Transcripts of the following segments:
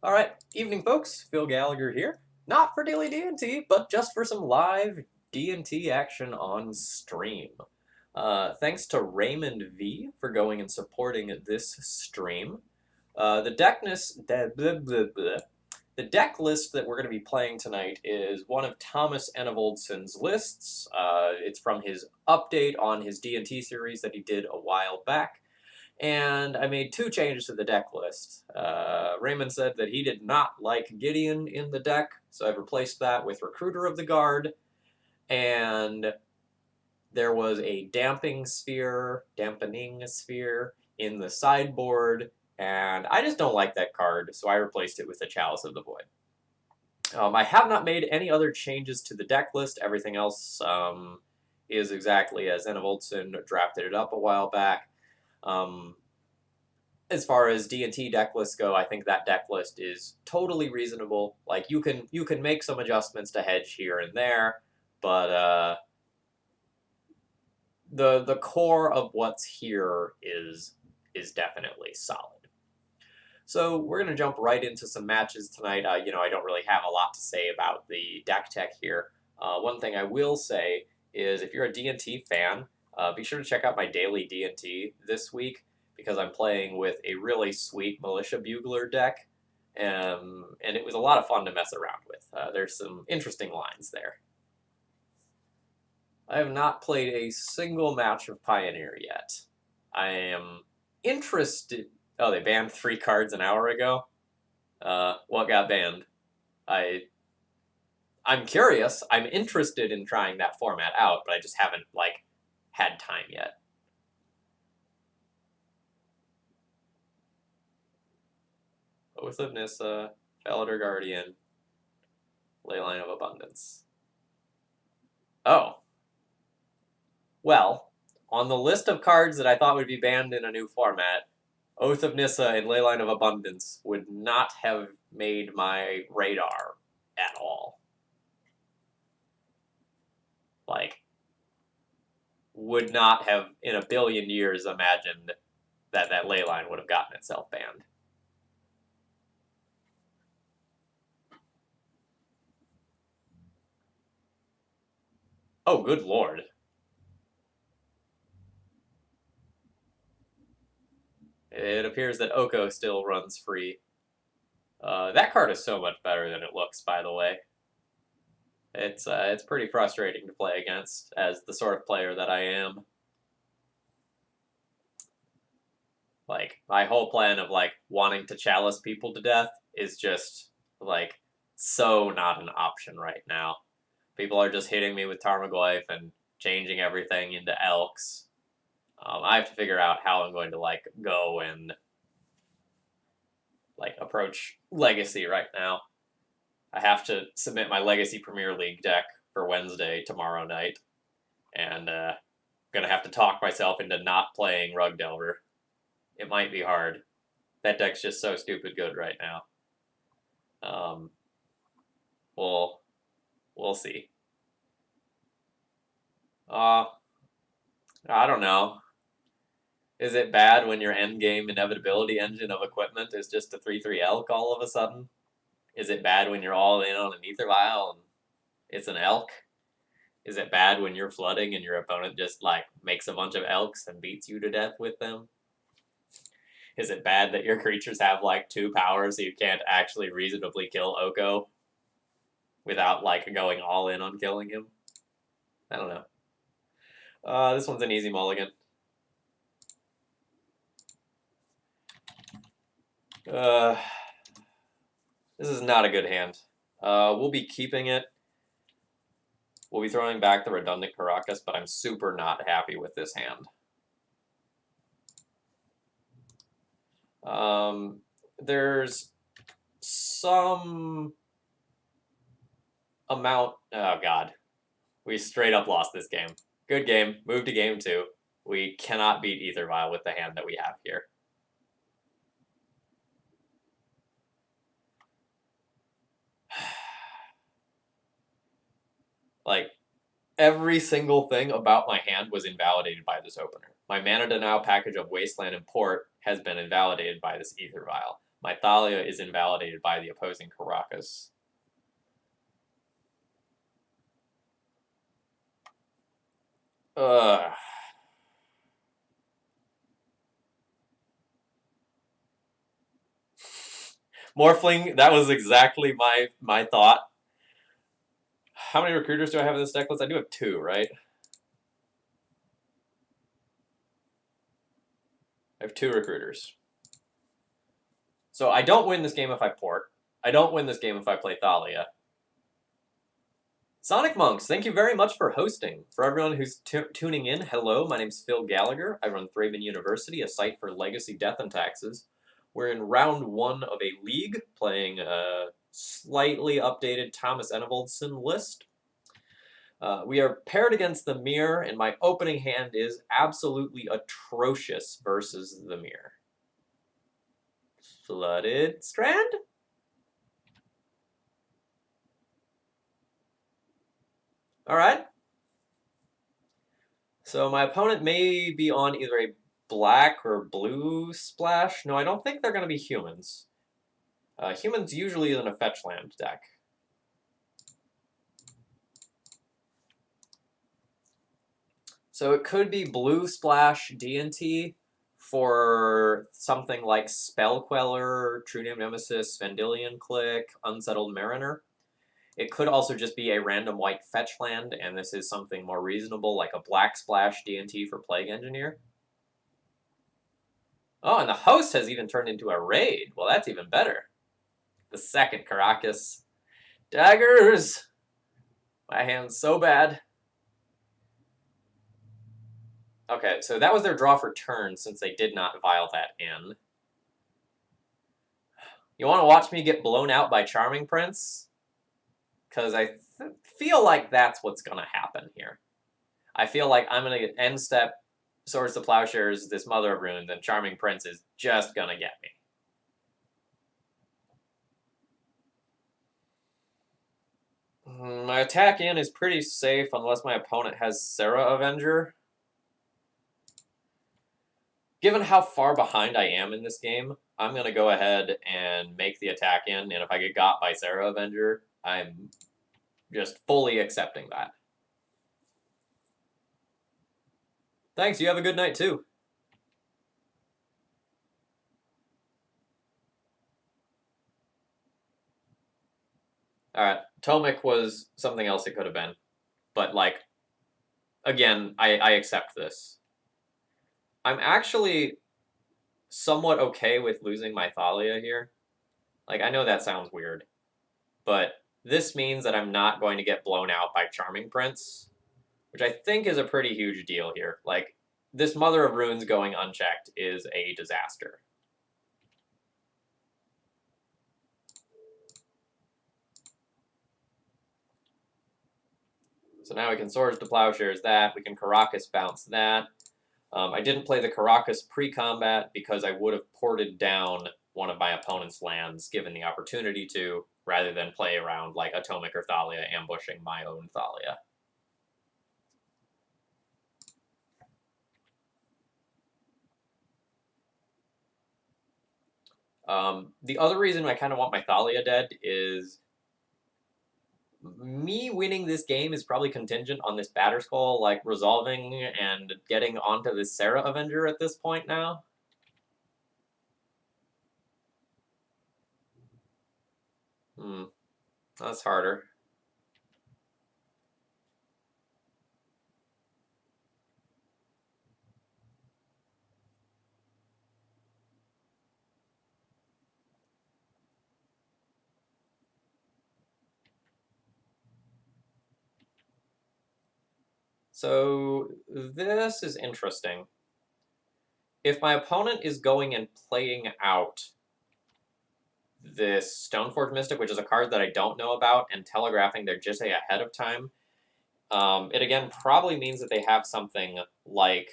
All right, evening, folks. Phil Gallagher here. Not for daily D&T, but just for some live D&T action on stream. Thanks to Raymond V for going and supporting this stream. The the deck list that we're going to be playing tonight is one of Thomas Enevoldson's lists. It's from his update on his D&T series that he did a while back. And I made two changes to the deck list. Raymond said that he did not like Gideon in the deck, so I've replaced that with Recruiter of the Guard. And there was a dampening sphere in the sideboard, and I just don't like that card, so I replaced it with the Chalice of the Void. I have not made any other changes to the deck list. Everything else is exactly as Enevoldson drafted it up a while back. As far as D&T deck lists go, I think that deck list is totally reasonable. Like you can make some adjustments to hedge here and there, but the core of what's here is definitely solid. So we're gonna jump right into some matches tonight. I don't really have a lot to say about the deck tech here. One thing I will say is if you're a D&T fan, be sure to check out my daily D&T this week because I'm playing with a really sweet Militia Bugler deck, and it was a lot of fun to mess around with. There's some interesting lines there. I have not played a single match of Pioneer yet. I am interested. Oh, they banned 3 cards an hour ago? What got banned? I'm curious. I'm interested in trying that format out, but I just haven't, had time yet. Oath of Nissa, Felidar Guardian, Leyline of Abundance. Oh. Well, on the list of cards that I thought would be banned in a new format, Oath of Nissa and Leyline of Abundance would not have made my radar at all. Would not have in a billion years imagined that Leyline would have gotten itself banned. Oh, good lord. It appears that Oko still runs free. That card is so much better than it looks, by the way. It's pretty frustrating to play against as the sort of player that I am. My whole plan of, wanting to chalice people to death is just, so not an option right now. People are just hitting me with Tarmogoyf and changing everything into Elks. I have to figure out how I'm going to, go and, approach Legacy right now. I have to submit my Legacy Premier League deck for Wednesday tomorrow night, and I'm going to have to talk myself into not playing Rug Delver. It might be hard. That deck's just so stupid good right now. We'll see. I don't know. Is it bad when your endgame inevitability engine of equipment is just a 3/3 elk all of a sudden? Is it bad when you're all in on an ether vial and it's an elk? Is it bad when you're flooding and your opponent just makes a bunch of elks and beats you to death with them? Is it bad that your creatures have 2 powers so you can't actually reasonably kill Oko without going all in on killing him? I don't know. This one's an easy mulligan. This is not a good hand. We'll be keeping it. We'll be throwing back the redundant Caracas, but I'm super not happy with this hand. There's some amount... Oh, God. We straight up lost this game. Good game. Move to game 2. We cannot beat Ether Vial with the hand that we have here. Every single thing about my hand was invalidated by this opener. My Mana Denial package of Wasteland and Port has been invalidated by this Ether Vial. My Thalia is invalidated by the opposing Caracas. Ugh. Morphling, that was exactly my thought. How many recruiters do I have in this deck list? I do have 2, right? I have 2 recruiters. So I don't win this game if I port. I don't win this game if I play Thalia. Sonic Monks, thank you very much for hosting. For everyone who's tuning in, hello, my name's Phil Gallagher. I run Thraben University, a site for legacy, death, and taxes. We're in round 1 of a league, playing a slightly updated Thomas Enevoldson list. We are paired against the Mirror, and my opening hand is absolutely atrocious versus the Mirror. Flooded Strand? Alright. So my opponent may be on either a black or blue splash. No, I don't think they're going to be humans. Humans usually in a fetch land deck. So it could be blue splash D&T for something like Spell Queller, True Name Nemesis, Vendilion Click, Unsettled Mariner. It could also just be a random white fetch land, and this is something more reasonable, like a black splash D&T for Plague Engineer. Oh, and the host has even turned into a raid. Well, that's even better. The second Caracas. Daggers! My hand's so bad. Okay, so that was their draw for turn since they did not vial that in. You want to watch me get blown out by Charming Prince? Because I feel like that's what's going to happen here. I feel like I'm going to get end step Swords to Plowshares, this Mother of Runes, and Charming Prince is just going to get me. My attack in is pretty safe unless my opponent has Serra Avenger. Given how far behind I am in this game, I'm going to go ahead and make the attack in, and if I get got by Serra Avenger, I'm just fully accepting that. Thanks, you have a good night too. Alright, Tomic was something else it could have been. But, like, again, I accept this. I'm actually somewhat okay with losing my Thalia here. Like, I know that sounds weird, but this means that I'm not going to get blown out by Charming Prince, which I think is a pretty huge deal here. Like, this Mother of Runes going unchecked is a disaster. So now we can Swords to Plowshares that. We can Caracas bounce that. I didn't play the Caracas pre-combat because I would have ported down one of my opponent's lands given the opportunity to, rather than play around like Atomic or Thalia ambushing my own Thalia. The other reason I kind of want my Thalia dead is me winning this game is probably contingent on this Batterskull like resolving and getting onto this Serra Avenger at this point now. That's harder. So this is interesting. If my opponent is going and playing out this Stoneforge Mystic, which is a card that I don't know about, and telegraphing their Jitte ahead of time, it again probably means that they have something like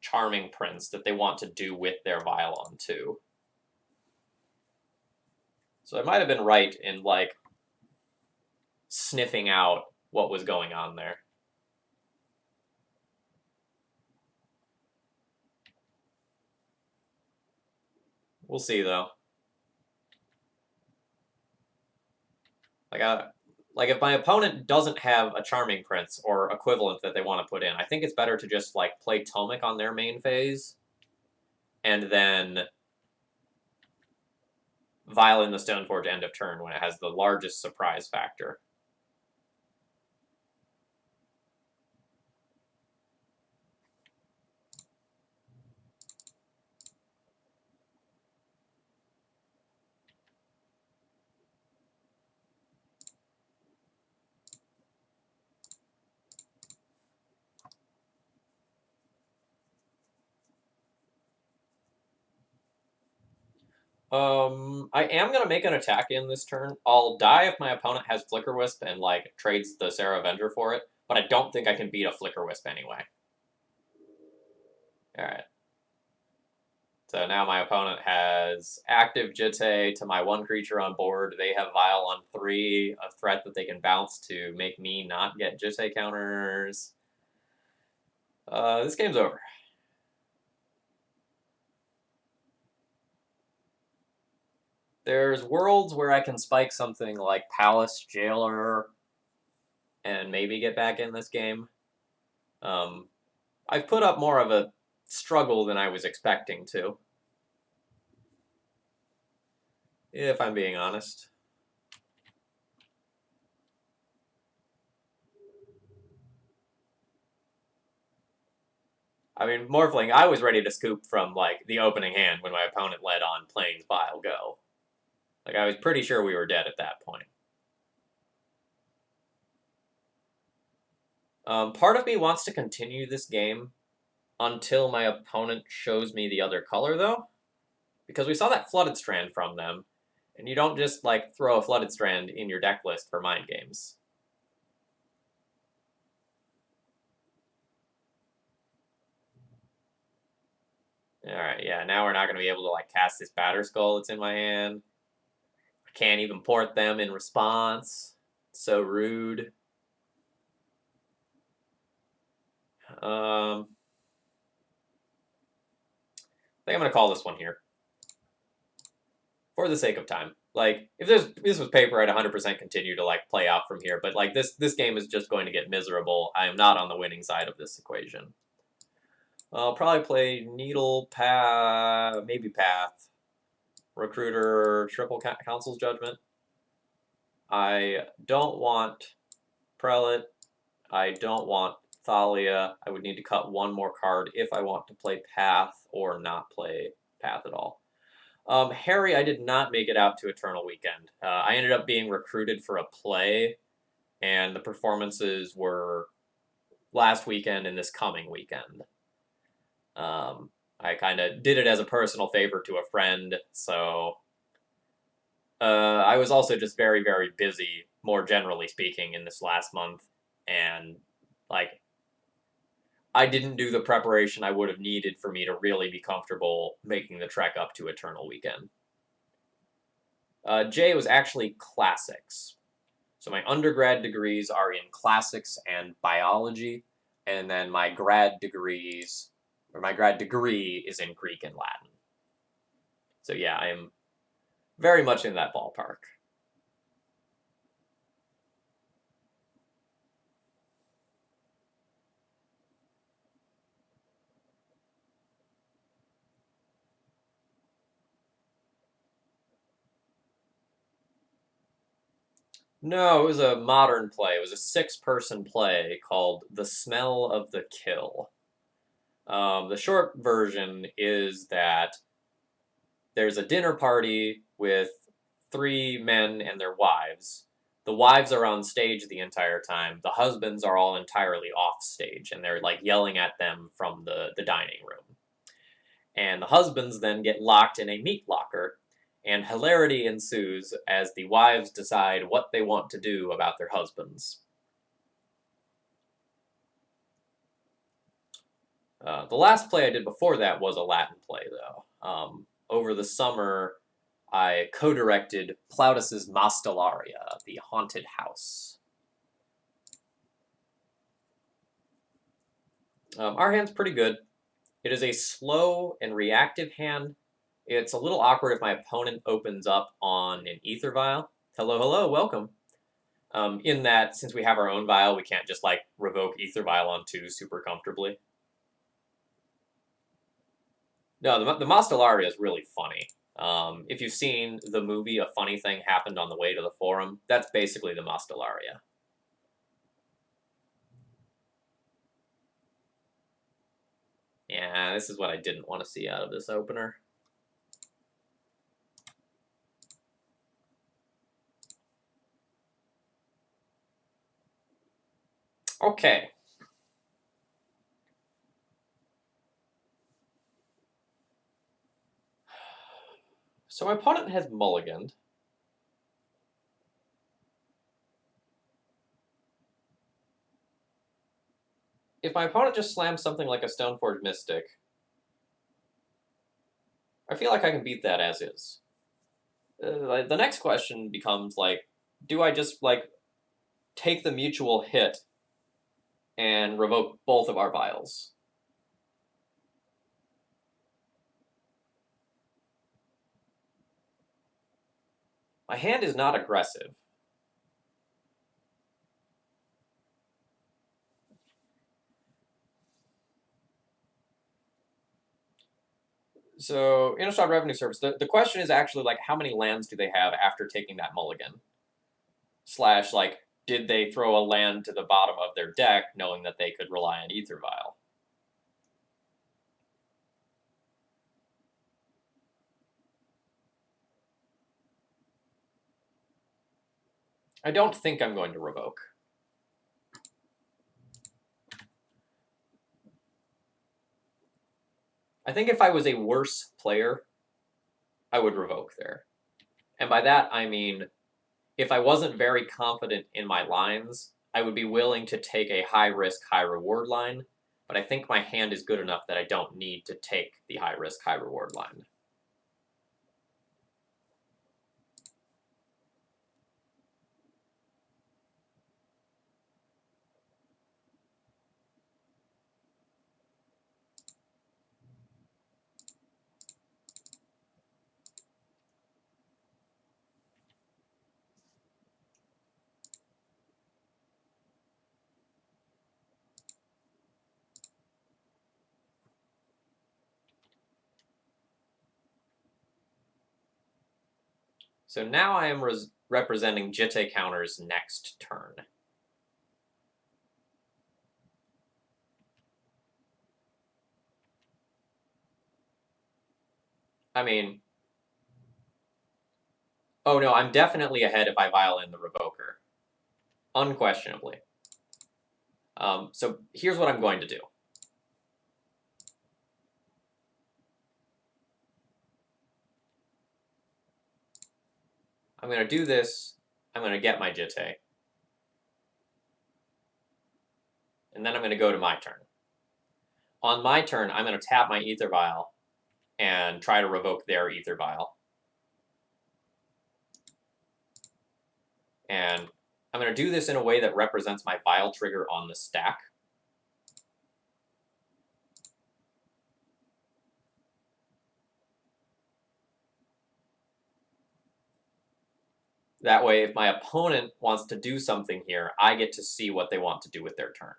Charming Prince that they want to do with their Violon too. So I might have been right in, like, sniffing out what was going on there. We'll see, though. Like if my opponent doesn't have a Charming Prince or equivalent that they want to put in, I think it's better to just like play Tomic on their main phase, and then Violin the Stoneforge end of turn when it has the largest surprise factor. I am gonna make an attack in this turn. I'll die if my opponent has Flicker Wisp and like trades the Sarah Avenger for it, but I don't think I can beat a Flicker Wisp anyway. Alright. So now my opponent has active Jitte to my one creature on board. They have Vial on 3, a threat that they can bounce to make me not get Jitte counters. This game's over. There's worlds where I can spike something like Palace Jailer and maybe get back in this game. I've put up more of a struggle than I was expecting to, if I'm being honest. I mean, Morphling, I was ready to scoop from, like, the opening hand when my opponent led on Plains Vile Go. Like, I was pretty sure we were dead at that point. Part of me wants to continue this game until my opponent shows me the other color, though. Because we saw that Flooded Strand from them, and you don't just, like, throw a Flooded Strand in your deck list for mind games. Alright, yeah, now we're not going to be able to, like, cast this Batter Skull that's in my hand. I can't even port them in response. So rude. I think I'm going to call this one here. For the sake of time. Like, if this was paper, I'd 100% continue to, like, play out from here. But, like, this game is just going to get miserable. I am not on the winning side of this equation. I'll probably play Needle, Path, maybe Path. Recruiter, Triple Council's Judgment. I don't want Prelate. I don't want Thalia. I would need to cut one more card if I want to play Path or not play Path at all. Harry, I did not make it out to Eternal Weekend. I ended up being recruited for a play, and the performances were last weekend and this coming weekend. I kind of did it as a personal favor to a friend, so I was also just very, very busy, more generally speaking, in this last month, and, like, I didn't do the preparation I would have needed for me to really be comfortable making the trek up to Eternal Weekend. J was actually classics. So my undergrad degrees are in classics and biology, and then my grad degree is in Greek and Latin. So yeah, I am very much in that ballpark. No, it was a modern play. It was a 6-person play called The Smell of the Kill. The short version is that there's a dinner party with 3 men and their wives. The wives are on stage the entire time. The husbands are all entirely off stage, and they're, like, yelling at them from the dining room. And the husbands then get locked in a meat locker, and hilarity ensues as the wives decide what they want to do about their husbands. The last play I did before that was a Latin play, though. Over the summer, I co-directed Plautus's Mostellaria, the Haunted House. Our hand's pretty good. It is a slow and reactive hand. It's a little awkward if my opponent opens up on an Ether Vial. Hello, hello, welcome. In that, since we have our own vial, we can't just like revoke Ether Vial on 2 super comfortably. No, the Mostellaria is really funny. If you've seen the movie A Funny Thing Happened on the Way to the Forum, that's basically the Mostellaria. Yeah, this is what I didn't want to see out of this opener. Okay. So my opponent has mulliganed. If my opponent just slams something like a Stoneforge Mystic, I feel like I can beat that as is. The next question becomes, like, do I just, like, take the mutual hit and revoke both of our vials? My hand is not aggressive. So, Innistrad Revenue Service, the question is actually, like, how many lands do they have after taking that mulligan? Slash, like, did they throw a land to the bottom of their deck knowing that they could rely on Ether Vial? I don't think I'm going to revoke. I think if I was a worse player, I would revoke there. And by that, I mean, if I wasn't very confident in my lines, I would be willing to take a high risk, high reward line. But I think my hand is good enough that I don't need to take the high risk, high reward line. So now I am representing Jitte Counter's next turn. I mean, oh no, I'm definitely ahead if I vial in the Revoker. Unquestionably. So here's what I'm going to do. I'm going to do this. I'm going to get my Jitte. And then I'm going to go to my turn. On my turn, I'm going to tap my Ether Vial and try to revoke their Ether Vial. And I'm going to do this in a way that represents my Vial trigger on the stack. That way, if my opponent wants to do something here, I get to see what they want to do with their turn.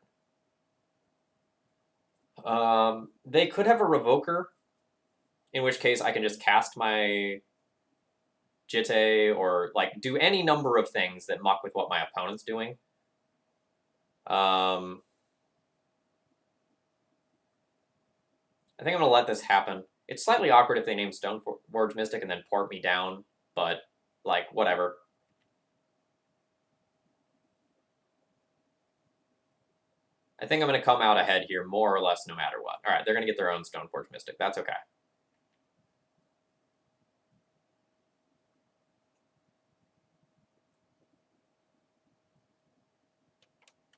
They could have a Revoker, in which case I can just cast my Jitte or like do any number of things that muck with what my opponent's doing. I think I'm going to let this happen. It's slightly awkward if they name Stoneforge Mystic and then port me down, but, like, whatever. I think I'm going to come out ahead here more or less no matter what. All right, they're going to get their own Stoneforge Mystic. That's okay.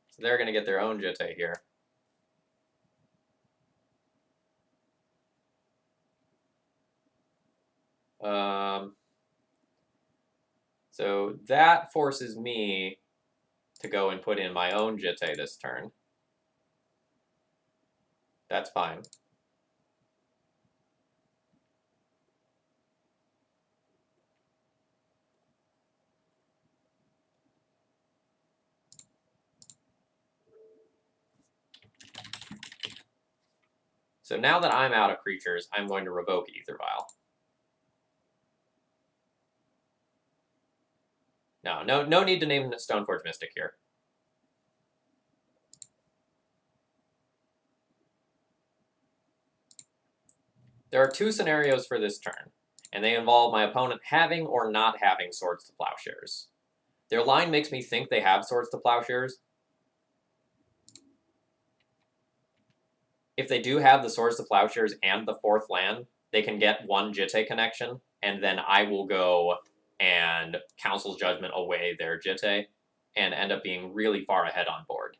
So they're going to get their own Jitte here. So that forces me to go and put in my own Jitte this turn. That's fine. So now that I'm out of creatures, I'm going to revoke Ether Vial. No need to name Stoneforge Mystic here. There are two scenarios for this turn, and they involve my opponent having or not having Swords to Plowshares. Their line makes me think they have Swords to Plowshares. If they do have the Swords to Plowshares and the 4th land, they can get one Jitte connection, and then I will go and Council's Judgment away their Jitte, and end up being really far ahead on board.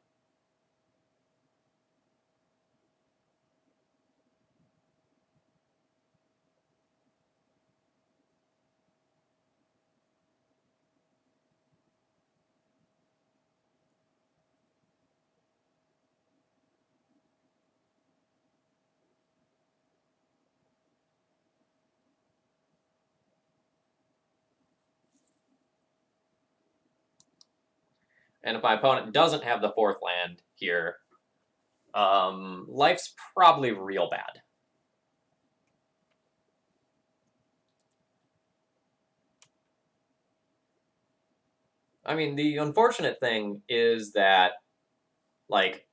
And if my opponent doesn't have the 4th land here, life's probably real bad. I mean, the unfortunate thing is that, like,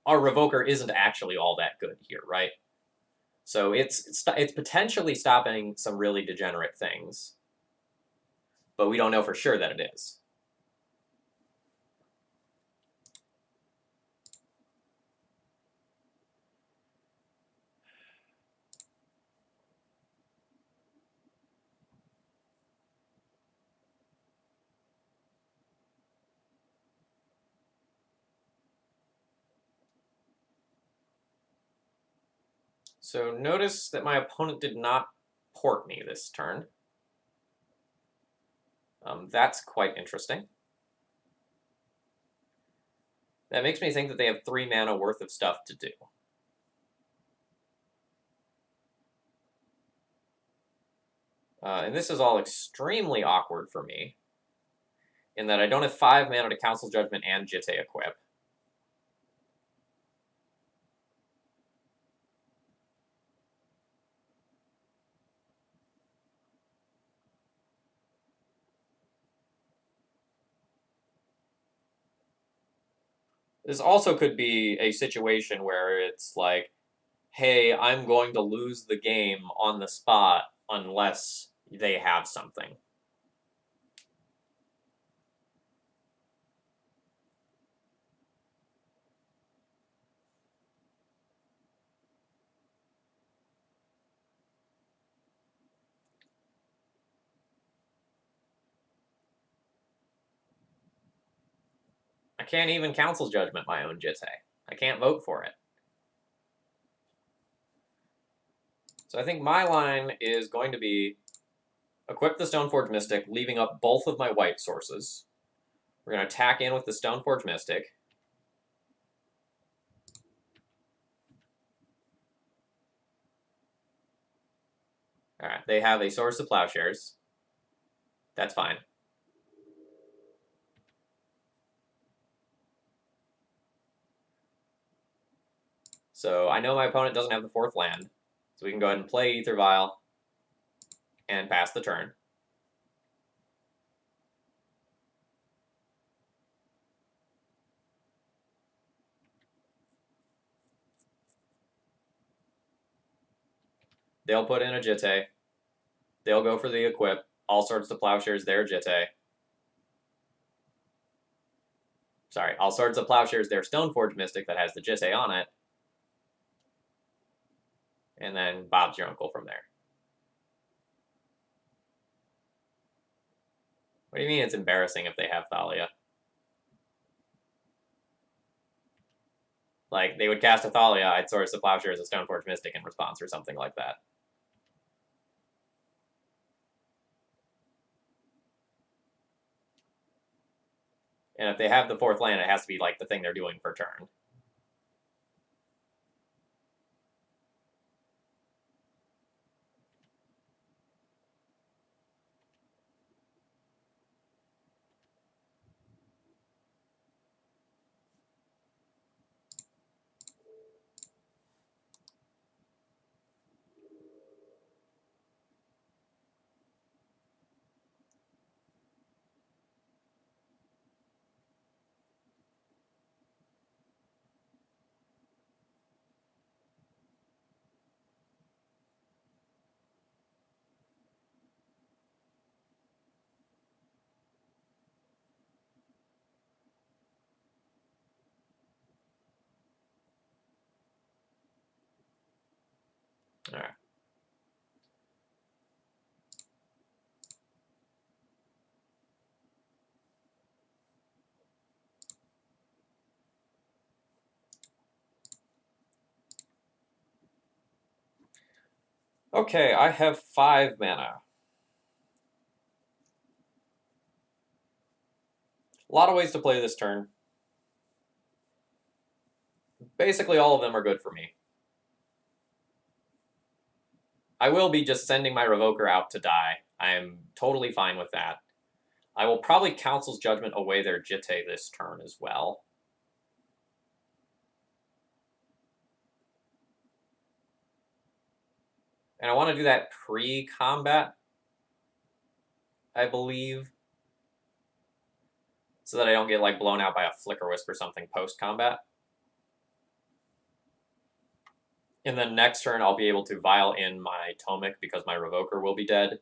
our Revoker isn't actually all that good here, right? So it's potentially stopping some really degenerate things, but we don't know for sure that it is. So notice that my opponent did not port me this turn. That's quite interesting. That makes me think that they have 3 mana worth of stuff to do. And this is all extremely awkward for me, in that I don't have 5 mana to Council Judgment and Jitte equip. This also could be a situation where it's like, hey, I'm going to lose the game on the spot unless they have something. I can't even Council Judgment my own Jitte. I can't vote for it. So I think my line is going to be equip the Stoneforge Mystic, leaving up both of my white sources. We're going to attack in with the Stoneforge Mystic. Alright, they have a Source of Plowshares. That's fine. So I know my opponent doesn't have the 4th land, so we can go ahead and play Ether Vial and pass the turn. They'll put in a Jitte. They'll go for the equip. All Swords to Plowshares, their Jitte. Sorry, All Swords to Plowshares, their Stoneforge Mystic that has the Jitte on it. And then Bob's your uncle from there. What do you mean it's embarrassing if they have Thalia? Like, they would cast a Thalia, I'd Source the Plowshares as a Stoneforge Mystic in response or something like that. And if they have the 4th land, it has to be, like, the thing they're doing per turn. Alright. Okay, I have 5 mana. A lot of ways to play this turn. Basically, all of them are good for me. I will be just sending my Revoker out to die. I'm totally fine with that. I will probably Council's Judgment away their Jitte this turn as well. And I want to do that pre-combat, I believe, so that I don't get like blown out by a Flicker Wisp or something post-combat. And then next turn, I'll be able to Vial in my Tomic because my Revoker will be dead.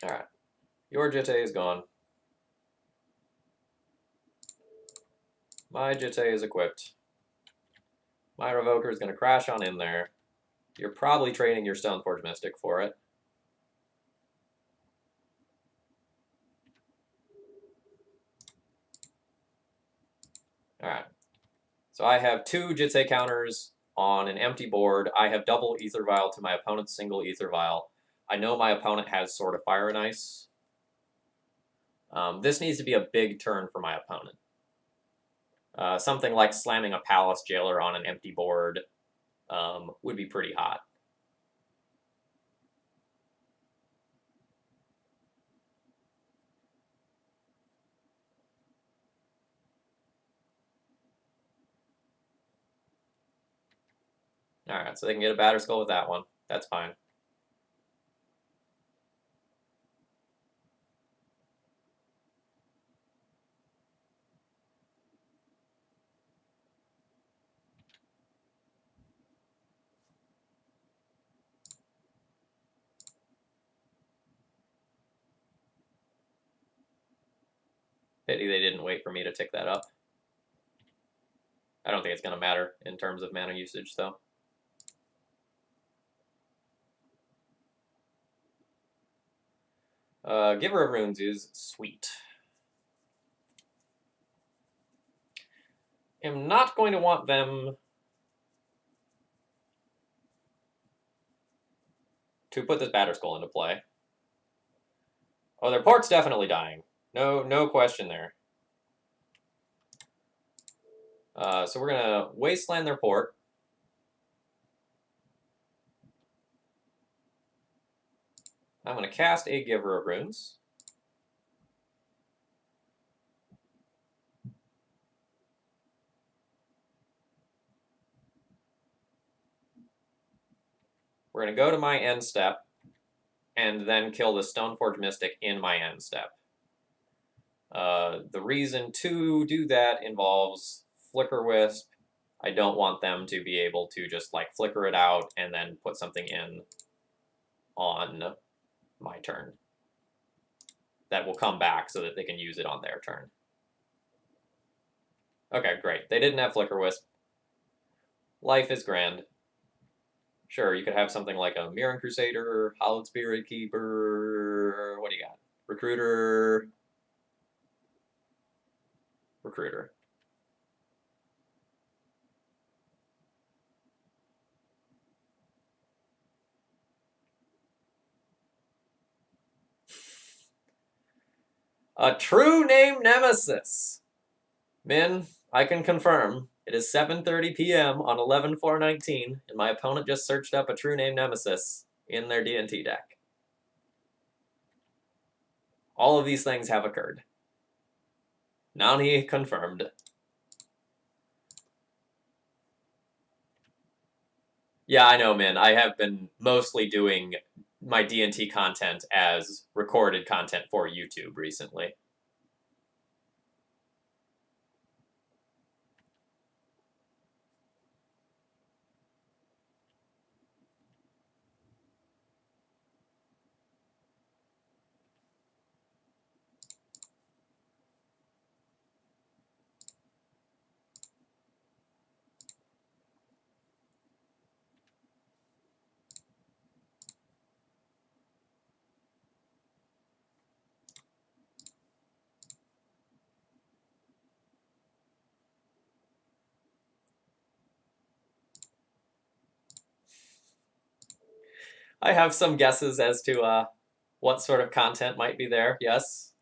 Alright. Your Jitte is gone. My Jitte is equipped. My Revoker is going to crash on in there. You're probably trading your Stoneforge Mystic for it. Alright. So I have 2 Jitte counters on an empty board. I have double Ether Vial to my opponent's single Ether Vial. I know my opponent has Sword of Fire and Ice. This needs to be a big turn for my opponent. Something like slamming a Palace Jailer on an empty board would be pretty hot. Alright, so they can get a Batterskull with that one. That's fine. Pity they didn't wait for me to tick that up. I don't think it's going to matter in terms of mana usage, though. Giver of Runes is sweet. I'm not going to want them to put this Batterskull into play. Oh, their port's definitely dying. No question there. So we're going to Wasteland their port. I'm going to cast a Giver of Runes. We're going to go to my end step, and then kill the Stoneforge Mystic in my end step. The reason to do that involves Flicker Wisp. I don't want them to be able to just like flicker it out and then put something in on my turn that will come back so that they can use it on their turn. Okay, great. They didn't have Flicker Wisp. Life is grand. Sure, you could have something like a Mirren Crusader, Hallowed Spirit Keeper. What do you got? Recruiter. Recruiter. A true name nemesis. Min, I can confirm. It is 7:30 p.m. on 11/4/19, and my opponent just searched up a true name nemesis in their D&T deck. All of these things have occurred. Nani confirmed. Yeah, I know, Min. I have been mostly doing my D&T content as recorded content for YouTube recently. I have some guesses as to what sort of content might be there. Yes.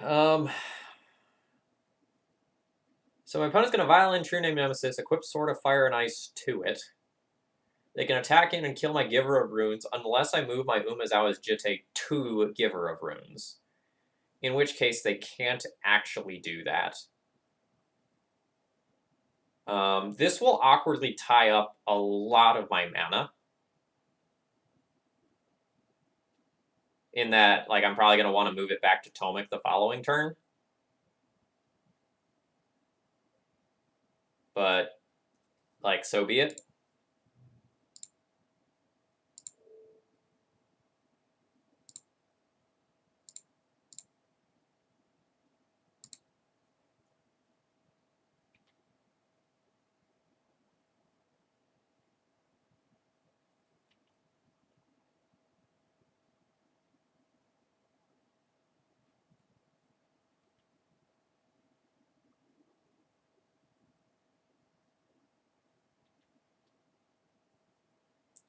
Um. So my opponent's going to Violin, True Name Nemesis, equip Sword of Fire and Ice to it. They can attack in and kill my Giver of Runes unless I move my Umezawa's Jitte to Giver of Runes. In which case, they can't actually do that. This will awkwardly tie up a lot of my mana. In that, like, I'm probably going to want to move it back to Tomic the following turn. But, like, so be it.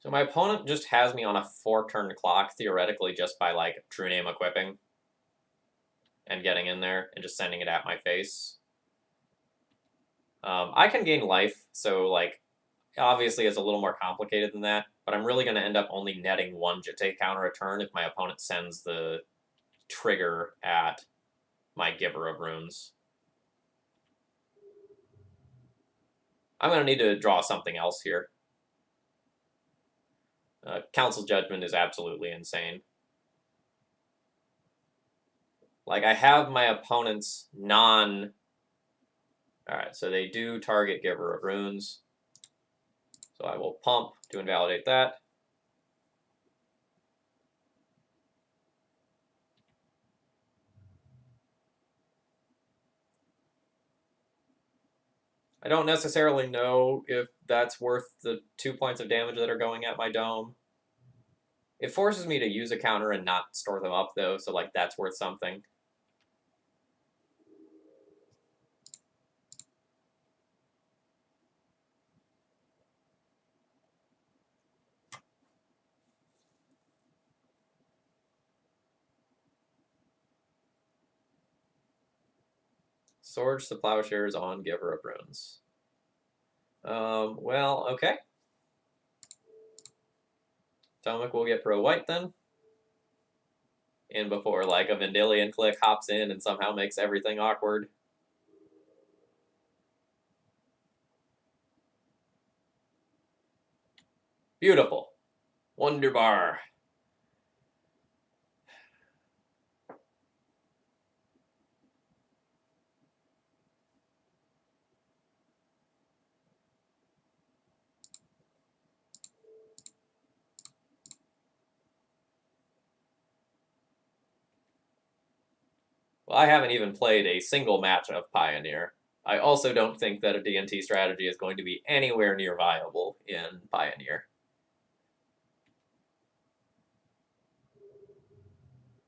So my opponent just has me on a 4-turn clock, theoretically, just by, like, True Name equipping and getting in there and just sending it at my face. I can gain life, so, like, obviously it's a little more complicated than that, but I'm really going to end up only netting 1 Jitte counter a turn if my opponent sends the trigger at my Giver of Runes. I'm going to need to draw something else here. Council Judgment is absolutely insane. Like, I have my opponent's non... Alright, so they do target Giver of Runes. So I will pump to invalidate that. I don't necessarily know if that's worth the 2 points of damage that are going at my dome. It forces me to use a counter and not store them up, though, so, like, that's worth something. Swords to Plowshares on Giver of Runes. Well, okay. Tomic will get pro white then. And before, like, a Vendilion click hops in and somehow makes everything awkward. Beautiful. Wonderbar. Well, I haven't even played a single match of Pioneer. I also don't think that a D&T strategy is going to be anywhere near viable in Pioneer.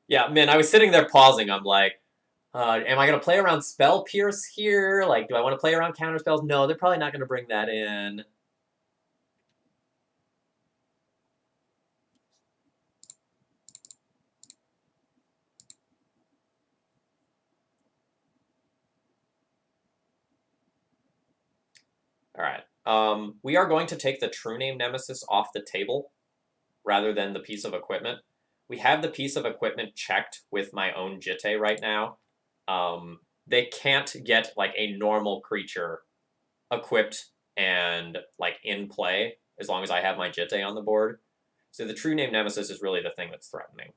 Yeah, man, I was sitting there pausing. I'm like, am I going to play around Spell Pierce here? Like, do I want to play around counter spells? No, they're probably not going to bring that in. All right. We are going to take the True Name Nemesis off the table rather than the piece of equipment. We have the piece of equipment checked with my own Jitte right now. They can't get, like, a normal creature equipped and, like, in play as long as I have my Jitte on the board. So the True Name Nemesis is really the thing that's threatening.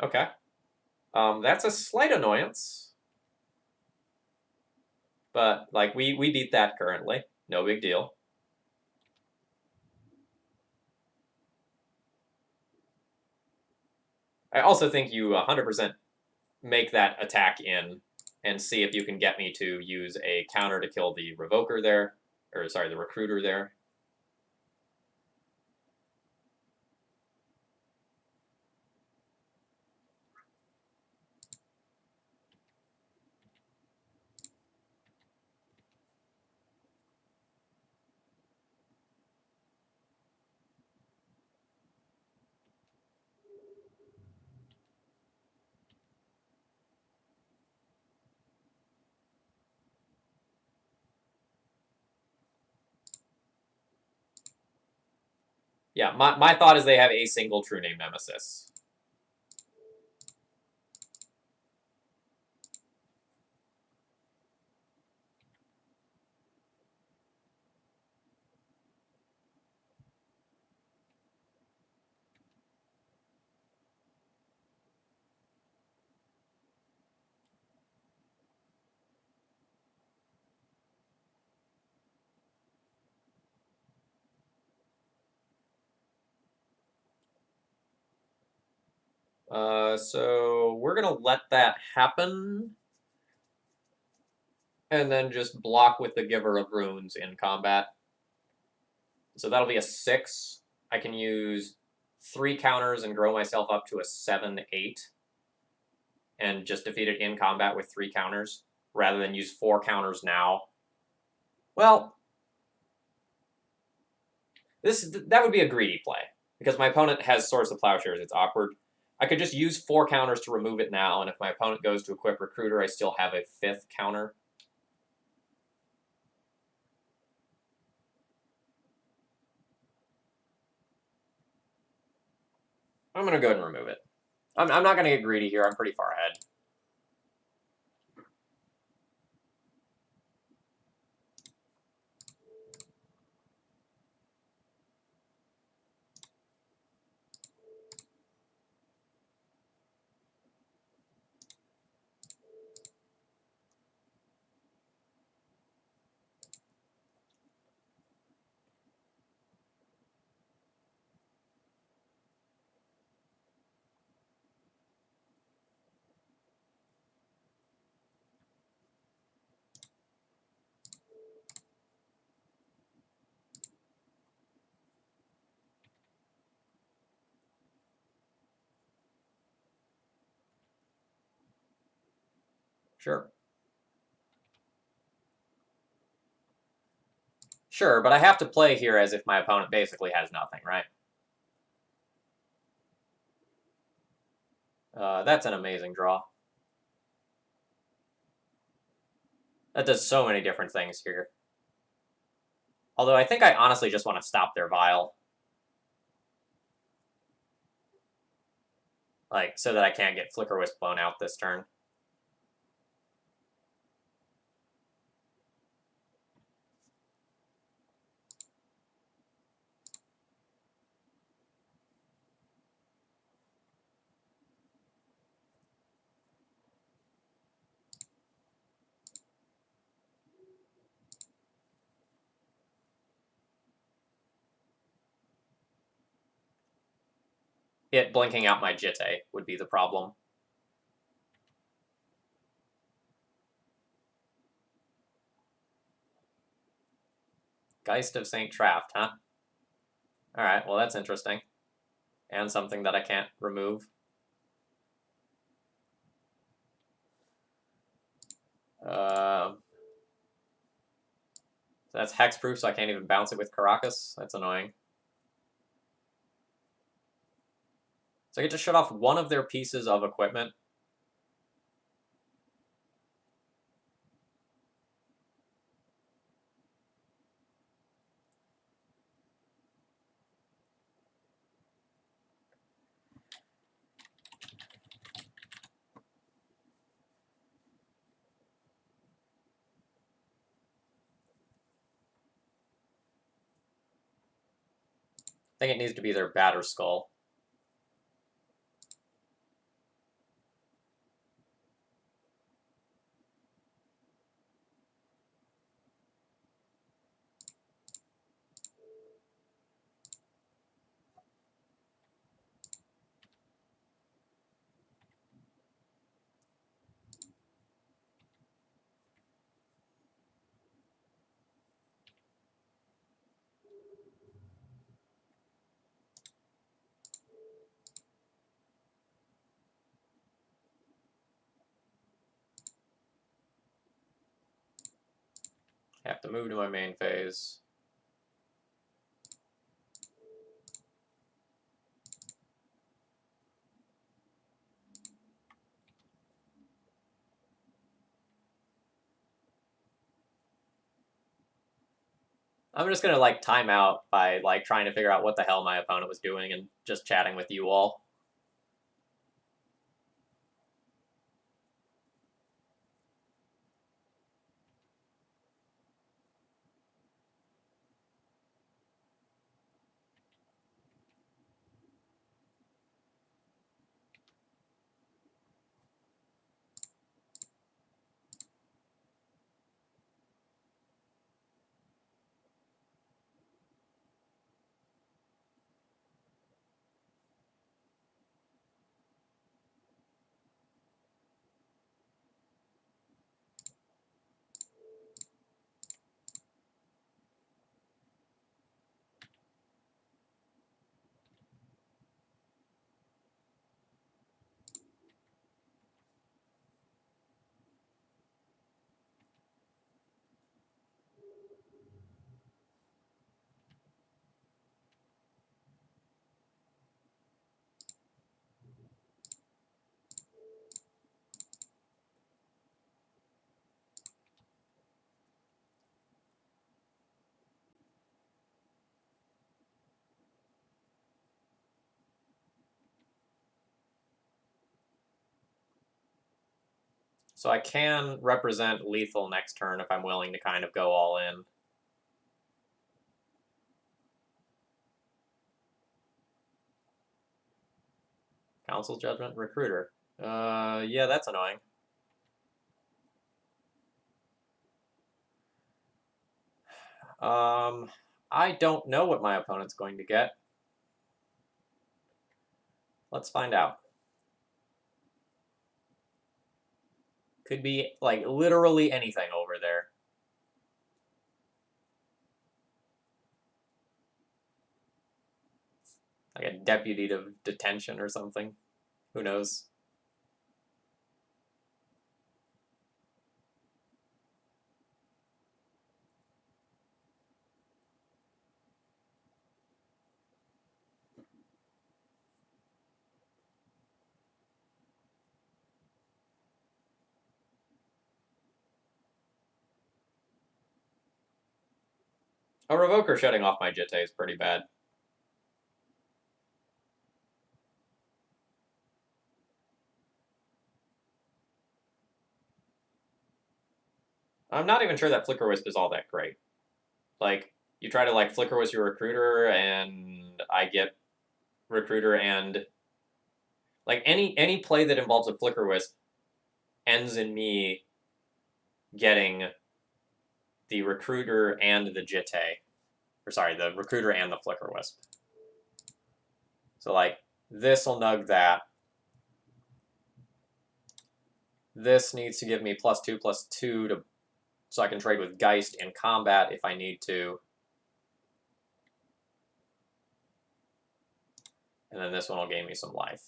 Okay. That's a slight annoyance. But, like, we beat that currently. No big deal. I also think you 100% make that attack in and see if you can get me to use a counter to kill the Revoker there, or sorry, the Recruiter there. Yeah, my thought is they have a single true name nemesis. So we're gonna let that happen, and then just block with the Giver of Runes in combat. So that'll be a 6. I can use 3 counters and grow myself up to a 7/8, and just defeat it in combat with 3 counters, rather than use 4 counters now. Well, that would be a greedy play, because my opponent has Swords of Plowshares. It's awkward. I could just use 4 counters to remove it now, and if my opponent goes to equip Recruiter, I still have a 5th counter. I'm going to go ahead and remove it. I'm not going to get greedy here. I'm pretty far ahead. Sure. Sure, but I have to play here as if my opponent basically has nothing, right? That's an amazing draw. That does so many different things here. Although I think I honestly just want to stop their Vial. Like, so that I can't get Flicker Wisp blown out this turn. It blinking out my Jitte would be the problem. Geist of St. Traft, huh? Alright, well that's interesting. And something that I can't remove. That's hexproof, so I can't even bounce it with Caracas. That's annoying. So I get to shut off one of their pieces of equipment. I think it needs to be their Batter Skull. Have to move to my main phase. I'm just gonna like time out by like trying to figure out what the hell my opponent was doing and just chatting with you all. So I can represent lethal next turn if I'm willing to kind of go all in. Council Judgment, Recruiter. Yeah, that's annoying. I don't know what my opponent's going to get. Let's find out. Could be, like, literally anything over there. Like a deputy to detention or something. Who knows? A Revoker shutting off my Jitte is pretty bad. I'm not even sure that Flicker Wisp is all that great. Like, you try to, like, Flicker Wisp your Recruiter, and I get Recruiter and... Like, any play that involves a Flicker Wisp ends in me getting the Recruiter and the Jitte. Or, sorry, the Recruiter and the Flicker Wisp. So, like, this will nug that. This needs to give me +2/+2 to, so I can trade with Geist in combat if I need to. And then this one will gain me some life.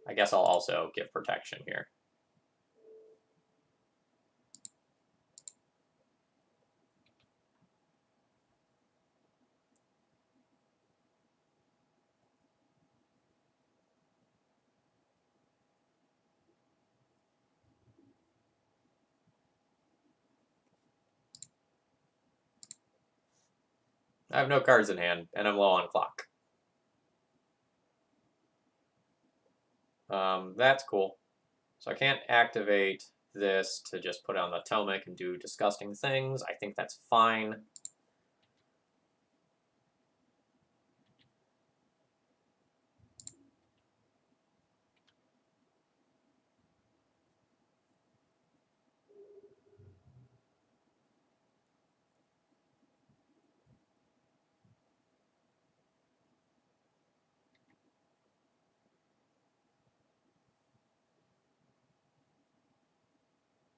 I guess I'll also give protection here. I have no cards in hand, and I'm low on clock. That's cool. So I can't activate this to just put on the Tomic and do disgusting things. I think that's fine.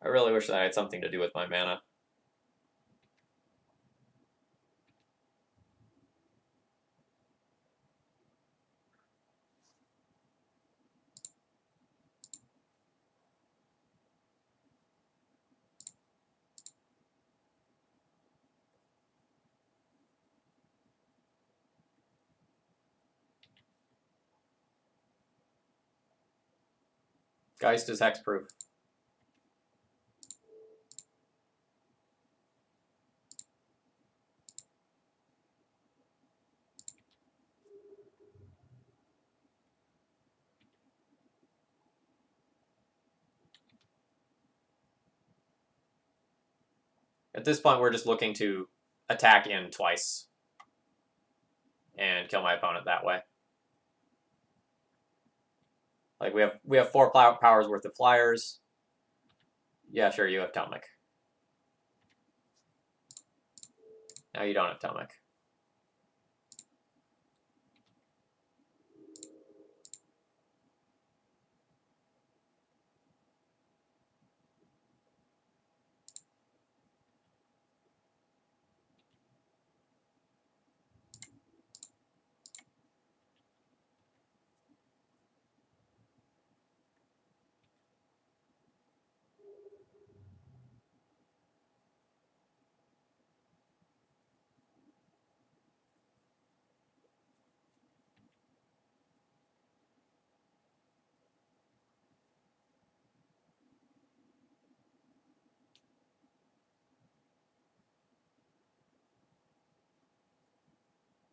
I really wish that I had something to do with my mana. Geist is hexproof. At this point, we're just looking to attack in twice and kill my opponent that way. Like we have 4 powers worth of flyers. Yeah, sure, you have Tomic. Now you don't have Tomic.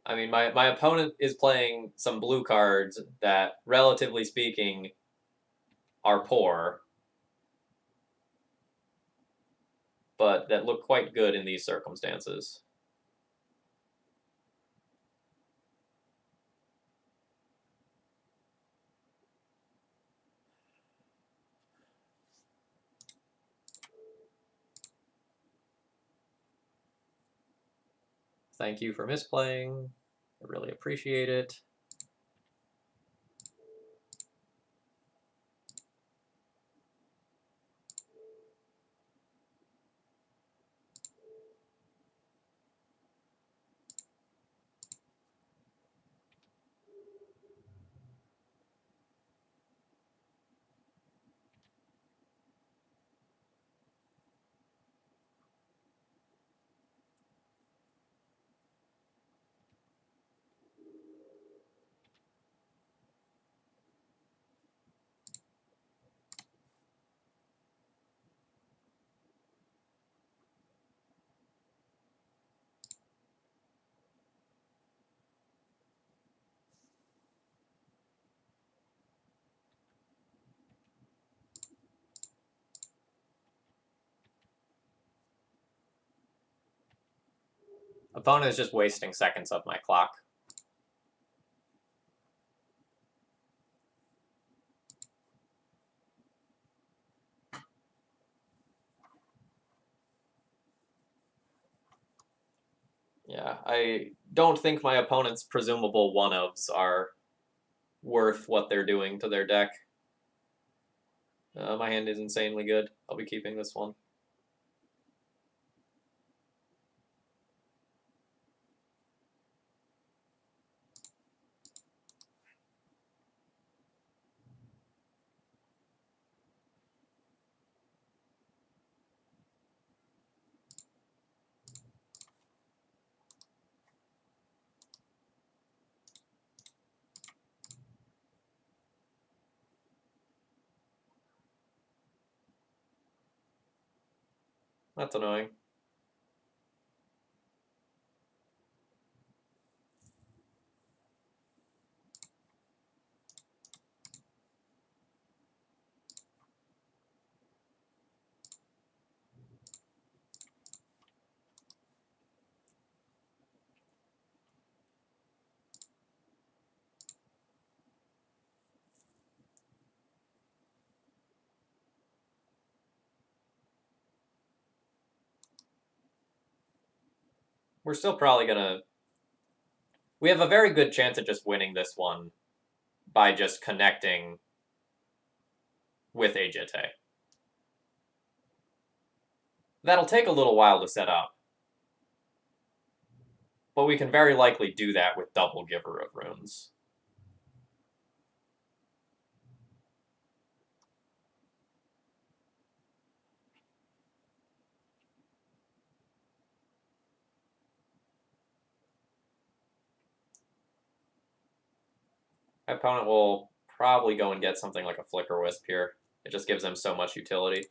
I mean, my opponent is playing some blue cards that, relatively speaking, are poor, but that look quite good in these circumstances. Thank you for misplaying. I really appreciate it. Opponent is just wasting seconds of my clock. Yeah, I don't think my opponent's presumable one-ofs are worth what they're doing to their deck. My hand is insanely good. I'll be keeping this one. That's annoying. We're still probably gonna... We have a very good chance at just winning this one by just connecting with Ajite. That'll take a little while to set up, but we can very likely do that with double Giver of Runes. My opponent will probably go and get something like a Flicker Wisp here. It just gives them so much utility.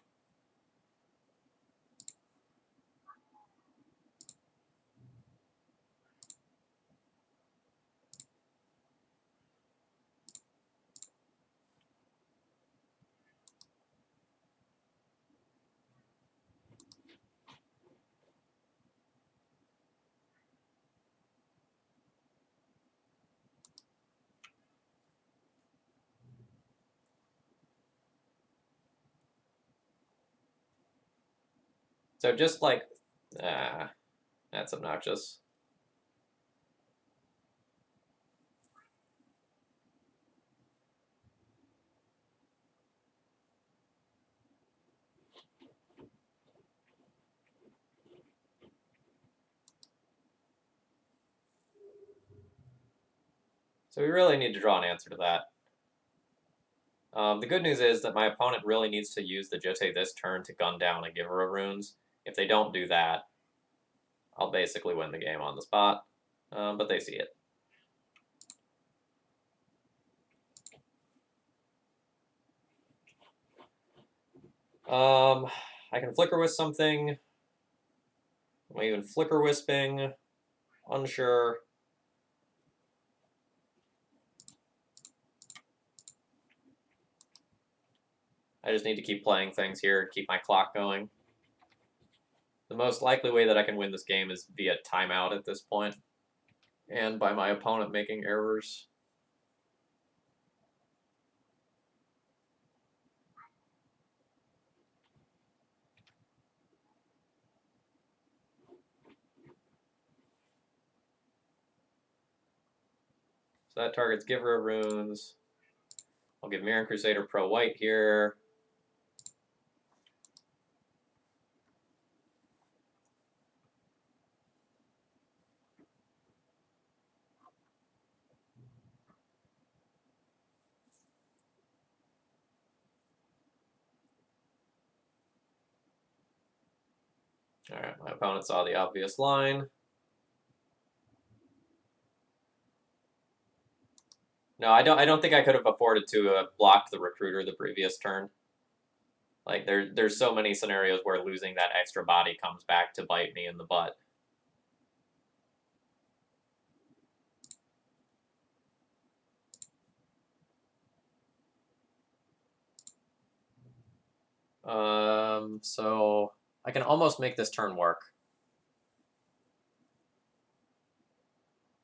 So just like, that's obnoxious. So we really need to draw an answer to that. The good news is that my opponent really needs to use the Jitte this turn to gun down a Giver of Runes. If they don't do that, I'll basically win the game on the spot. But they see it. I can Flicker Wisp something. Am I even Flicker Wisping? Unsure. I just need to keep playing things here, keep my clock going. The most likely way that I can win this game is via timeout at this point, and by my opponent making errors. So that targets Giver of Runes. I'll give Mirran Crusader Pro White here. Alright, my opponent saw the obvious line. No, I don't think I could have afforded to block the Recruiter the previous turn. Like, there's so many scenarios where losing that extra body comes back to bite me in the butt. So I can almost make this turn work.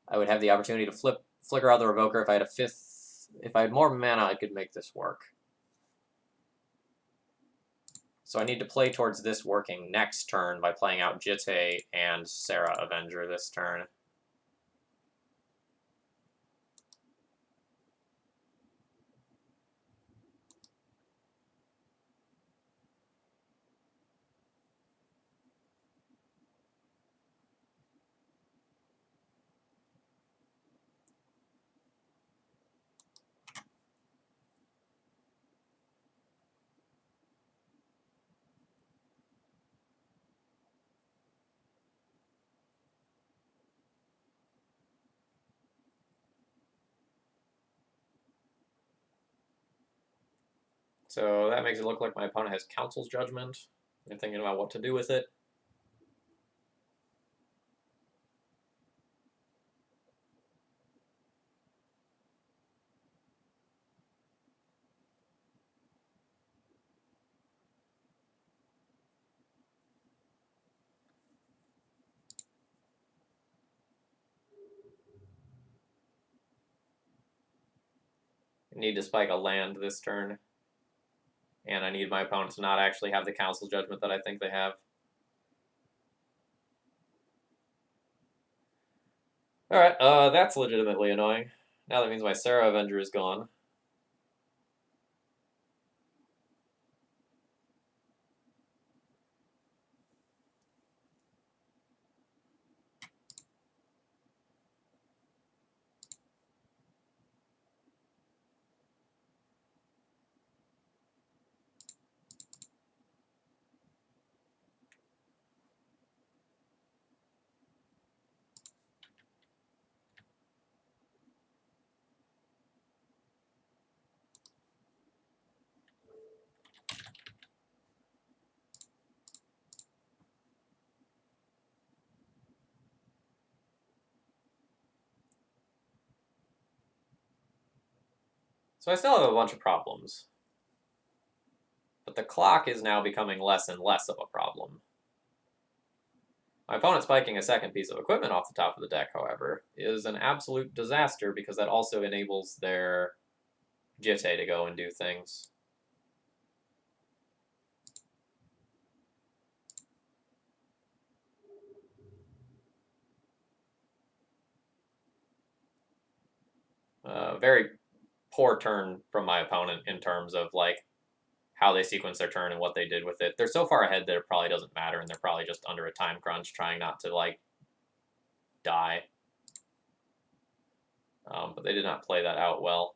I would have the opportunity to flicker out the Revoker if I had a fifth. If I had more mana, I could make this work. So I need to play towards this working next turn by playing out Jitte and Serra Avenger this turn. So that makes it look like my opponent has Council's Judgment. I'm thinking about what to do with it. I need to spike a land this turn. And I need my opponent to not actually have the Council Judgment that I think they have. Alright, that's legitimately annoying. Now that means my Serra Avenger is gone. So I still have a bunch of problems. But the clock is now becoming less and less of a problem. My opponent spiking a second piece of equipment off the top of the deck, however, is an absolute disaster because that also enables their Jitte to go and do things. Very poor turn from my opponent in terms of like how they sequence their turn and what they did with it. They're so far ahead that it probably doesn't matter, and they're probably just under a time crunch trying not to like die. But they did not play that out well.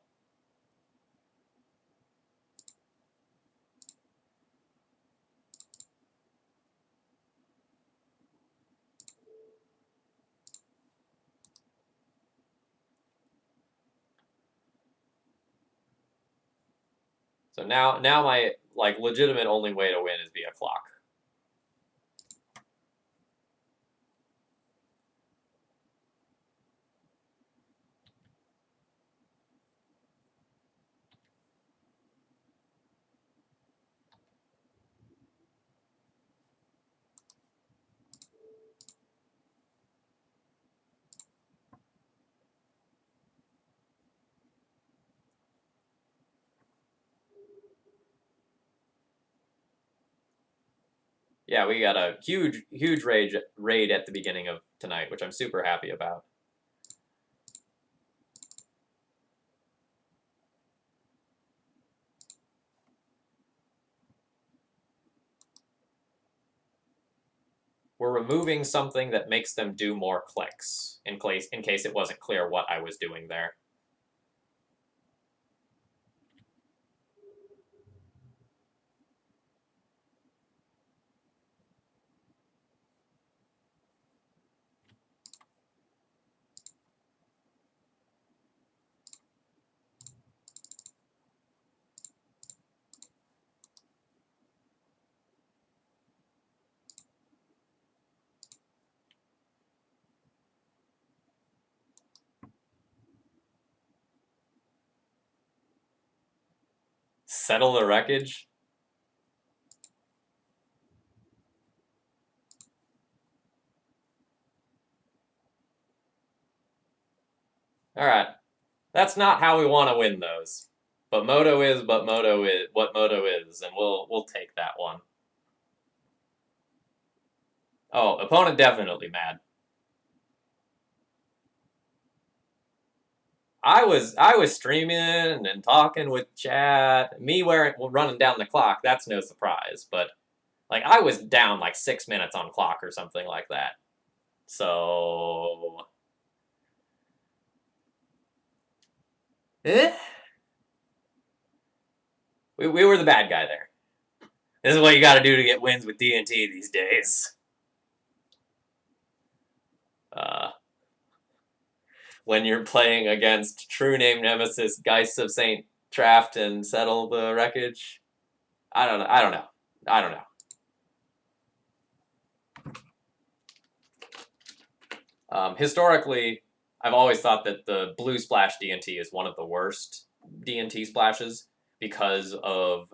So now my like legitimate only way to win is via clock. Yeah, we got a huge raid at the beginning of tonight, which I'm super happy about. We're removing something that makes them do more clicks, in case it wasn't clear what I was doing there. Settle the wreckage? Alright. That's not how we want to win those. But Moto is what Moto is, and we'll take that one. Oh, opponent definitely mad. I was streaming and talking with chat. Me running down the clock, that's no surprise. But like I was down like 6 minutes on clock or something like that. So we were the bad guy there. This is what you got to do to get wins with D&T these days. When you're playing against True Name Nemesis, Geists of Saint Traft, and Settle the Wreckage. I don't know. Historically, I've always thought that the blue splash D&T is one of the worst D&T splashes because of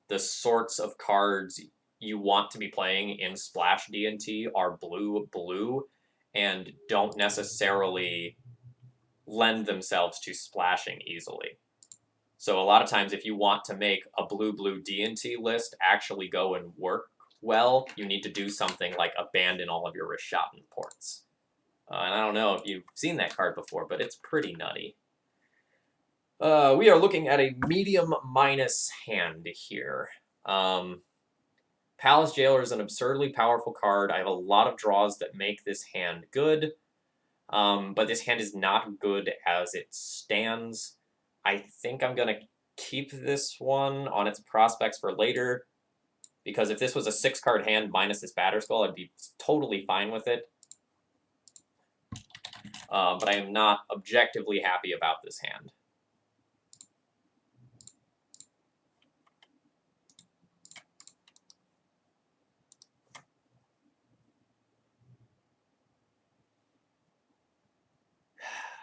the sorts of cards you want to be playing in splash D&T are blue and don't necessarily lend themselves to splashing easily. So a lot of times if you want to make a blue D&T list actually go and work well, you need to do something like abandon all of your Rishaten ports. And I don't know if you've seen that card before, but it's pretty nutty. We are looking at a medium minus hand here. Palace Jailer is an absurdly powerful card. I have a lot of draws that make this hand good, but this hand is not good as it stands. I think I'm going to keep this one on its prospects for later, because if this was a 6-card hand minus this Batterskull, I'd be totally fine with it. But I am not objectively happy about this hand.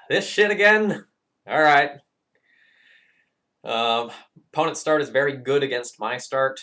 This shit again? Alright. Opponent's start is very good against my start.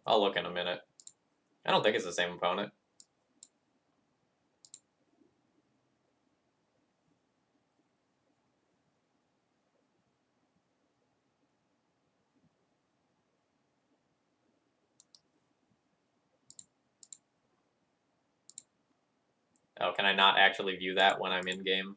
I'll look in a minute. I don't think it's the same opponent. Oh, can I not actually view that when I'm in game?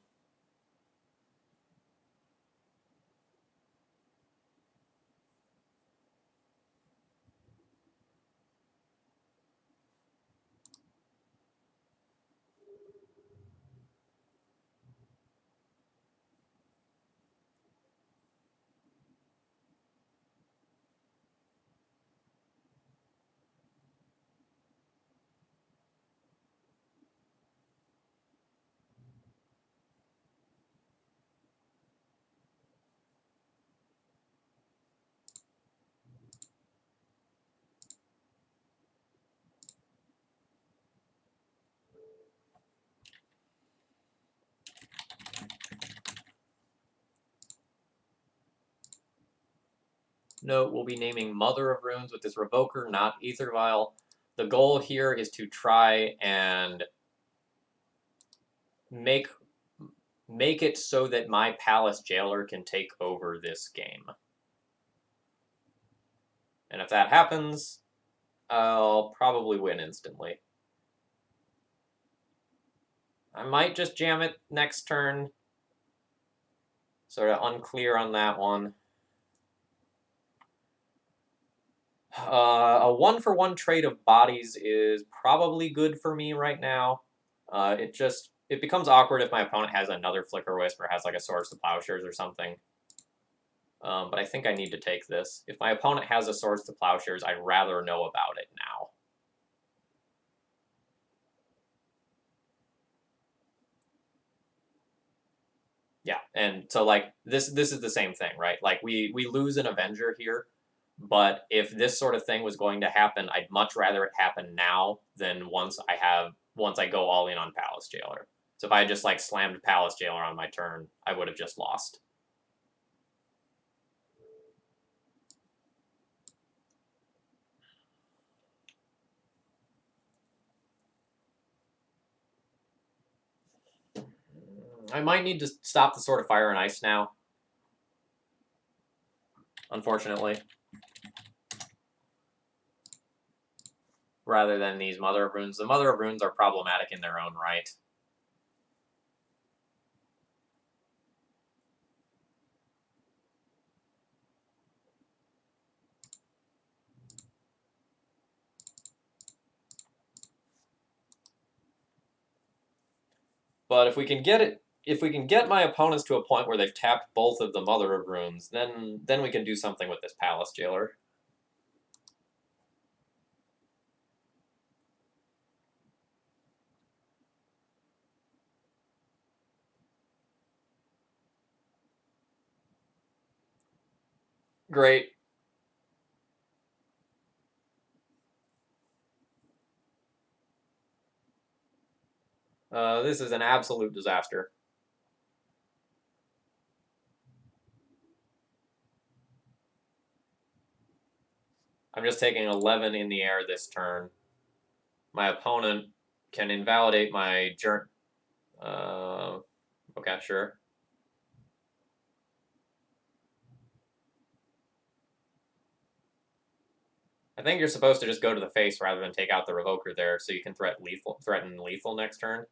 Note, we'll be naming Mother of Runes with this Revoker, not Aether Vial. The goal here is to try and make it so that my Palace Jailer can take over this game. And if that happens, I'll probably win instantly. I might just jam it next turn. Sort of unclear on that one. A 1-for-1 trade of bodies is probably good for me right now. It becomes awkward if my opponent has another Flicker Wisp or has like a Swords to Plowshares or something. But I think I need to take this. If my opponent has a Swords to Plowshares, I'd rather know about it now. Yeah, and so like this is the same thing, right? Like we lose an Avenger here, but if this sort of thing was going to happen, I'd much rather it happen now than once I go all in on Palace Jailer. So if I had just like slammed Palace Jailer on my turn, I would have just lost. I might need to stop the Sword of Fire and Ice now, unfortunately, rather than these Mother of Runes. The Mother of Runes are problematic in their own right. But if we can get my opponents to a point where they've tapped both of the Mother of Runes, then we can do something with this Palace Jailer. Great. This is an absolute disaster. I'm just taking 11 in the air this turn. My opponent can invalidate my journey. Okay, sure. I think you're supposed to just go to the face rather than take out the Revoker there, so you can threaten lethal next turn.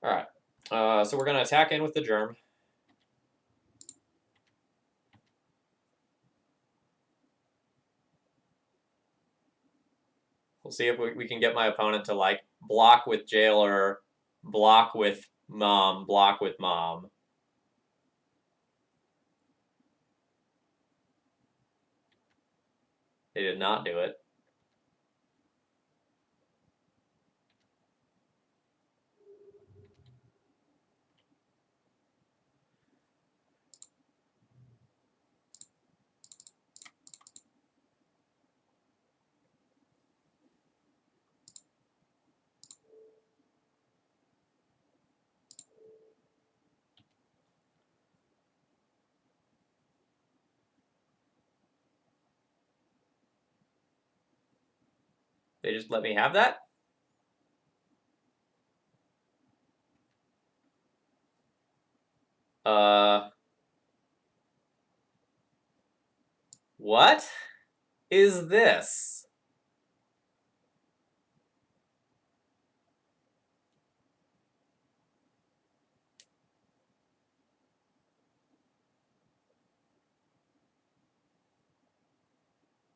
All right. So we're gonna attack in with the Germ. We'll see if we can get my opponent to, like, block with Jailer, block with Mom, block with Mom. They did not do it. They just let me have that? What is this?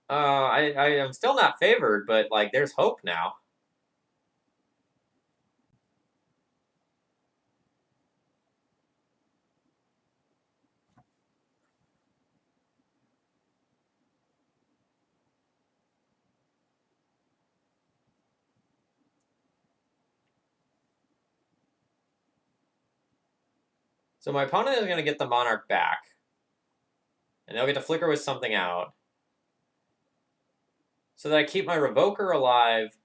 I am still not favored, but, like, there's hope now. So my opponent is going to get the Monarch back. And they'll get to flicker with something out. So that I keep my Revoker alive,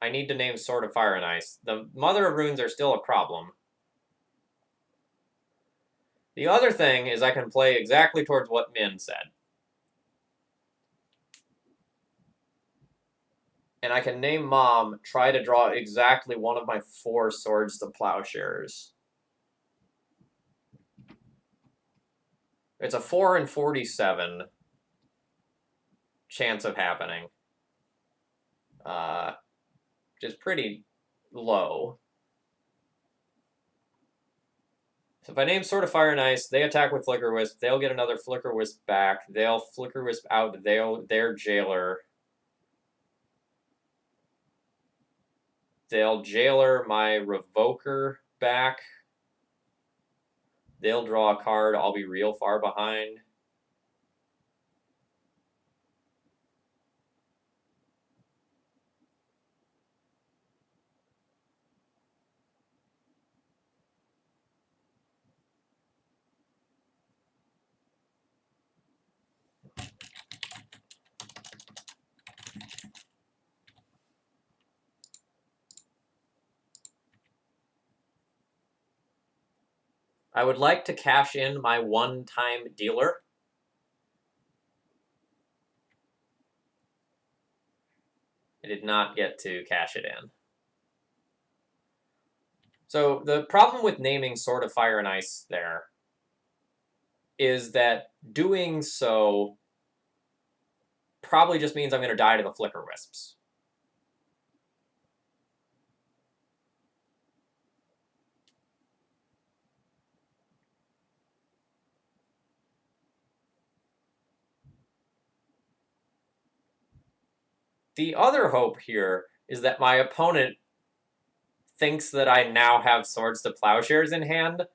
I need to name Sword of Fire and Ice. The Mother of Runes are still a problem. The other thing is I can play exactly towards what Min said. And I can name Mom, try to draw exactly one of my 4 Swords to Plowshares. It's a 4 in 47 chance of happening. Which is pretty low. So if I name Sword of Fire and Ice, they attack with Flicker Wisp, they'll get another Flicker Wisp back, they'll Flicker Wisp out their Jailer. They'll Jailer my Revoker back. They'll draw a card, I'll be real far behind. I would like to cash in my one-time dealer. I did not get to cash it in. So the problem with naming Sword of Fire and Ice there is that doing so probably just means I'm going to die to the Flicker Wisps. The other hope here is that my opponent thinks that I now have Swords to Plowshares in hand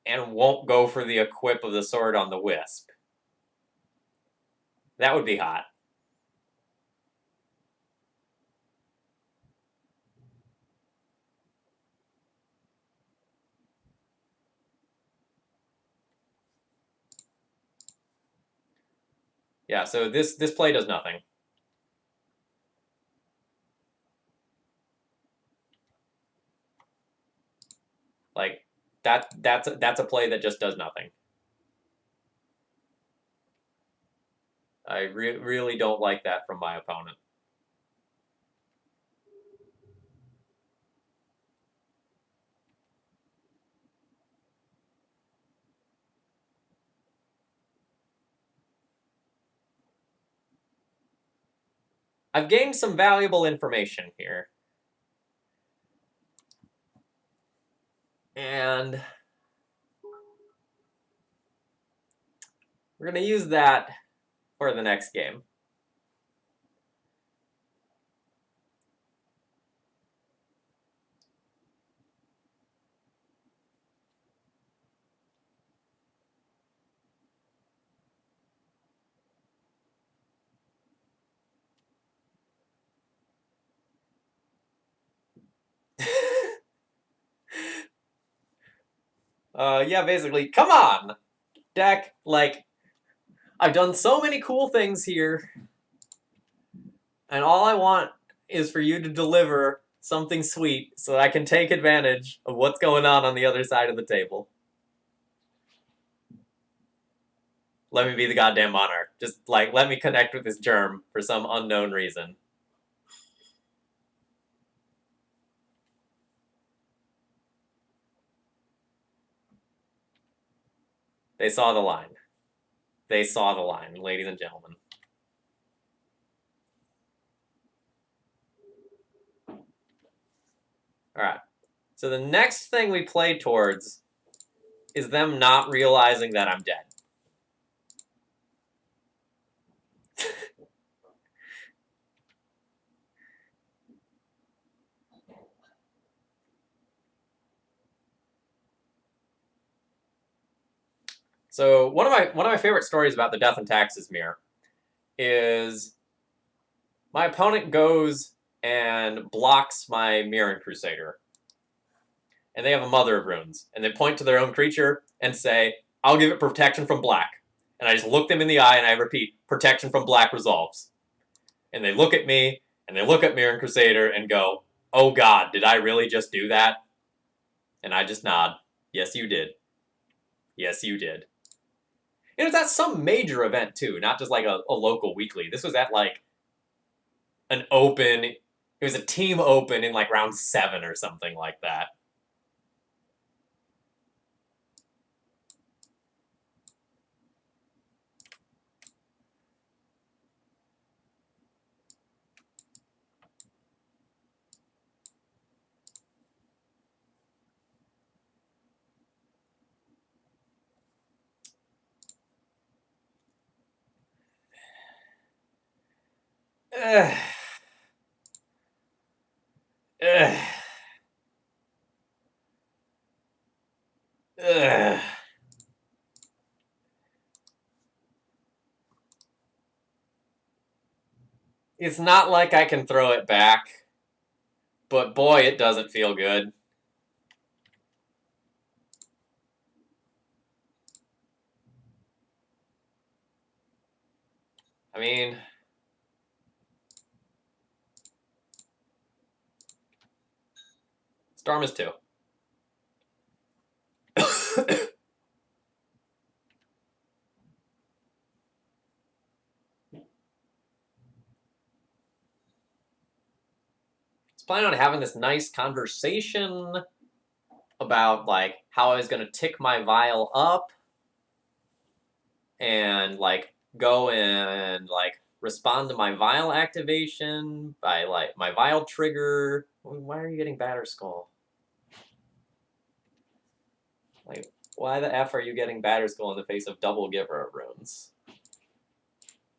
and won't go for the equip of the sword on the Wisp. That would be hot. Yeah, so this play does nothing. Like, that's a play that just does nothing. I really don't like that from my opponent. I've gained some valuable information here. And we're going to use that for the next game. Yeah, basically, come on, deck. Like, I've done so many cool things here, and all I want is for you to deliver something sweet so that I can take advantage of what's going on the other side of the table. Let me be the goddamn monarch. Just, like, let me connect with this germ for some unknown reason. They saw the line. They saw the line, ladies and gentlemen. Alright. So the next thing we play towards is them not realizing that I'm dead. So one of my favorite stories about the Death and Taxes mirror is my opponent goes and blocks my Mirren Crusader. And they have a Mother of Runes. And they point to their own creature and say, I'll give it protection from black. And I just look them in the eye and I repeat, protection from black resolves. And they look at me, and they look at Mirren Crusader and go, oh god, did I really just do that? And I just nod. Yes, you did. Yes, you did. And it was at some major event, too, not just like a local weekly. This was at, like, an open... It was a team open in, like, round 7 or something like that. Ugh. Ugh. Ugh. It's not like I can throw it back, but boy, it doesn't feel good. I mean... Storm is 2. Planning on having this nice conversation about, like, how I was going to tick my vial up and, like, go and, like, respond to my vial activation by, like, my vial trigger. Why are you getting Batterskull? Like, why the F are you getting Batterskull in the face of double Giver of Runes?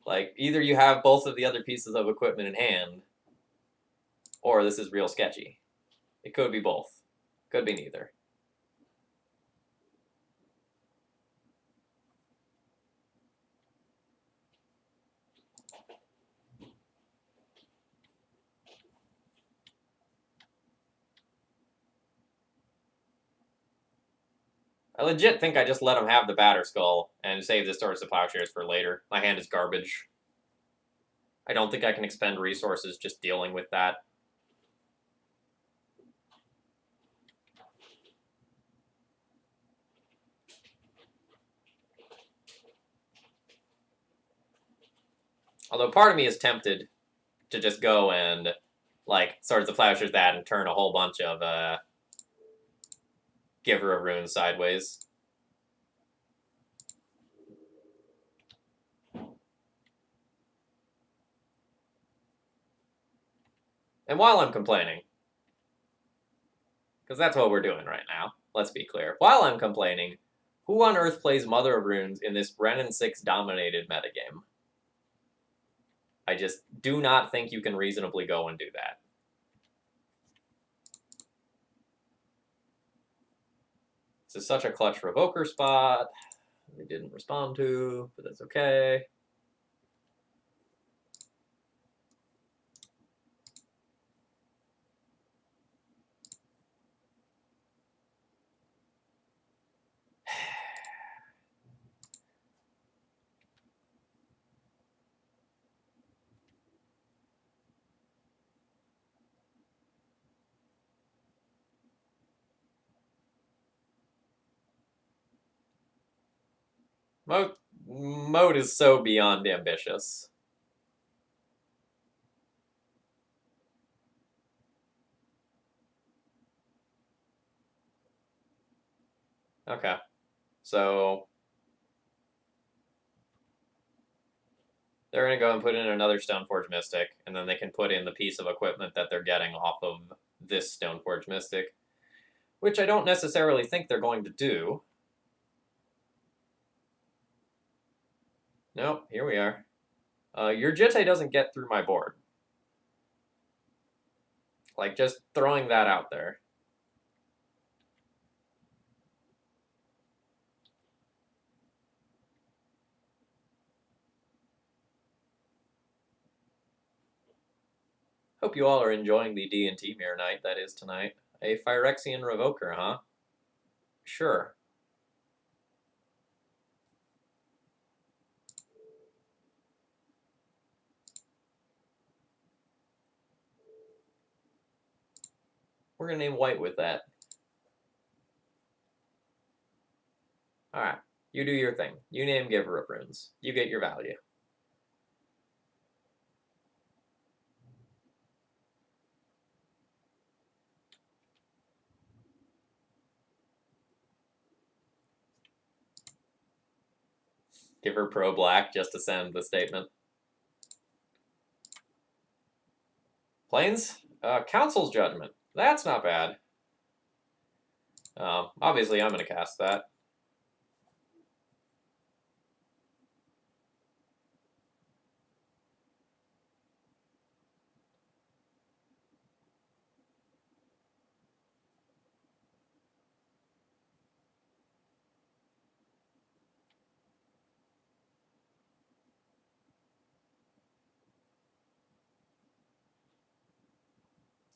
Like, either you have both of the other pieces of equipment in hand, or this is real sketchy. It could be both. Could be neither. I legit think I just let him have the Batterskull and save the Swords to Plowshares for later. My hand is garbage. I don't think I can expend resources just dealing with that. Although part of me is tempted to just go and, like, Swords to Plowshares that and turn a whole bunch of Giver of Runes sideways. And while I'm complaining, because that's what we're doing right now, let's be clear. While I'm complaining, who on earth plays Mother of Runes in this Brennan 6 dominated metagame? I just do not think you can reasonably go and do that. This is such a clutch Revoker spot. They didn't respond to, but that's okay. Mode is so beyond ambitious. Okay. So they're going to go and put in another Stoneforge Mystic, and then they can put in the piece of equipment that they're getting off of this Stoneforge Mystic, which I don't necessarily think they're going to do. Nope, here we are. Your Jitte doesn't get through my board. Like, just throwing that out there. Hope you all are enjoying the D&T Mirror Night that is tonight. A Phyrexian Revoker, huh? Sure. We're going to name white with that. Alright, you do your thing. You name Giver of Runes. You get your value. Give her pro black just to send the statement. Plains? Council's Judgment. That's not bad. Obviously, I'm going to cast that.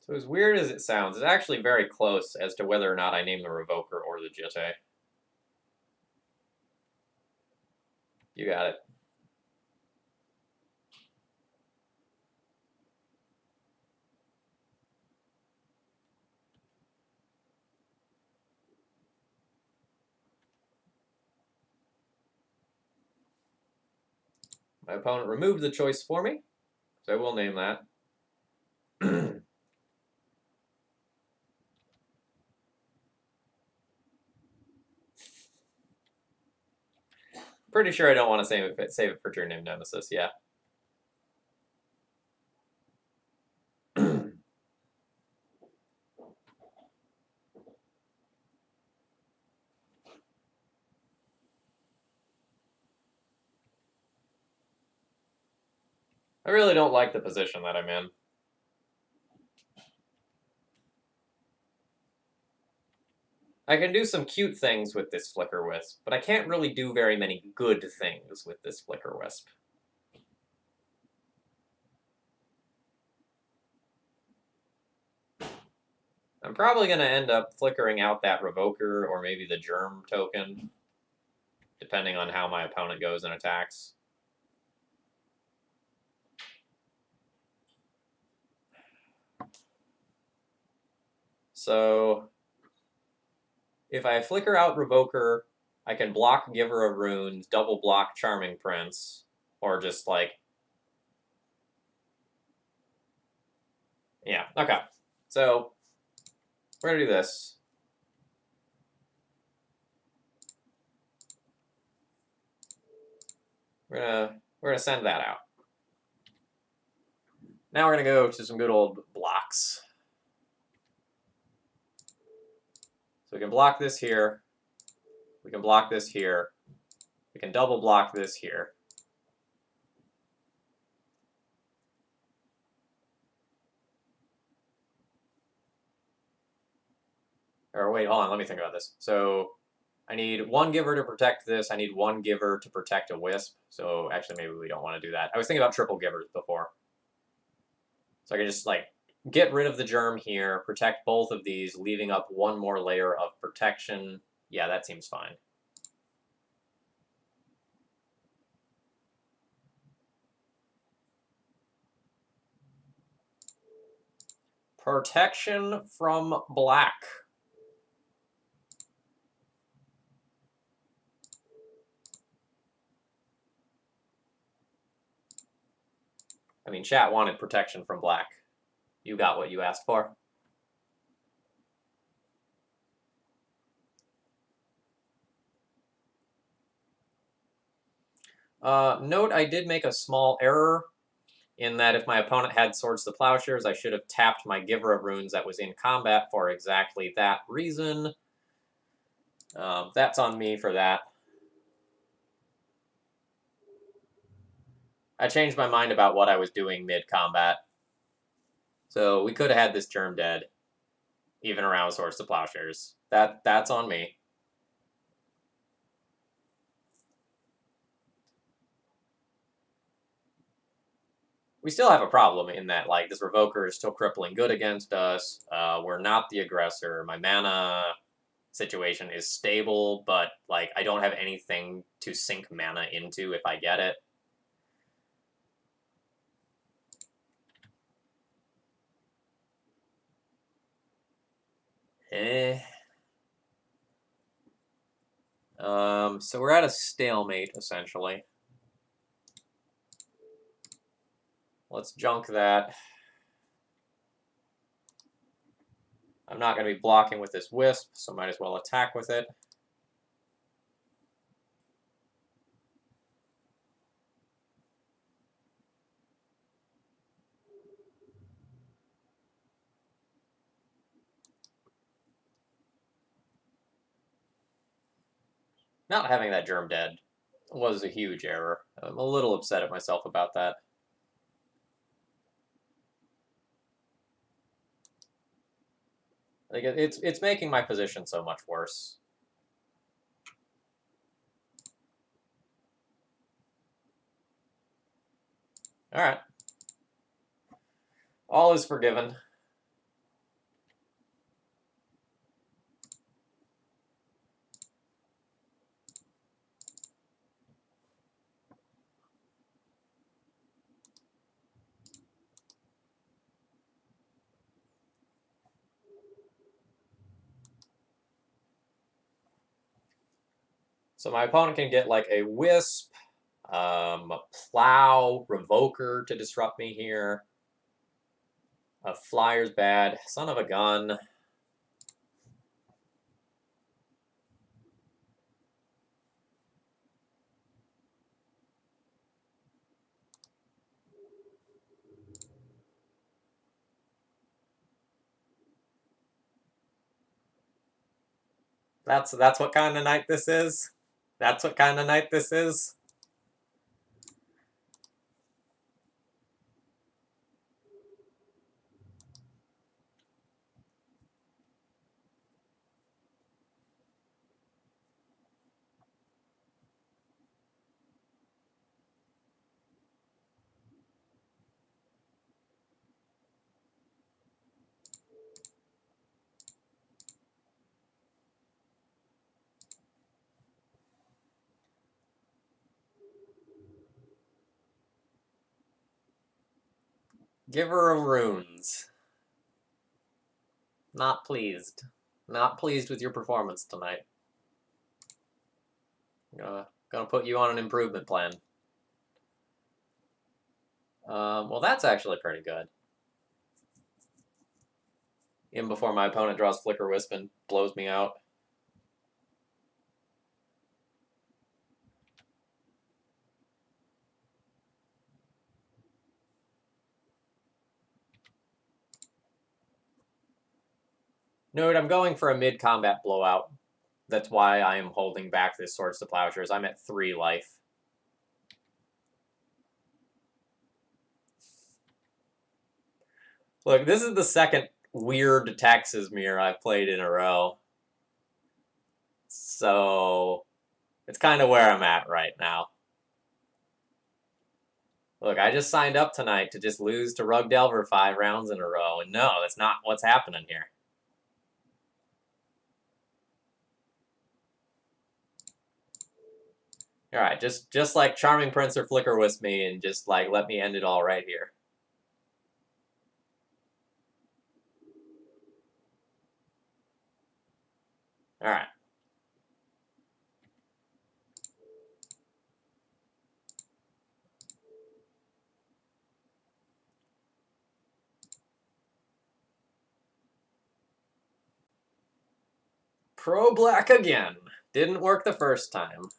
So as weird as it sounds, it's actually very close as to whether or not I name the Revoker or the Jitte. You got it. My opponent removed the choice for me, so I will name that. Pretty sure I don't want to save it for turn name Nemesis, yeah. I really don't like the position that I'm in. I can do some cute things with this Flicker Wisp, but I can't really do very many good things with this Flicker Wisp. I'm probably going to end up flickering out that Revoker or maybe the Germ token, depending on how my opponent goes and attacks. So if I flicker out Revoker, I can block Giver of Runes, double block Charming Prince, or just like... Yeah, okay. So we're going to do this. We're gonna send that out. Now we're going to go to some good old blocks. So we can block this here. We can block this here. We can double block this here. Or wait, hold on, let me think about this. So I need one Giver to protect this. I need one Giver to protect a Wisp. So actually, maybe we don't want to do that. I was thinking about triple Givers before. So I can just, like, get rid of the Germ here, protect both of these, leaving up one more layer of protection. Yeah, that seems fine. Protection from black. I mean, chat wanted protection from black. You got what you asked for. Note I did make a small error in that if my opponent had Swords to Plowshares, I should have tapped my Giver of Runes that was in combat for exactly that reason. That's on me for that. I changed my mind about what I was doing mid-combat. So we could have had this germ dead, even around Swords to Plowshares. That's on me. We still have a problem in that, like, this Revoker is still crippling good against us. We're not the aggressor. My mana situation is stable, but, like, I don't have anything to sink mana into if I get it. So we're at a stalemate, essentially. Let's junk that. I'm not going to be blocking with this Wisp, so might as well attack with it. Not having that germ dead was a huge error. I'm a little upset at myself about that. Like, it's making my position so much worse. All right. All is forgiven. So my opponent can get like a Wisp, a Plow, Revoker to disrupt me here. A Flyer's bad. Son of a gun. That's what kind of night this is? That's what kind of night this is? Giver of Runes. Not pleased. Not pleased with your performance tonight. Gonna put you on an improvement plan. Well, that's actually pretty good. In before my opponent draws Flicker Wisp and blows me out. Note, I'm going for a mid-combat blowout. That's why I am holding back this Swords to Plowshares. I'm at 3 life. Look, this is the second weird Taxes mirror I've played in a row. So, it's kind of where I'm at right now. Look, I just signed up tonight to just lose to Rug Delver 5 rounds in a row, and no, that's not what's happening here. Alright, just like Charming Prince or Flicker Wisp me, and just like let me end it all right here. Alright. Pro-black again. Didn't work the first time.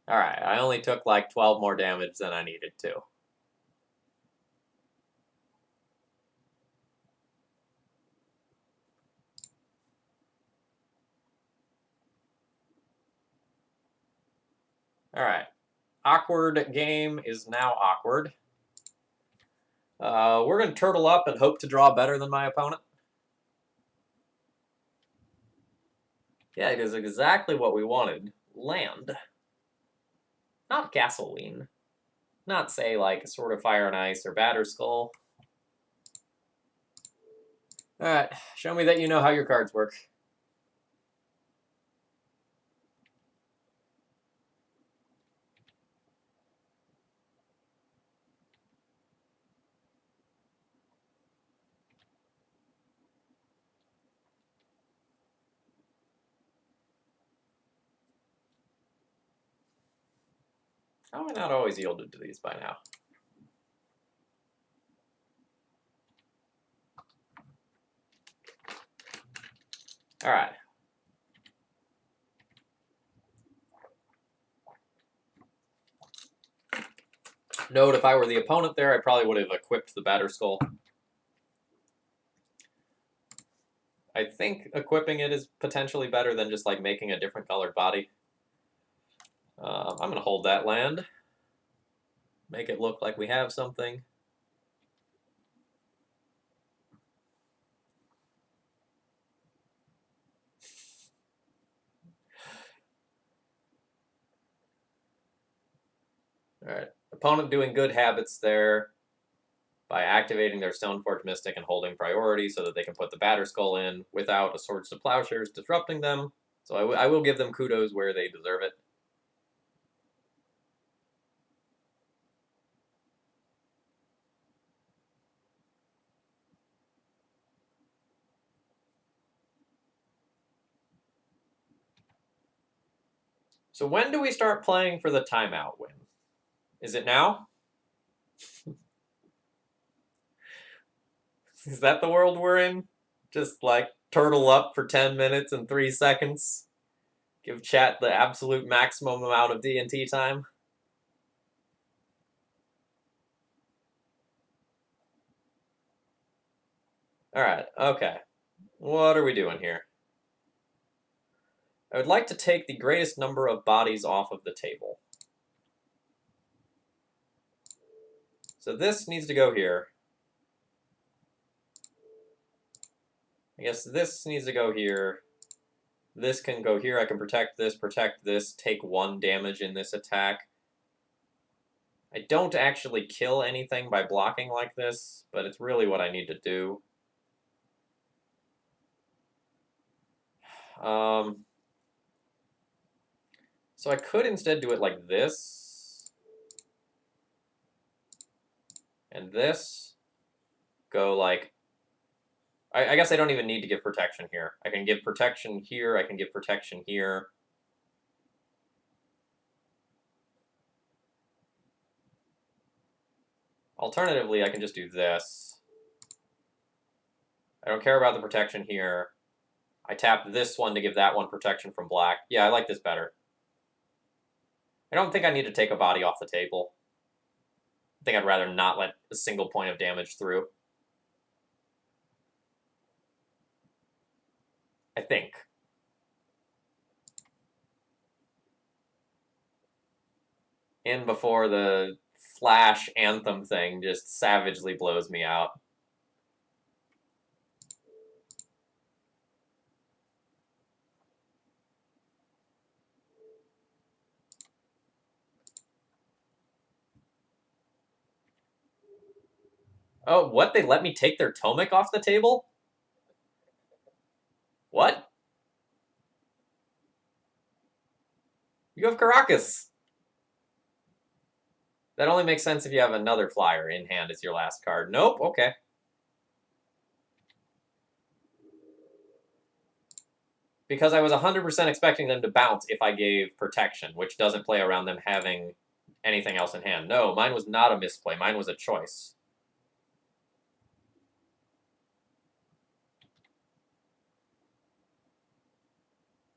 Alright, I only took like 12 more damage than I needed to. Alright. Awkward game is now awkward. We're going to turtle up and hope to draw better than my opponent. Yeah, it is exactly what we wanted. Land. Not gasoline. Not, say, like, Sword of Fire and Ice or Batterskull. Alright, show me that you know how your cards work. How am I not always yielded to these by now? Alright. Note, if I were the opponent there, I probably would have equipped the Batterskull. I think equipping it is potentially better than just like making a different colored body. I'm going to hold that land. Make it look like we have something. Alright. Opponent doing good habits there by activating their Stoneforge Mystic and holding priority so that they can put the Batterskull in without a Swords to Plowshares disrupting them. So I will give them kudos where they deserve it. So when do we start playing for the timeout win? Is it now? Is that the world we're in? Just like turtle up for 10 minutes and 3 seconds? Give chat the absolute maximum amount of D&T time? Alright, okay. What are we doing here? I would like to take the greatest number of bodies off of the table. So this needs to go here. I guess this needs to go here. This can go here. I can protect this, take 1 damage in this attack. I don't actually kill anything by blocking like this, but it's really what I need to do. So I could instead do it like this. And this. Go like... I guess I don't even need to give protection here. I can give protection here, I can give protection here. Alternatively, I can just do this. I don't care about the protection here. I tap this one to give that one protection from black. Yeah, I like this better. I don't think I need to take a body off the table. I think I'd rather not let a single point of damage through. I think. In before the Flash Anthem thing just savagely blows me out. Oh, what? They let me take their Tomic off the table? What? You have Caracas. That only makes sense if you have another flyer in hand as your last card. Nope, okay. Because I was 100% expecting them to bounce if I gave protection, which doesn't play around them having anything else in hand. No, mine was not a misplay. Mine was a choice.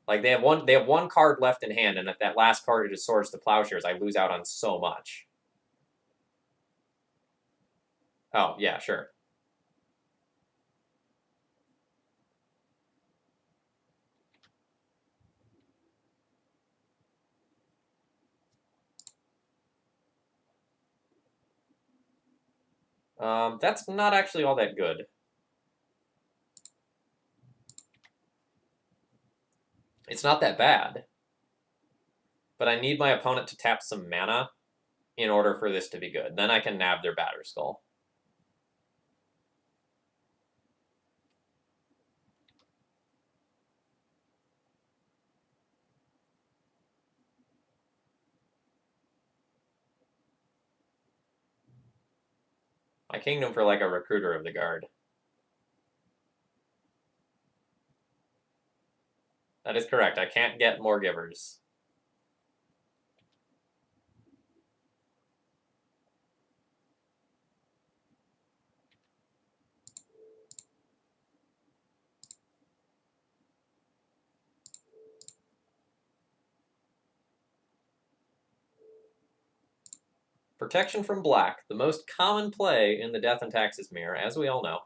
Like they have one card left in hand, and if that last card is Swords to Plowshares, I lose out on so much. Oh, yeah, sure. That's not actually all that good. It's not that bad. But I need my opponent to tap some mana in order for this to be good. Then I can nab their Batter Skull. My Kingdom for like a Recruiter of the Guard. That is correct. I can't get more Givers. Protection from black, the most common play in the Death and Taxes mirror, as we all know.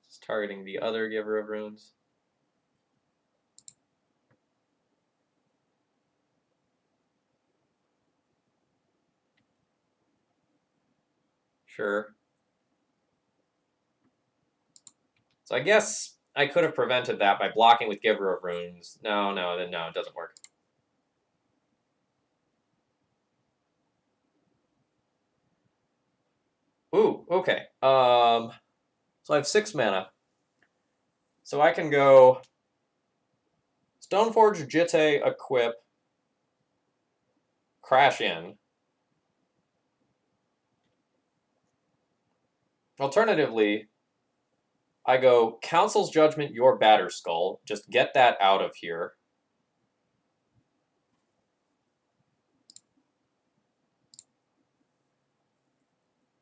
Just targeting the other Giver of Runes. Sure. So I guess I could have prevented that by blocking with Giver of Runes. No, it doesn't work. Ooh, okay. So I have 6 mana. So I can go Stoneforge, Jitte, Equip, Crash in. Alternatively, I go Council's Judgment, your Batter Skull. Just get that out of here.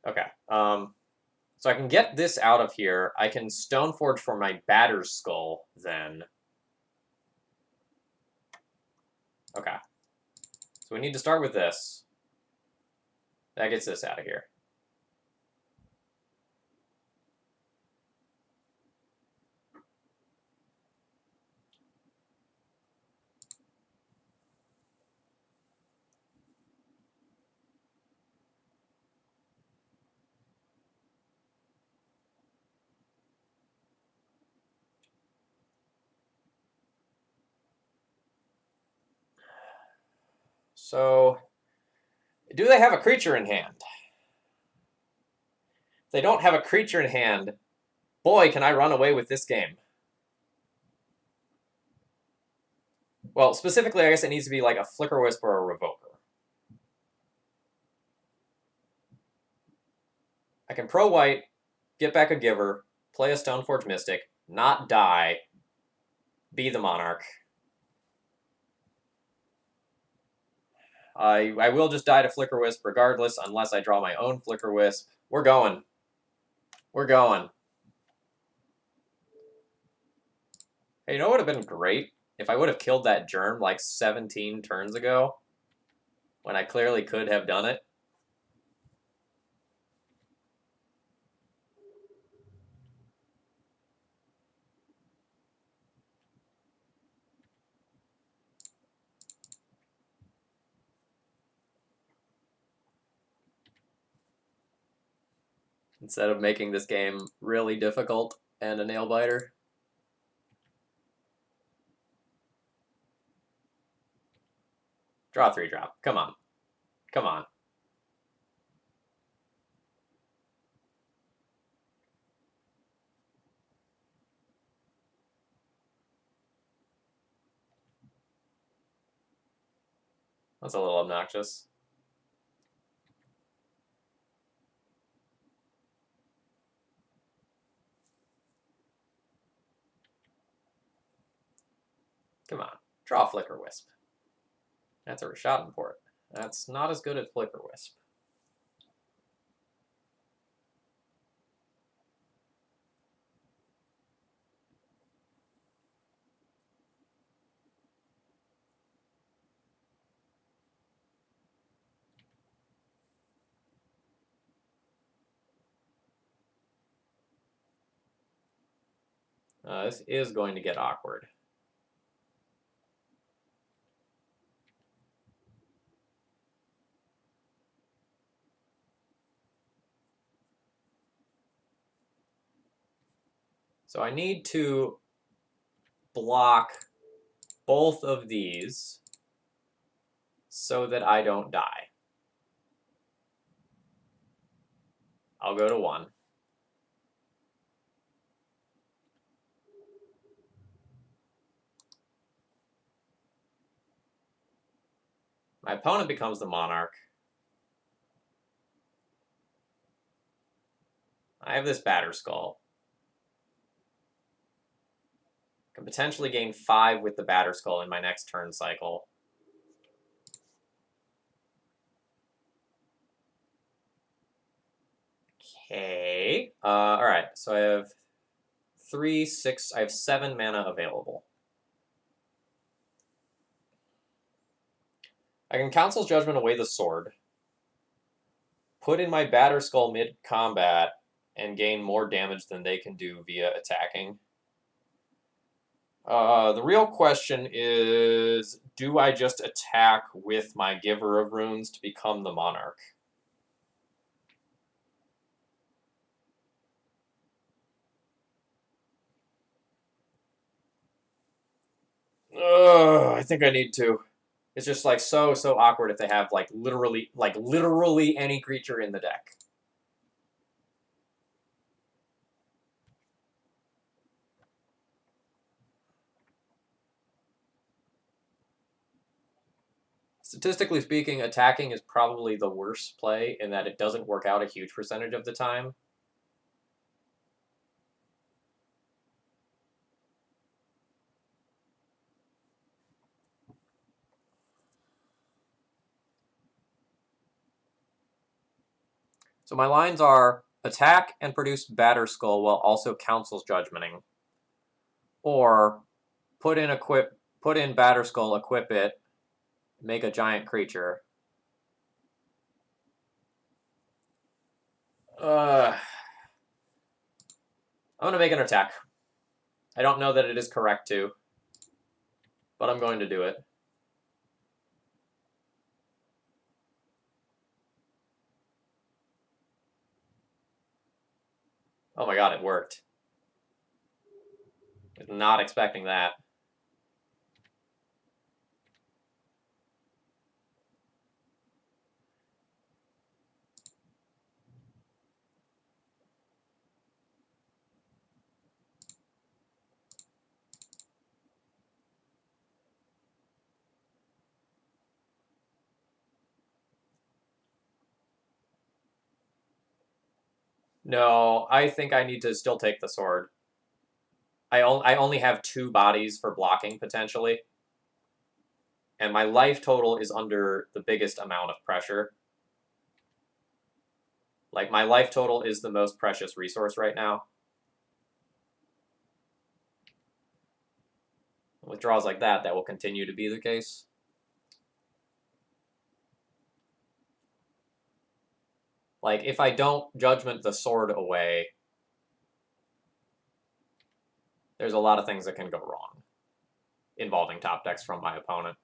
Okay. So I can get this out of here. I can Stoneforge for my Batter Skull then. Okay. So we need to start with this. That gets this out of here. So, do they have a creature in hand? If they don't have a creature in hand, boy, can I run away with this game. Well, specifically, I guess it needs to be like a Flicker Wisp or a Revoker. I can Pro White, get back a Giver, play a Stoneforge Mystic, not die, be the Monarch. I will just die to Flicker Wisp regardless, unless I draw my own Flicker Wisp. We're going. We're going. Hey, you know what would have been great? If I would have killed that Germ like 17 turns ago, when I clearly could have done it. Instead of making this game really difficult and a nail biter. Draw 3 drop. Come on. Come on. That's a little obnoxious. Come on. Draw Flicker Wisp. That's a Rishadan-port. That's not as good as Flicker Wisp. This is going to get awkward. So I need to block both of these so that I don't die. I'll go to 1. My opponent becomes the Monarch. I have this Batterskull. Can potentially gain 5 with the Batterskull in my next turn cycle. Okay. Alright, so I have 3, 6, I have 7 mana available. I can Council's Judgment away the sword, put in my Batterskull mid-combat, and gain more damage than they can do via attacking. The real question is, do I just attack with my Giver of Runes to become the Monarch? I think I need to. It's just like so awkward if they have like literally any creature in the deck. Statistically speaking, attacking is probably the worst play in that it doesn't work out a huge percentage of the time. So my lines are attack and produce Batterskull while also Council's Judgmenting. Or put in Batterskull, equip it, make a giant creature. I'm gonna make an attack. I don't know that it is correct to, but I'm going to do it. Oh my god, it worked. Not expecting that. No, I think I need to still take the sword. I only have 2 bodies for blocking, potentially. And my life total is under the biggest amount of pressure. Like, my life total is the most precious resource right now. With draws like that, that will continue to be the case. Like, if I don't Judgment the sword away, there's a lot of things that can go wrong involving top decks from my opponent.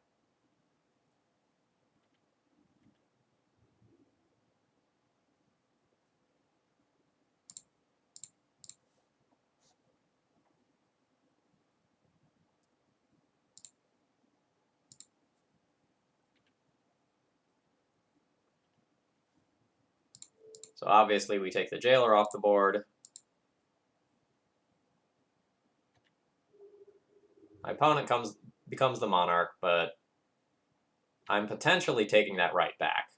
So obviously we take the Jailer off the board. My opponent becomes the Monarch, but I'm potentially taking that right back.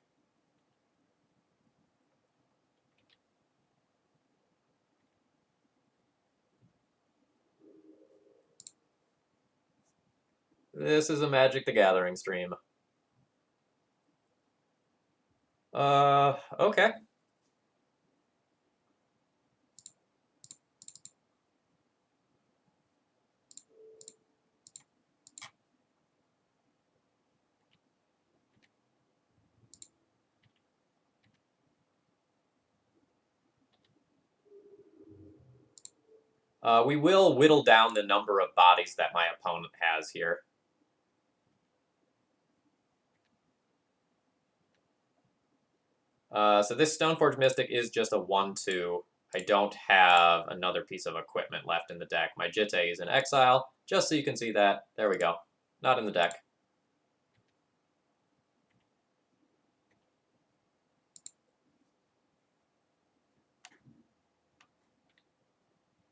This is a Magic the Gathering stream. Okay. We will whittle down the number of bodies that my opponent has here. So this Stoneforge Mystic is just a 1/2. I don't have another piece of equipment left in the deck. My Jitte is in exile, just so you can see that. There we go. Not in the deck.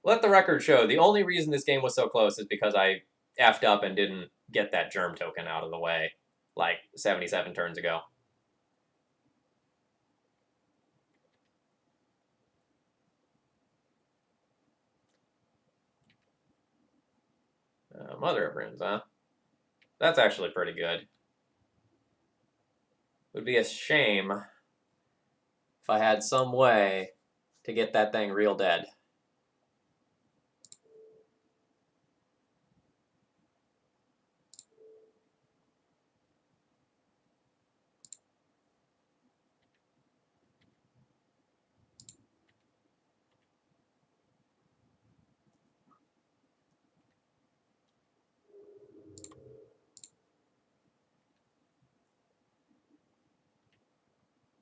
Let the record show, the only reason this game was so close is because I effed up and didn't get that germ token out of the way like 77 turns ago. Mother of Runes, huh? That's actually pretty good. Would be a shame if I had some way to get that thing real dead.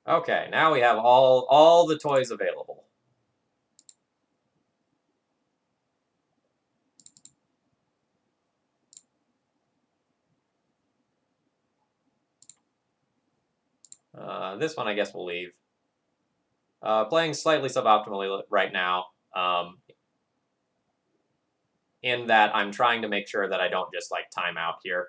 Okay, now we have all the toys available. This one I guess we'll leave. Playing slightly suboptimally right now, in that I'm trying to make sure that I don't just like time out here.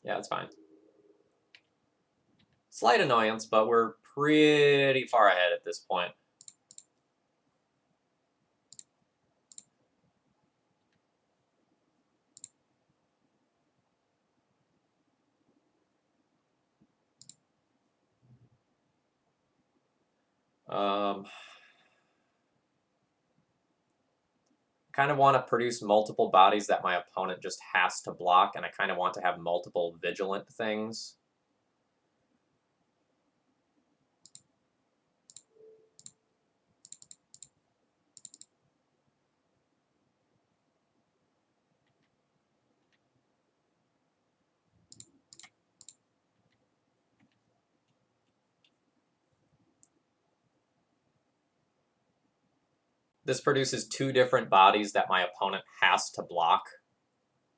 Yeah, it's fine. Slight annoyance, but we're pretty far ahead at this point. Kind of want to produce multiple bodies that my opponent just has to block, and I kind of want to have multiple vigilant things. This produces 2 different bodies that my opponent has to block,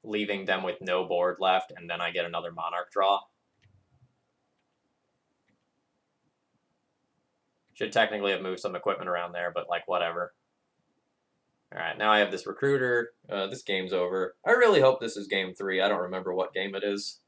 leaving them with no board left, and then I get another Monarch draw. Should technically have moved some equipment around there, but like whatever. Alright, now I have this Recruiter. This game's over. I really hope this is game 3. I don't remember what game it is.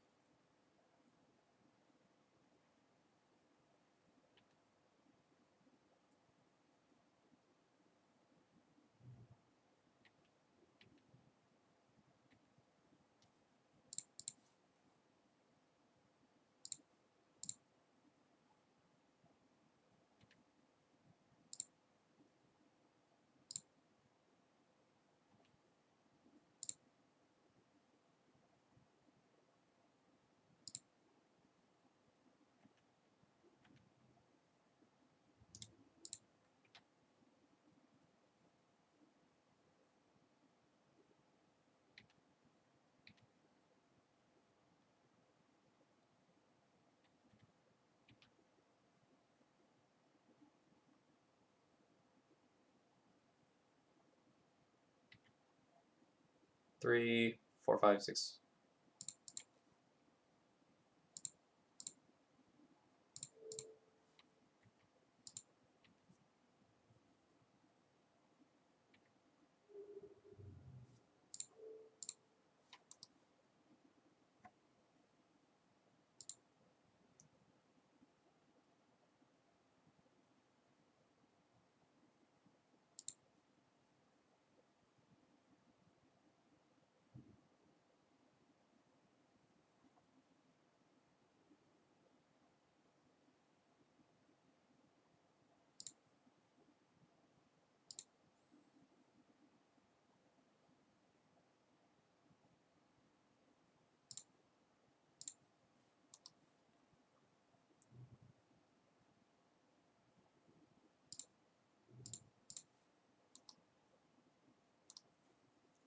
3, 4, 5, 6.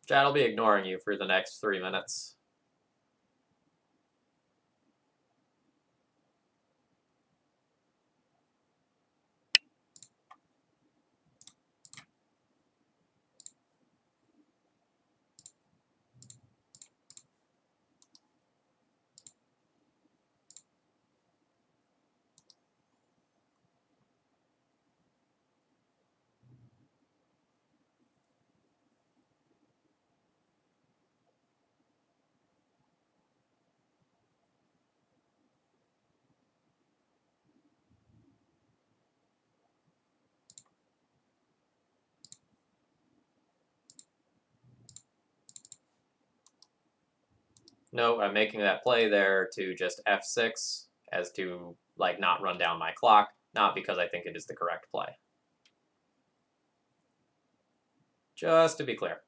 Chad will be ignoring you for the next 3 minutes. No, I'm making that play there to just f6 as to like not run down my clock, not because I think it is the correct play. Just to be clear.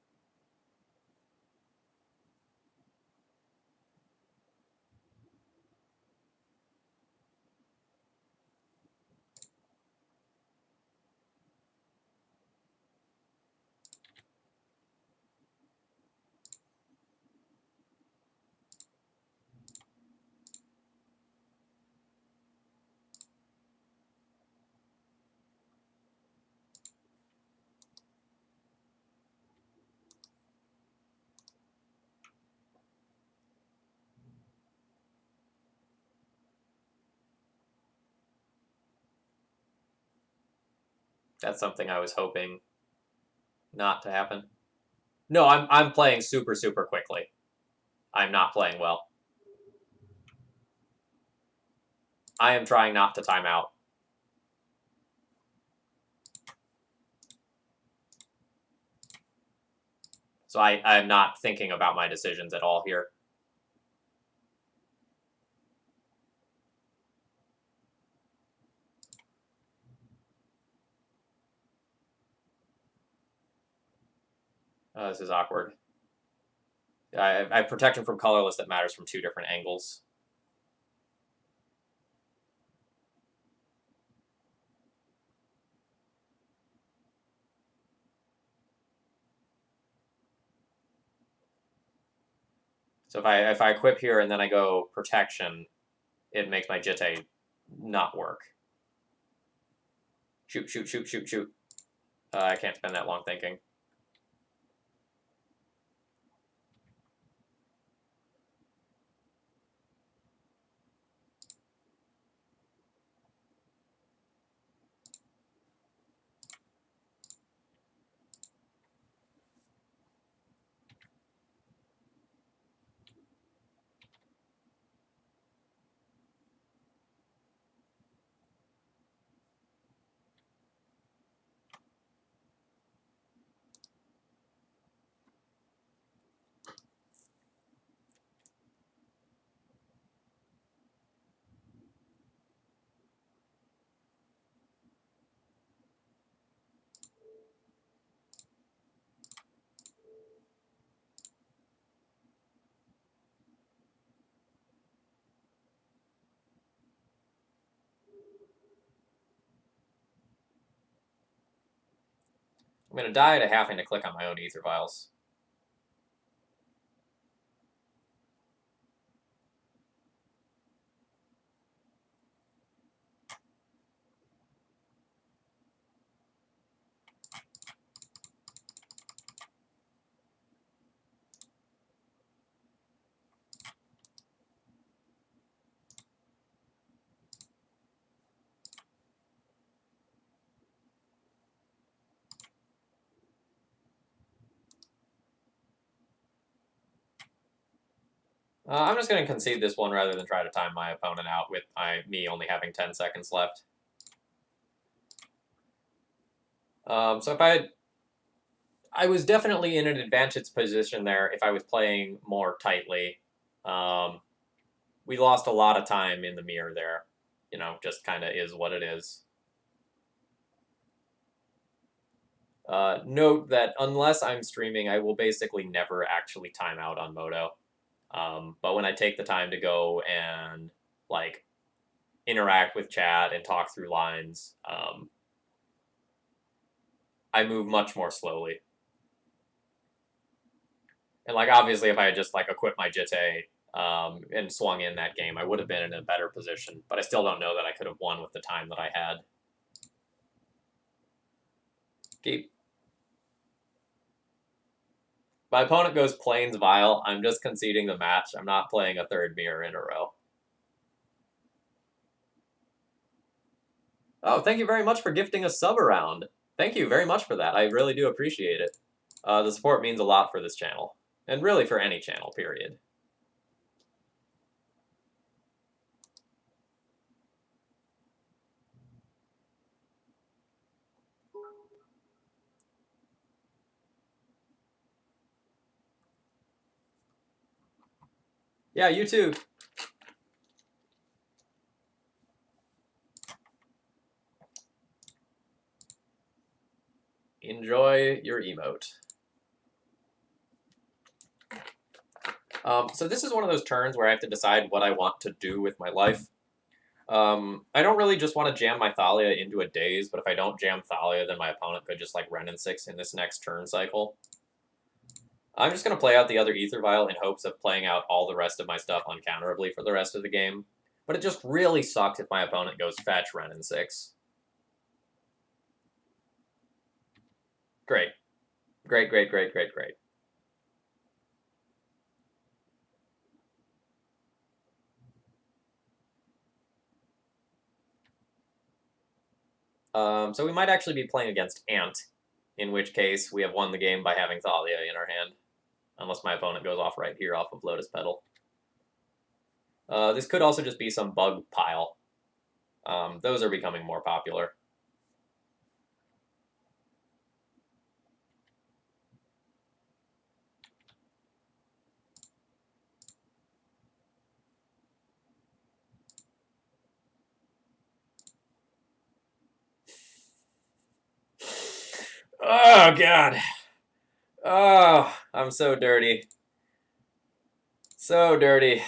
That's something I was hoping not to happen. No, I'm playing super quickly. I'm not playing well. I am trying not to time out. So I'm not thinking about my decisions at all here. This is awkward. I have protection from colorless that matters from 2 different angles. So if I equip here and then I go protection, it makes my jitte not work. Shoot, shoot, shoot, shoot, shoot. I can't spend that long thinking. I'm going to die to having to click on my own ether vials. I'm just going to concede this one rather than try to time my opponent out with me only having 10 seconds left. So if I was definitely in an advantage position there if I was playing more tightly. We lost a lot of time in the mirror there. You know, just kind of is what it is. Note that unless I'm streaming, I will basically never actually time out on Moto. But when I take the time to go and like interact with chat and talk through lines, I move much more slowly. And like obviously, if I had just like equipped my Jitte and swung in that game, I would have been in a better position. But I still don't know that I could have won with the time that I had. Keep. My opponent goes Plains Vile. I'm just conceding the match. I'm not playing a third mirror in a row. Oh, thank you very much for gifting a sub around. Thank you very much for that. I really do appreciate it. The support means a lot for this channel. And really for any channel, period. Yeah, you too. Enjoy your emote. So this is one of those turns where I have to decide what I want to do with my life. I don't really just want to jam my Thalia into a daze, but if I don't jam Thalia, then my opponent could just like Renin 6 in this next turn cycle. I'm just going to play out the other Ether Vial in hopes of playing out all the rest of my stuff uncounterably for the rest of the game. But it just really sucks if my opponent goes fetch Renin 6. Great. Great, great, great, great, great. So we might actually be playing against Ant, in which case we have won the game by having Thalia in our hand. Unless my opponent goes off right here off of Lotus Petal. This could also just be some bug pile. Those are becoming more popular. Oh, God. Oh, I'm so dirty. So dirty.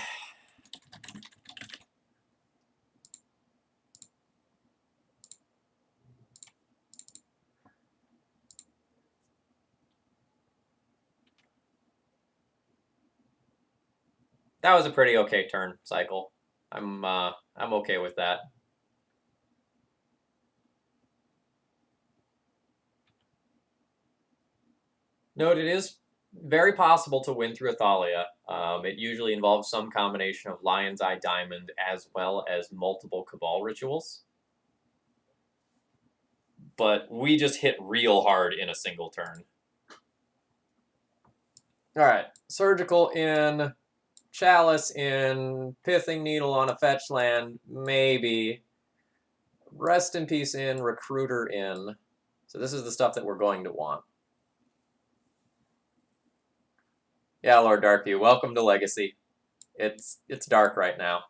That was a pretty okay turn cycle. I'm okay with that. Note, it is very possible to win through a Thalia. It usually involves some combination of Lion's Eye Diamond as well as multiple Cabal rituals. But we just hit real hard in a single turn. Alright, Surgical in, Chalice in, Pithing Needle on a fetch land, maybe. Rest in Peace in, Recruiter in. So this is the stuff that we're going to want. Yeah, Lord Darkview, welcome to Legacy. It's dark right now.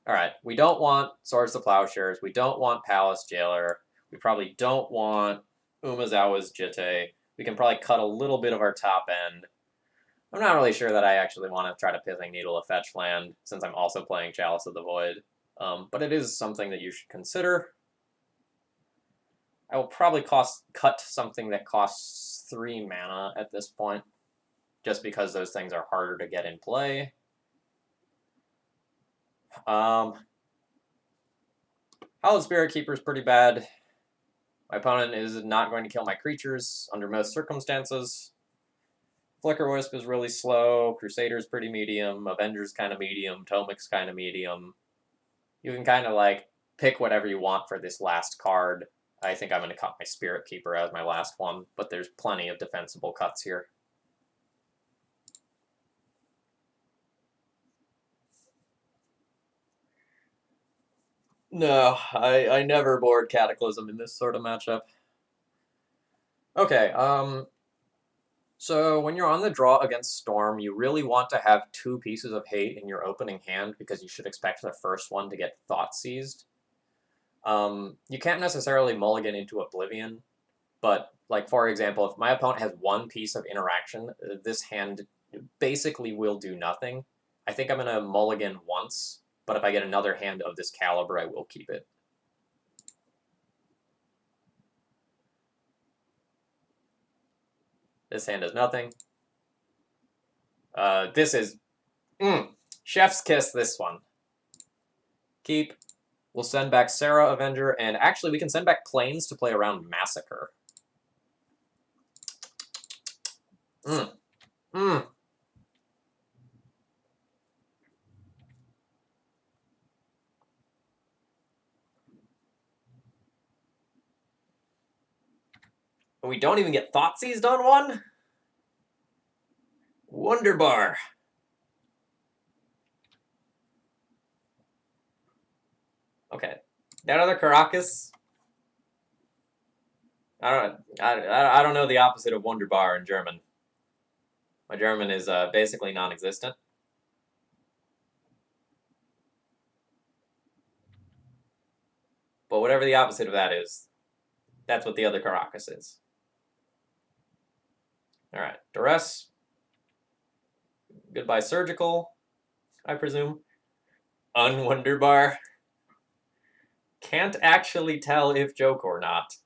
Alright, we don't want Swords to Plowshares. We don't want Palace Jailer. We probably don't want Umezawa's Jitte. We can probably cut a little bit of our top end. I'm not really sure that I actually want to try to Pithing Needle a fetch land, since I'm also playing Chalice of the Void. But it is something that you should consider. I will probably cut something that costs 3 mana at this point, just because those things are harder to get in play. Hallowed Spirit Keeper is pretty bad. My opponent is not going to kill my creatures under most circumstances. Flicker Wisp is really slow. Crusader's pretty medium. Avenger's kind of medium. Tomic's kind of medium. You can kind of like pick whatever you want for this last card. I think I'm going to cut my Spirit Keeper as my last one, but there's plenty of defensible cuts here. No, I never board Cataclysm in this sort of matchup. Okay, so when you're on the draw against Storm, you really want to have two pieces of hate in your opening hand because you should expect the first one to get Thought Seized. You can't necessarily mulligan into Oblivion, but, like, for example, if my opponent has one piece of interaction, this hand basically will do nothing. I think I'm going to mulligan once, but if I get another hand of this caliber, I will keep it. This hand does nothing. This is... chef's kiss, this one. Keep. We'll send back Sarah Avenger, and actually we can send back Plains to play around Massacre. Mm. Mm. We don't even get Thoughtseized on one? Wonderbar. Okay. That other Caracas... I don't know the opposite of Wunderbar in German. My German is basically non-existent. But whatever the opposite of that is, that's what the other Caracas is. All right, Duress. Goodbye Surgical, I presume. Unwonderbar. Can't actually tell if joke or not.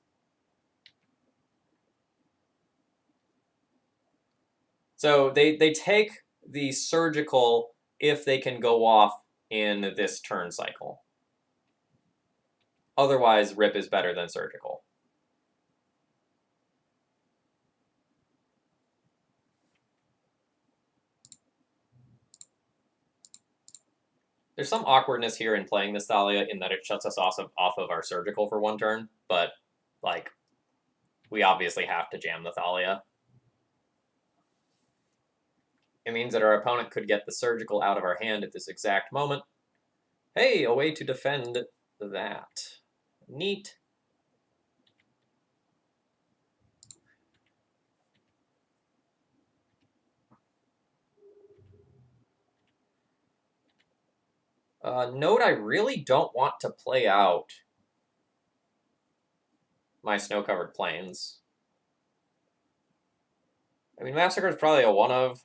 So they take the Surgical if they can go off in this turn cycle. Otherwise, Rip is better than Surgical. There's some awkwardness here in playing this Thalia in that it shuts us off of our Surgical for one turn, but, like, we obviously have to jam the Thalia. It means that our opponent could get the Surgical out of our hand at this exact moment. Hey, a way to defend that. Neat. Note I really don't want to play out my snow-covered plains. I mean, Massacre is probably a one-of.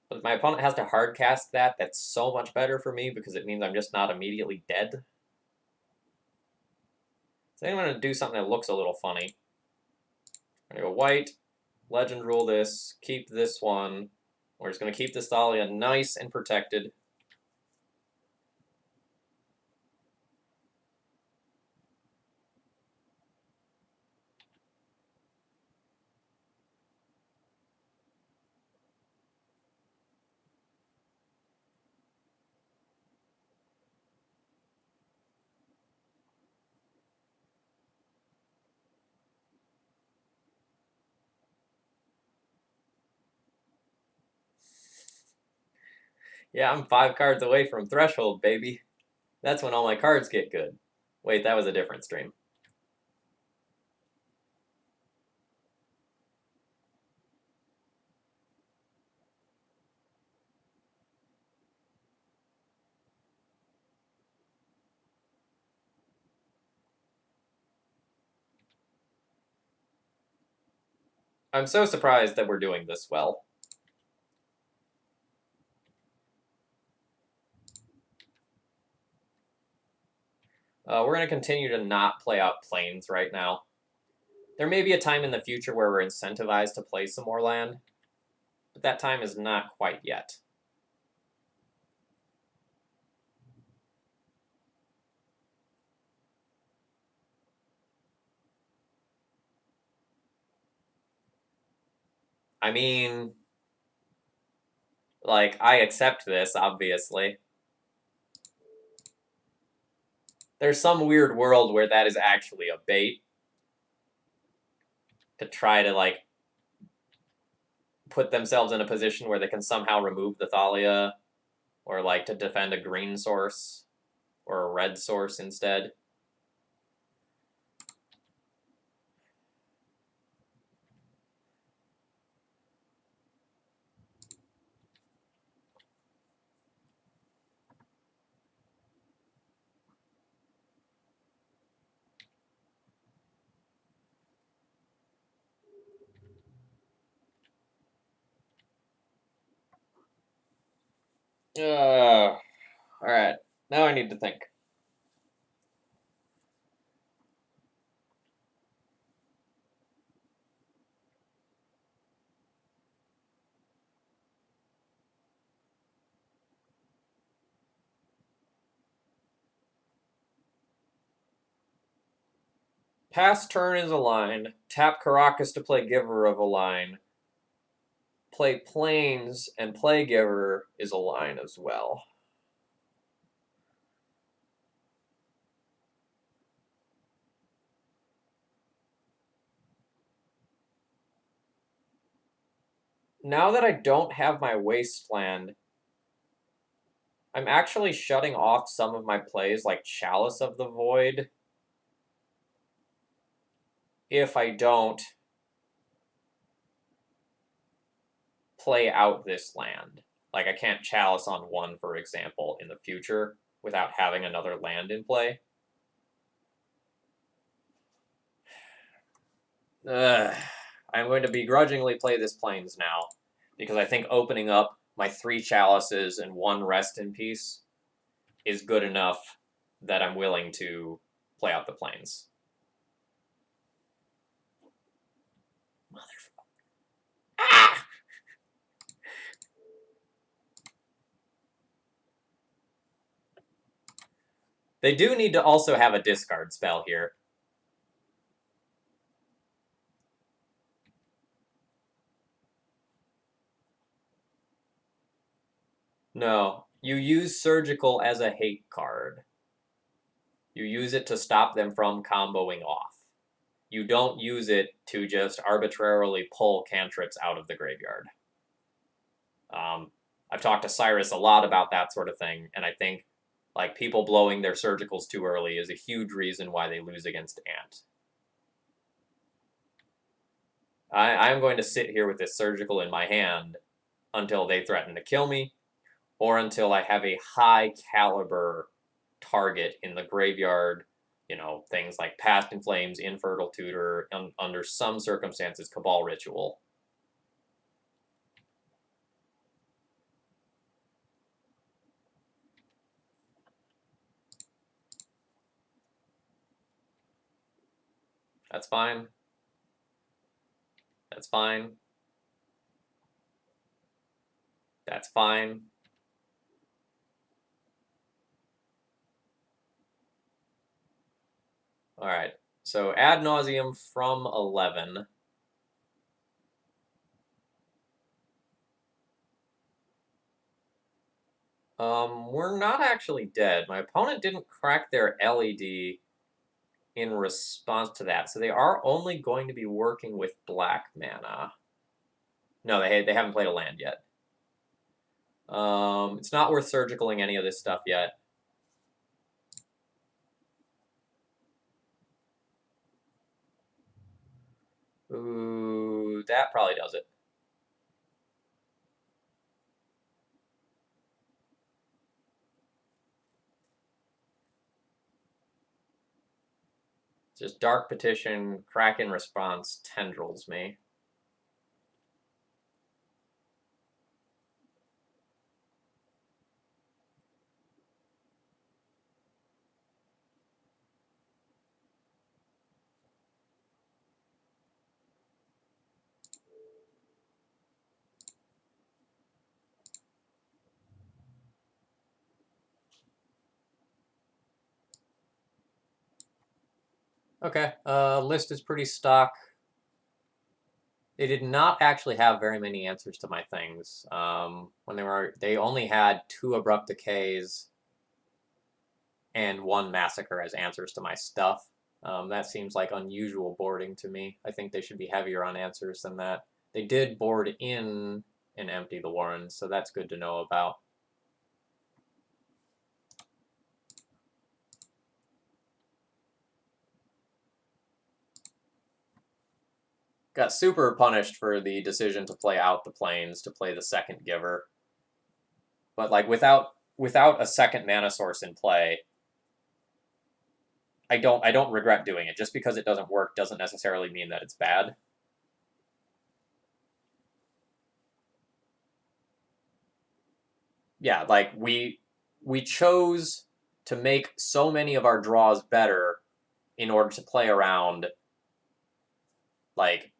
But if my opponent has to hardcast that, that's so much better for me because it means I'm just not immediately dead. So I'm going to do something that looks a little funny. I'm going to go white, legend rule this, keep this one. We're just going to keep this Thalia nice and protected. Yeah, I'm 5 cards away from Threshold, baby. That's when all my cards get good. Wait, that was a different stream. I'm so surprised that we're doing this well. We're going to continue to not play out plains right now. There may be a time in the future where we're incentivized to play some more land, but that time is not quite yet. I mean, like, I accept this, obviously. There's some weird world where that is actually a bait to try to, like, put themselves in a position where they can somehow remove the Thalia Or like to defend a green source or a red source instead. Alright, now I need to think. Pass turn is a line. Tap Caracas to play Giver of a line. Play Plains and play Giver is a line as well. Now that I don't have my Wasteland, I'm actually shutting off some of my plays like Chalice of the Void. If I don't play out this land. Like I can't Chalice on one, for example, in the future without having another land in play. I'm going to begrudgingly play this Plains now, because I think opening up my 3 Chalices and 1 Rest in Peace is good enough that I'm willing to play out the Plains. Motherfucker. Ah! They do need to also have a discard spell here. No, you use Surgical as a hate card. You use it to stop them from comboing off. You don't use it to just arbitrarily pull cantrips out of the graveyard. I've talked to Cyrus a lot about that sort of thing, and I think like people blowing their surgicals too early is a huge reason why they lose against Ant. I'm going to sit here with this surgical in my hand until they threaten to kill me, or until I have a high caliber target in the graveyard. You know, things like Past in Flames, Infertile Tutor, under some circumstances, Cabal Ritual. That's fine. That's fine. That's fine. All right. So ad nauseum from 11. We're not actually dead. My opponent didn't crack their LED in response to that, so they are only going to be working with black mana. No, they haven't played a land yet. It's not worth surgicaling any of this stuff yet. Ooh, that probably does it. Just Dark Petition, Kraken Response, Tendrils me. Okay, list is pretty stock. They did not actually have very many answers to my things. When they only had 2 Abrupt Decays and 1 Massacre as answers to my stuff. That seems like unusual boarding to me. I think they should be heavier on answers than that. They did board in and empty the Warrens, so that's good to know about. Got super punished for the decision to play out the planes to play the second Giver. But like without a second mana source in play, I don't regret doing it. Just because it doesn't work doesn't necessarily mean that it's bad. Yeah, like we chose to make so many of our draws better in order to play around, like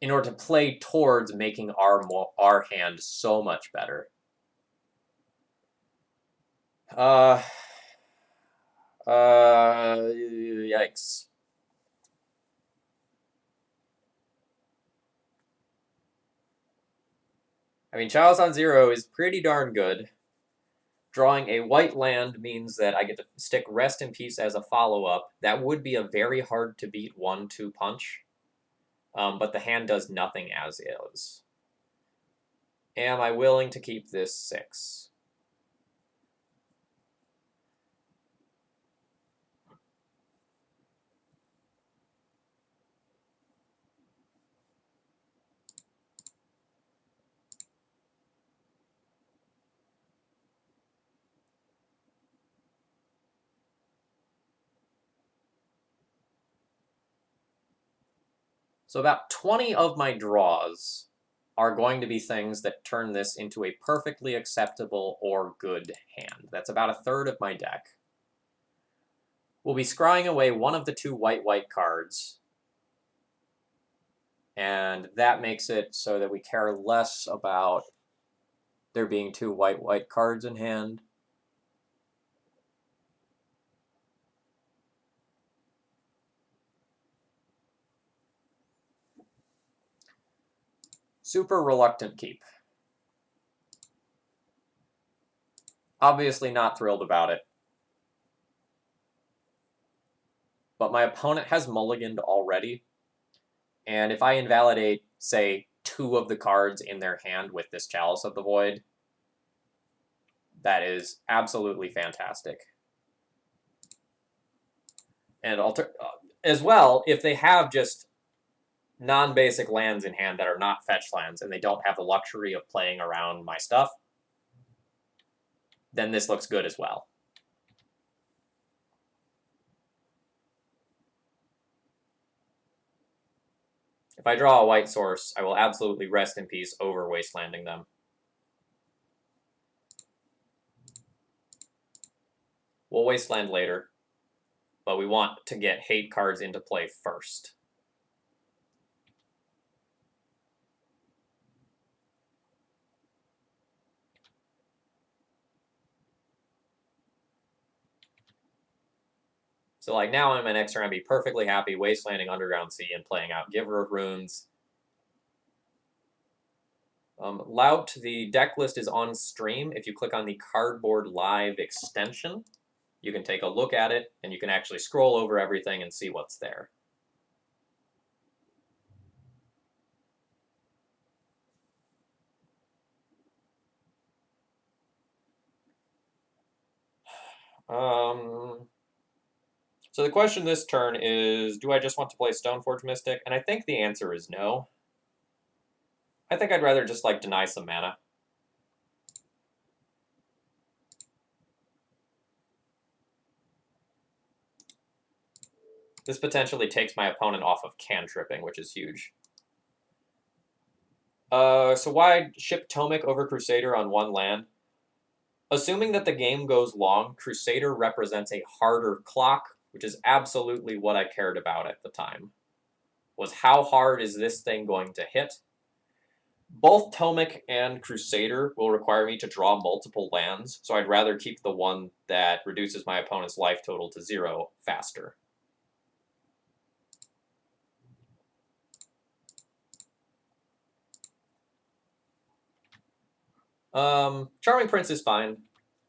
in order to play towards making our hand so much better. Yikes. I mean, Chalice on 0 is pretty darn good. Drawing a white land means that I get to stick Rest in Peace as a follow-up. That would be a very hard to beat 1-2 punch, but the hand does nothing as is. Am I willing to keep this 6? So about 20 of my draws are going to be things that turn this into a perfectly acceptable or good hand. That's about a third of my deck. We'll be scrying away one of the 2 white-white cards, and that makes it so that we care less about there being 2 white-white cards in hand. Super reluctant keep. Obviously not thrilled about it. But my opponent has mulliganed already, and if I invalidate, say, 2 of the cards in their hand with this Chalice of the Void, that is absolutely fantastic. And as well, if they have just non-basic lands in hand that are not fetch lands, and they don't have the luxury of playing around my stuff, then this looks good as well. If I draw a white source, I will absolutely Rest in Peace over wastelanding them. We'll wasteland later, but we want to get hate cards into play first. So like now I'm an next turn, I'd be perfectly happy wastelanding Underground Sea and playing out Giver of Runes. Lout, the deck list is on stream. If you click on the Cardboard Live extension, you can take a look at it, and you can actually scroll over everything and see what's there. So the question this turn is, do I just want to play Stoneforge Mystic? And I think the answer is no. I think I'd rather just like deny some mana. This potentially takes my opponent off of cantripping, which is huge. So why ship Tomic over Crusader on 1 land? Assuming that the game goes long, Crusader represents a harder clock, which is absolutely what I cared about at the time. Was how hard is this thing going to hit? Both Tomic and Crusader will require me to draw multiple lands, so I'd rather keep the one that reduces my opponent's life total to 0 faster. Charming Prince is fine.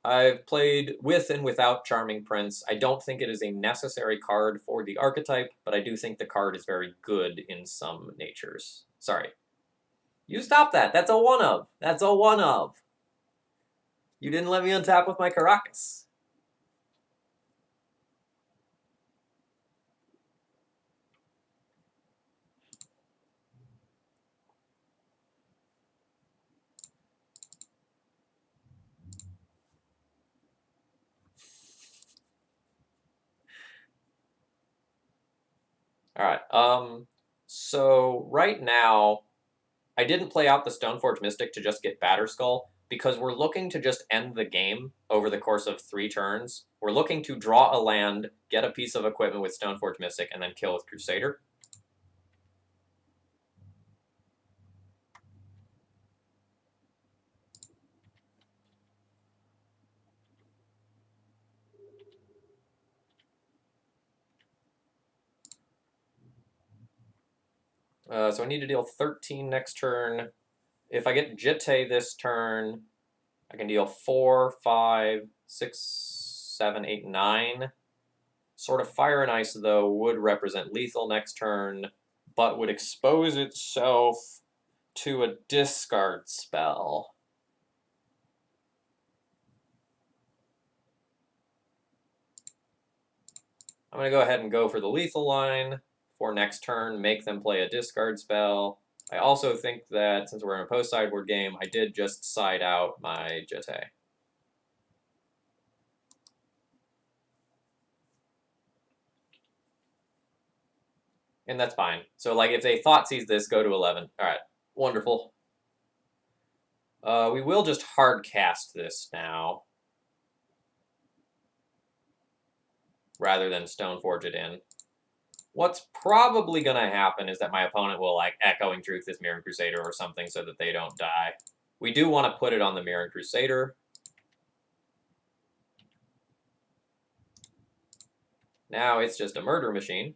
I've played with and without Charming Prince. I don't think it is a necessary card for the archetype, but I do think the card is very good in some natures. Sorry. You stop that. That's a 1-of. That's a 1-of. You didn't let me untap with my Caracas. All right. So right now, I didn't play out the Stoneforge Mystic to just get Batterskull because we're looking to just end the game over the course of 3 turns. We're looking to draw a land, get a piece of equipment with Stoneforge Mystic, and then kill with Crusader. So I need to deal 13 next turn. If I get Jitte this turn, I can deal 4, 5, 6, 7, 8, 9. Sort of Fire and Ice, though, would represent lethal next turn, but would expose itself to a discard spell. I'm going to go ahead and go for the lethal line for next turn, make them play a discard spell. I also think that since we're in a post-sideboard game, I did just side out my Jitte. And that's fine. So, like, if they Thoughtseize this, go to 11. All right, wonderful. We will just hard cast this now, rather than Stoneforge it in. What's probably going to happen is that my opponent will, like, Echoing Truth this Mirror Crusader or something so that they don't die. We do want to put it on the Mirror Crusader. Now it's just a murder machine.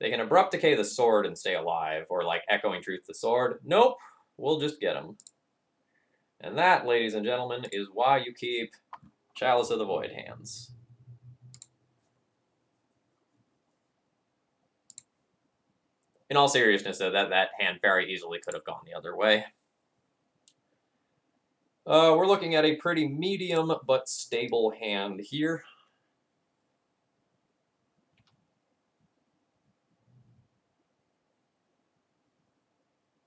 They can Abrupt Decay the sword and stay alive, or, like, Echoing Truth the sword. Nope, we'll just get them. And that, ladies and gentlemen, is why you keep Chalice of the Void hands. In all seriousness, though, that hand very easily could have gone the other way. We're looking at a pretty medium but stable hand here.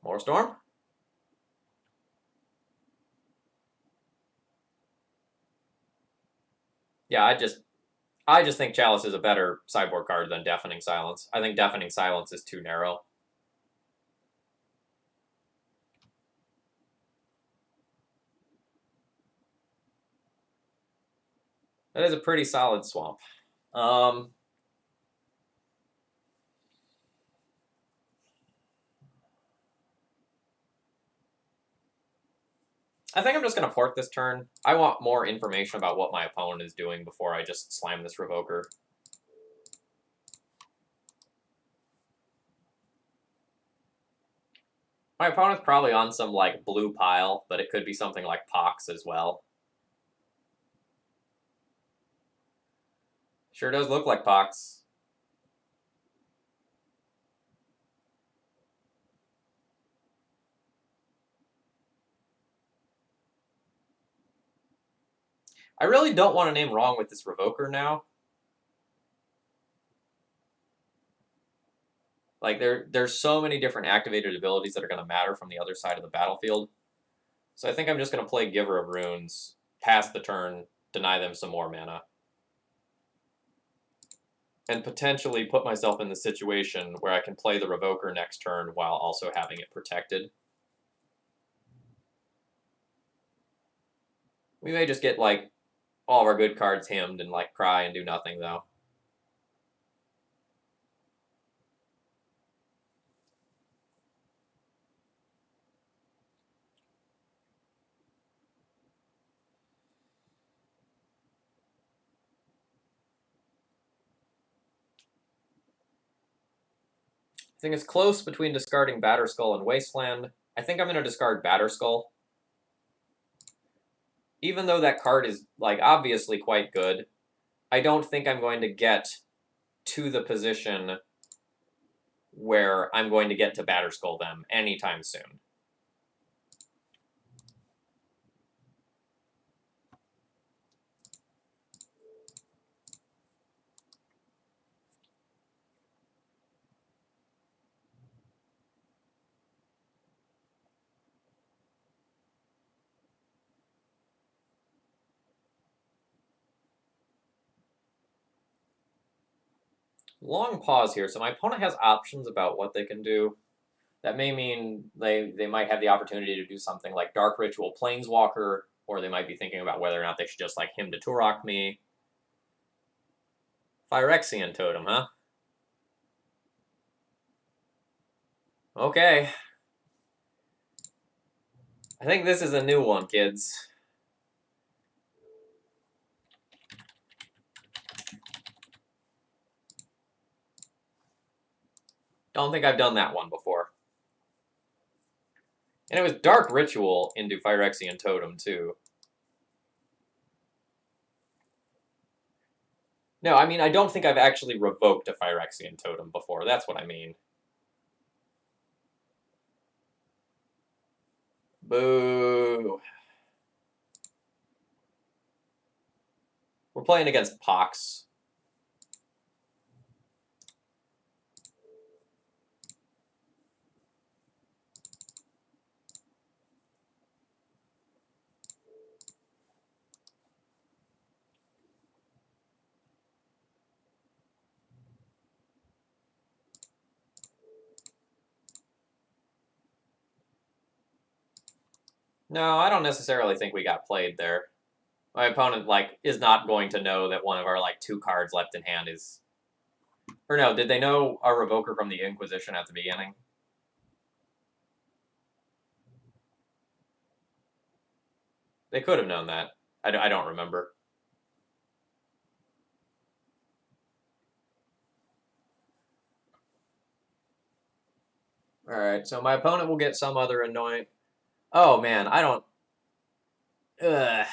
More Storm. Yeah, I just think Chalice is a better sideboard card than Deafening Silence. I think Deafening Silence is too narrow. That is a pretty solid swamp. I think I'm just going to port this turn. I want more information about what my opponent is doing before I just slam this Revoker. My opponent's probably on some, like, blue pile, but it could be something like Pox as well. Sure does look like Pox. I really don't want to name wrong with this Revoker now. Like, there's so many different activated abilities that are going to matter from the other side of the battlefield. So I think I'm just going to play Giver of Runes, pass the turn, deny them some more mana. And potentially put myself in the situation where I can play the Revoker next turn while also having it protected. We may just get, like, all of our good cards hymned and, like, cry and do nothing, though. I think it's close between discarding Batterskull and Wasteland. I think I'm going to discard Batterskull. Even though that card is, like, obviously quite good, I don't think I'm going to get to the position where I'm going to get to Batterskull them anytime soon. Long pause here. So my opponent has options about what they can do. That may mean they might have the opportunity to do something like Dark Ritual Planeswalker, or they might be thinking about whether or not they should just like him to Turok me. Phyrexian Totem, huh? Okay. I think this is a new one, kids. Don't think I've done that one before. And it was Dark Ritual into Phyrexian Totem, too. No, I mean, I don't think I've actually revoked a Phyrexian Totem before. That's what I mean. Boo. We're playing against Pox. No, I don't necessarily think we got played there. My opponent, like, is not going to know that one of our, like, 2 cards left in hand is... Or no, did they know our Revoker from the Inquisition at the beginning? They could have known that. I don't remember. Alright, so my opponent will get some other annoying... Oh, man, I don't... Ugh.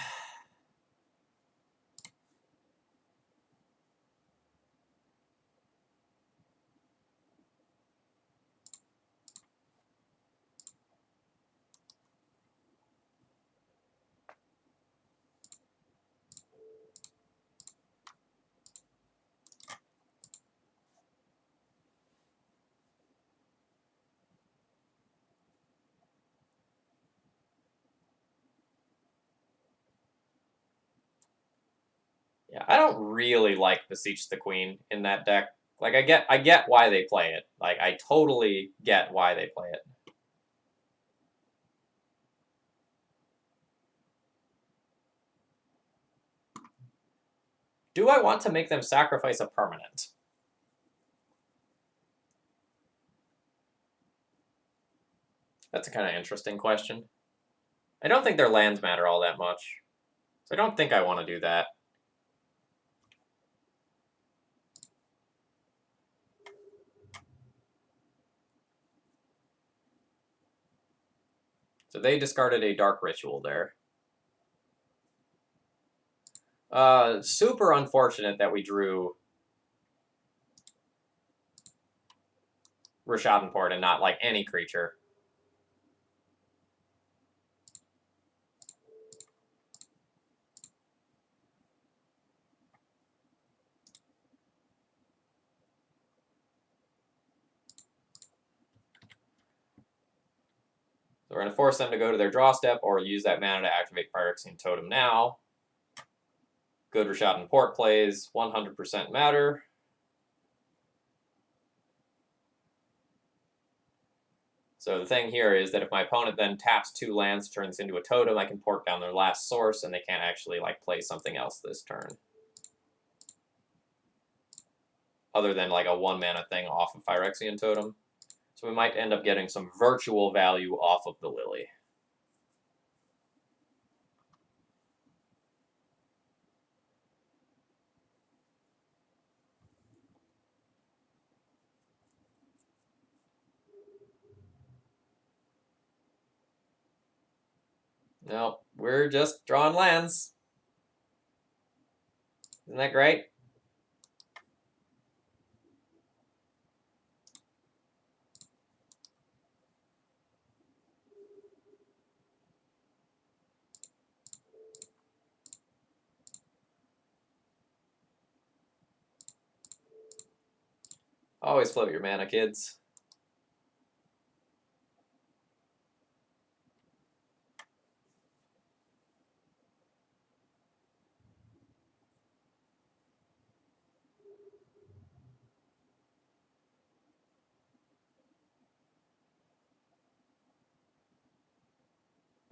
Yeah, I don't really like Beseech the Queen in that deck. Like, I get why they play it. Like, I totally get why they play it. Do I want to make them sacrifice a permanent? That's a kind of interesting question. I don't think their lands matter all that much. So I don't think I want to do that. So they discarded a Dark Ritual there. Super unfortunate that we drew Rishadenport and not, like, any creature. So we're going to force them to go to their draw step or use that mana to activate Phyrexian Totem now. Good Rishadenport plays, 100% matter. So the thing here is that if my opponent then taps 2 lands, turns into a totem, I can port down their last source, and they can't actually, like, play something else this turn. Other than, like, a 1-mana thing off of Phyrexian Totem. So we might end up getting some virtual value off of the Lily. Nope, we're just drawing lands. Isn't that great? Always float your mana, kids.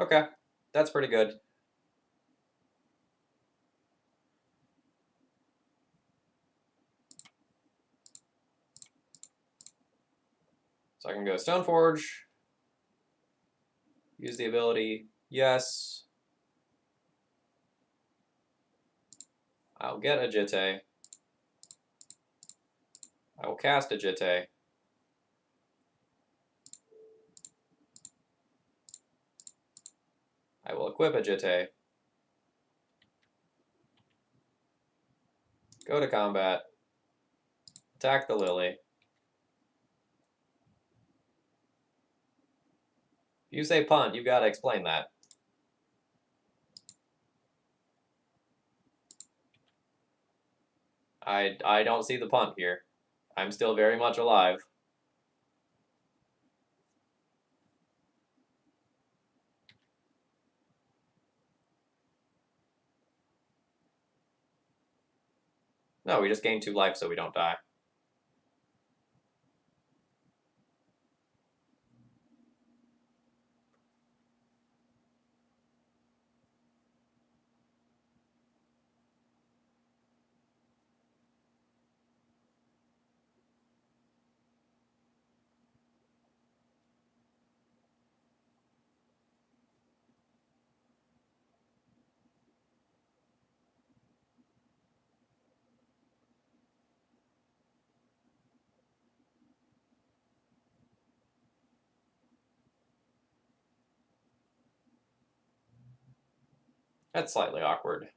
Okay, that's pretty good. So I can go Stoneforge, use the ability, yes. I'll get a Jitte. I will cast a Jitte. I will equip a Jitte. Go to combat. Attack the Lily. If you say punt, you gotta explain that. I don't see the punt here. I'm still very much alive. No, we just gained 2 life so we don't die. That's slightly awkward.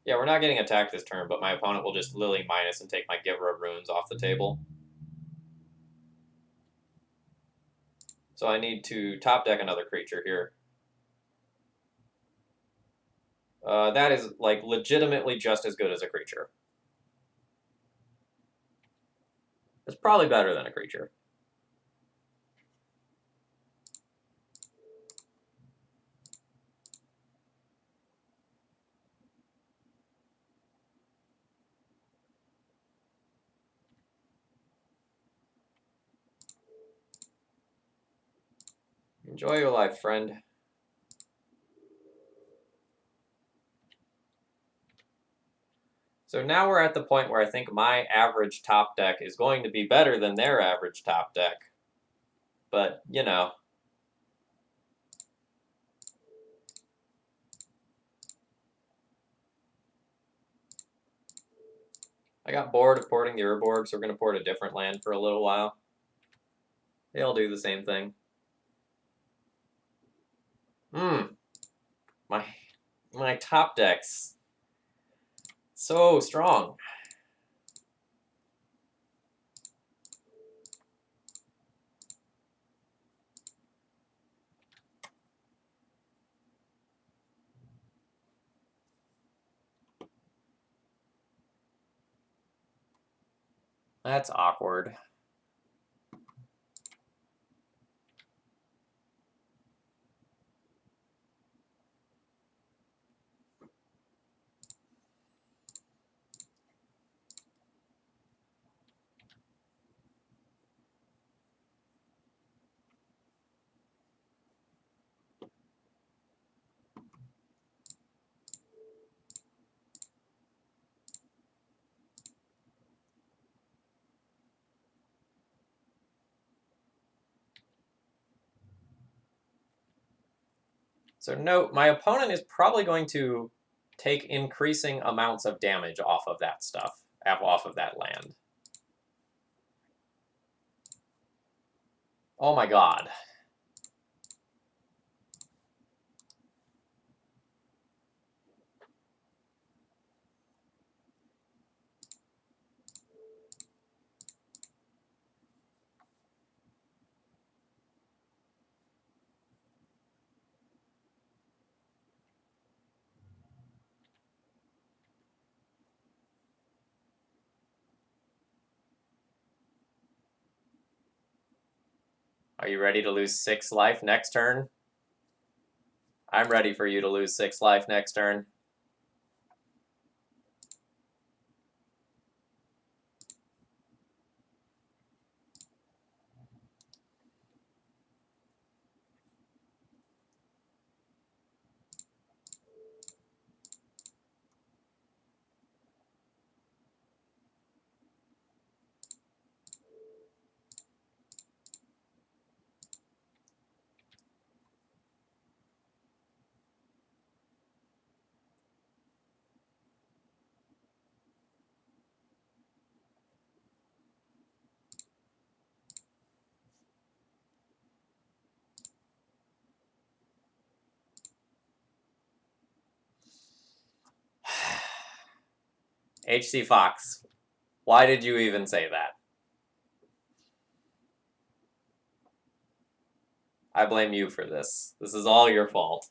Yeah, we're not getting attacked this turn, but my opponent will just Lily minus and take my Giver of Runes off the table. So I need to top deck another creature here. That is, like, legitimately just as good as a creature. It's probably better than a creature. Enjoy your life, friend. So now we're at the point where I think my average top deck is going to be better than their average top deck. But, you know. I got bored of porting the Urborg, so we're going to port a different land for a little while. They'll do the same thing. My top deck's so strong. That's awkward. So note, my opponent is probably going to take increasing amounts of damage off of that stuff, off of that land. Oh my god. Are you ready to lose 6 life next turn? I'm ready for you to lose 6 life next turn. HC Fox, why did you even say that? I blame you for this. This is all your fault.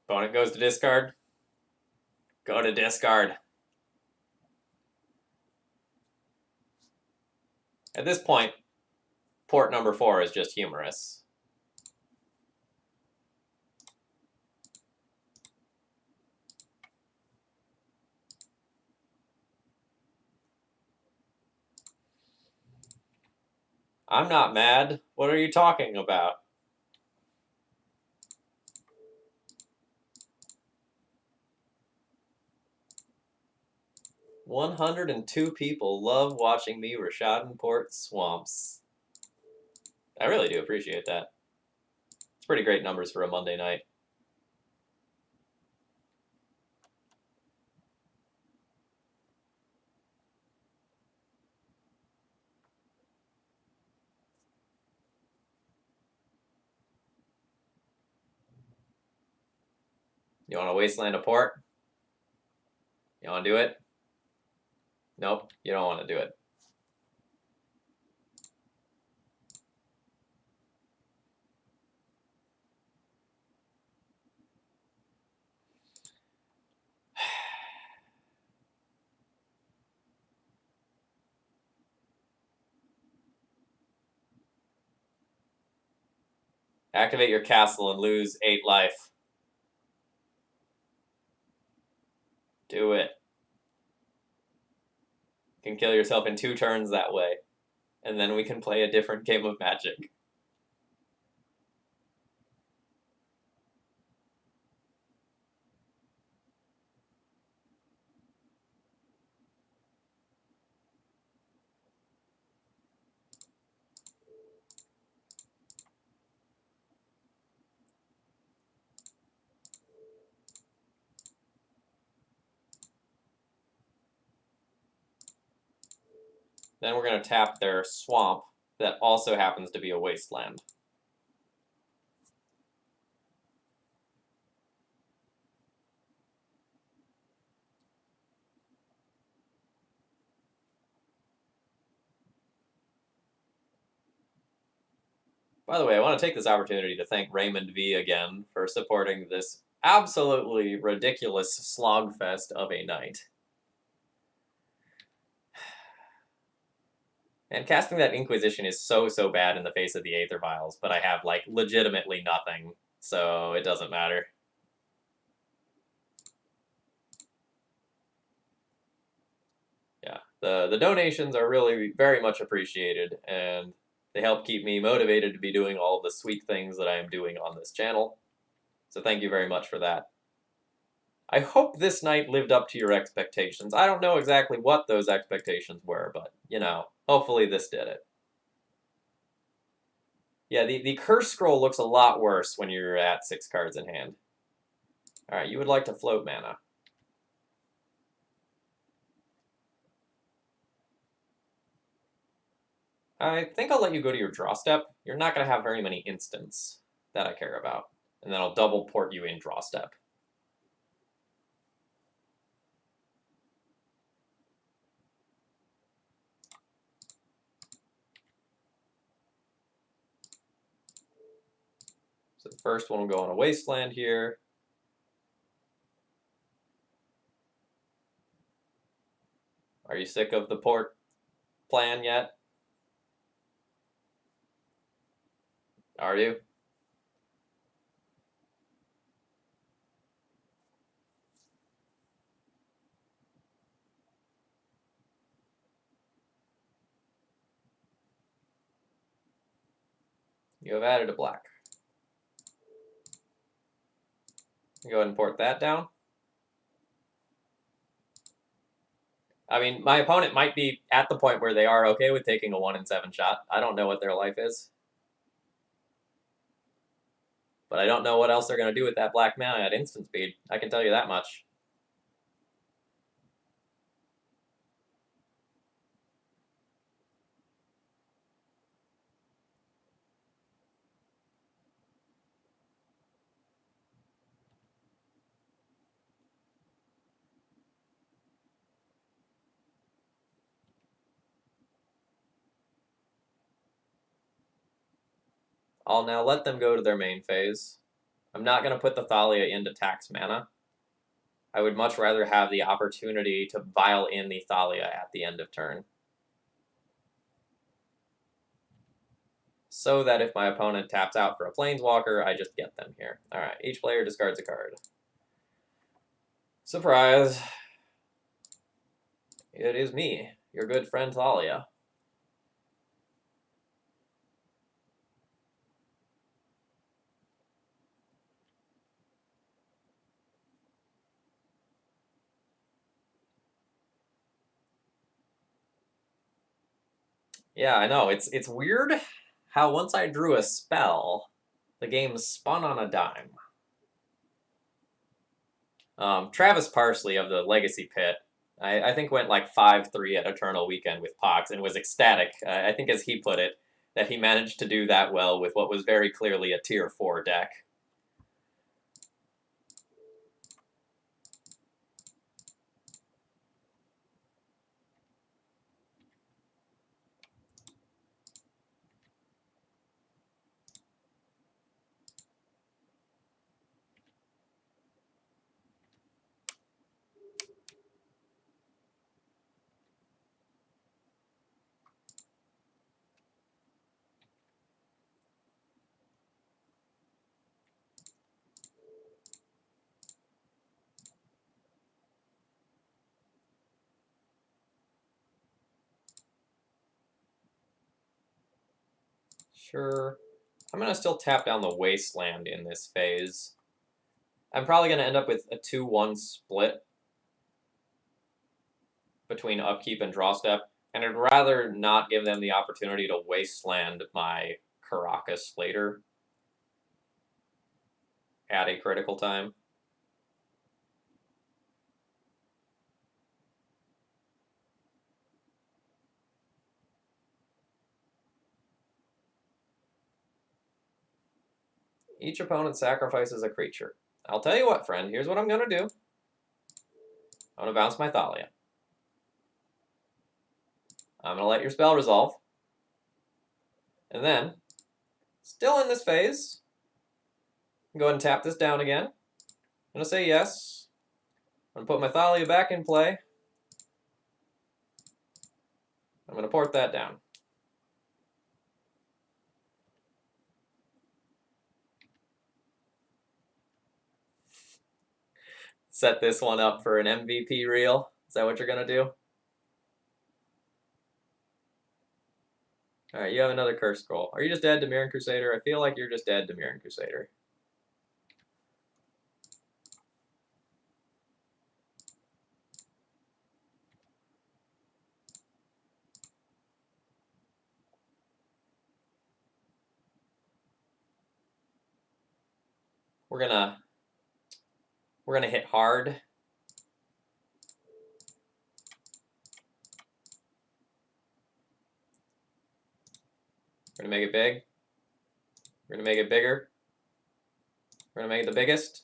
Opponent goes to discard. Go to discard. At this point, port number 4 is just humorous. I'm not mad. What are you talking about? "102 people love watching me Rashad port swamps." I really do appreciate that. It's pretty great numbers for a Monday night. You want to wasteland a port? You want to do it? Nope, you don't want to do it. Activate your castle and lose 8 life. Do it. You can kill yourself in 2 turns that way. And then we can play a different game of Magic. Then we're going to tap their swamp that also happens to be a wasteland. By the way, I want to take this opportunity to thank Raymond V again for supporting this absolutely ridiculous slogfest of a night. And casting that Inquisition is so bad in the face of the Aether Vials, but I have, like, legitimately nothing, so it doesn't matter. Yeah, the donations are really very much appreciated, and they help keep me motivated to be doing all the sweet things that I am doing on this channel. So thank you very much for that. I hope this night lived up to your expectations. I don't know exactly what those expectations were, but, you know, hopefully this did it. Yeah, the Curse Scroll looks a lot worse when you're at 6 cards in hand. Alright, you would like to float mana. I think I'll let you go to your draw step. You're not going to have very many instants that I care about. And then I'll double port you in draw step. So the first one will go on a wasteland here. Are you sick of the port plan yet? Are you? You have added a black. Go ahead and port that down. I mean, my opponent might be at the point where they are okay with taking a 1 in 7 shot. I don't know what their life is. But I don't know what else they're going to do with that black mana at instant speed. I can tell you that much. I'll now let them go to their main phase. I'm not going to put the Thalia into tax mana. I would much rather have the opportunity to vial in the Thalia at the end of turn. So that if my opponent taps out for a Planeswalker, I just get them here. Alright, each player discards a card. Surprise! It is me, your good friend Thalia. Yeah, I know. It's weird how once I drew a spell, the game spun on a dime. Travis Parsley of the Legacy Pit, I think went like 5-3 at Eternal Weekend with Pox and was ecstatic. I think, as he put it, that he managed to do that well with what was very clearly a Tier 4 deck. Sure. I'm going to still tap down the Wasteland in this phase. I'm probably going to end up with a 2-1 split between upkeep and draw step, and I'd rather not give them the opportunity to Wasteland my Caracas later at a critical time. Each opponent sacrifices a creature. I'll tell you what, friend, here's what I'm going to do. I'm going to bounce my Thalia. I'm going to let your spell resolve. And then, still in this phase, go ahead and tap this down again. I'm going to say yes. I'm going to put my Thalia back in play. I'm going to port that down. Set this one up for an MVP reel. Is that what you're going to do? Alright, you have another Curse Scroll. Are you just dead to Mirran Crusader? I feel like you're just dead to Mirran Crusader. We're gonna hit hard. We're gonna make it big. We're gonna make it bigger. We're gonna make it the biggest.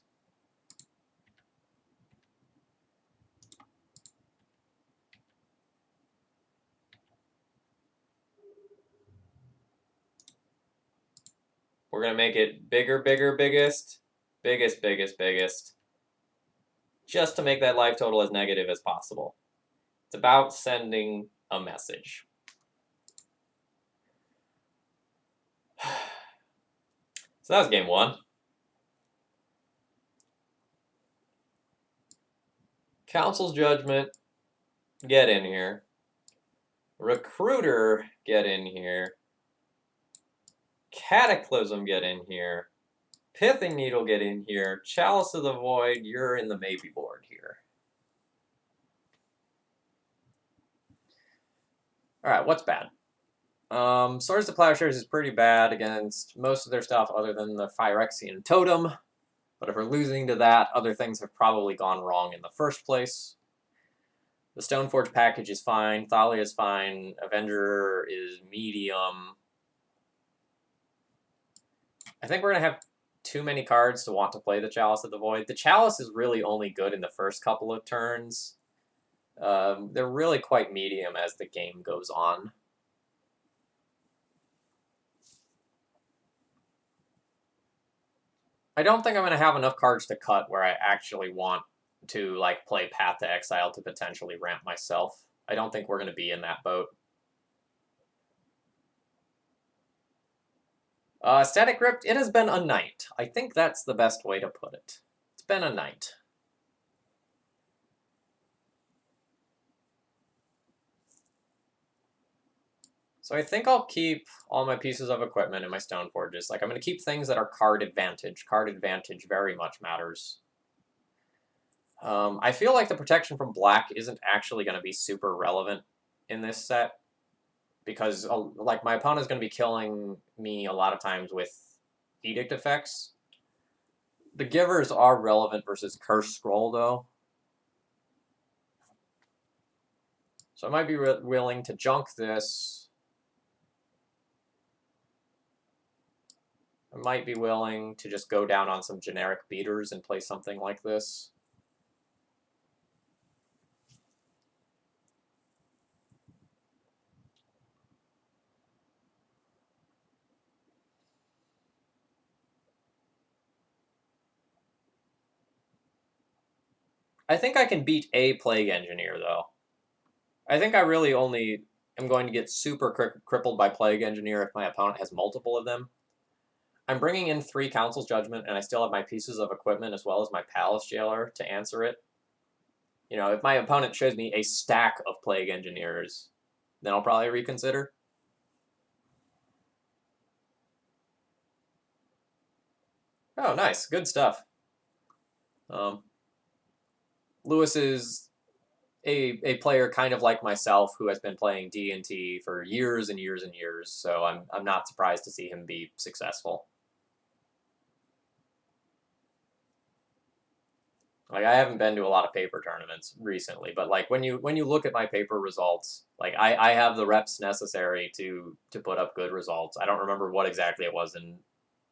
We're gonna make it bigger, bigger, biggest, biggest, biggest, biggest. Just to make that life total as negative as possible. It's about sending a message. So that was game one. Council's Judgment, get in here. Recruiter, get in here. Cataclysm, get in here. Pithing Needle, get in here. Chalice of the Void, you're in the maybe board here. Alright, what's bad? Swords to Plowshares is pretty bad against most of their stuff other than the Phyrexian Totem. But if we're losing to that, other things have probably gone wrong in the first place. The Stoneforge package is fine. Thalia is fine. Avenger is medium. I think we're going to have too many cards to want to play the Chalice of the Void. The Chalice is really only good in the first couple of turns. They're really quite medium as the game goes on. I don't think I'm going to have enough cards to cut where I actually want to like play Path to Exile to potentially ramp myself. I don't think we're going to be in that boat. Static Grip, it has been a night. I think that's the best way to put it. It's been a night. So I think I'll keep all my pieces of equipment in my Stoneforges. Like, I'm going to keep things that are card advantage. Card advantage very much matters. I feel like the protection from black isn't actually going to be super relevant in this set. Because, like, my opponent's going to be killing me a lot of times with Edict effects. The Givers are relevant versus Cursed Scroll, though. So I might be willing to junk this. I might be willing to just go down on some generic beaters and play something like this. I think I can beat a Plague Engineer, though. I think I really only am going to get super crippled by Plague Engineer if my opponent has multiple of them. I'm bringing in 3 Council's Judgment, and I still have my pieces of equipment as well as my Palace Jailer to answer it. You know, if my opponent shows me a stack of Plague Engineers, then I'll probably reconsider. Oh, nice. Good stuff. Lewis is a player kind of like myself who has been playing D&T for years and years and years, so I'm not surprised to see him be successful. Like, I haven't been to a lot of paper tournaments recently, but like when you look at my paper results, like I have the reps necessary to put up good results. I don't remember what exactly it was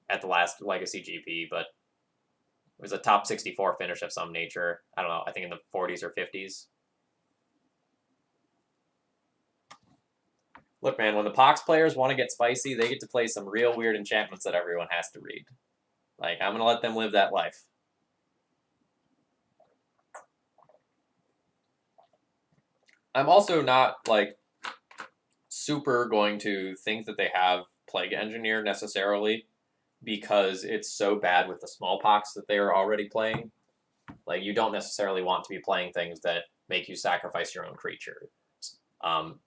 at the last Legacy GP, but it was a top 64 finish of some nature. I don't know, I think in the 40s or 50s. Look, man, when the Pox players want to get spicy, they get to play some real weird enchantments that everyone has to read. Like, I'm going to let them live that life. I'm also not, like, super going to think that they have Plague Engineer necessarily because it's so bad with the smallpox that they are already playing. Like, you don't necessarily want to be playing things that make you sacrifice your own creature.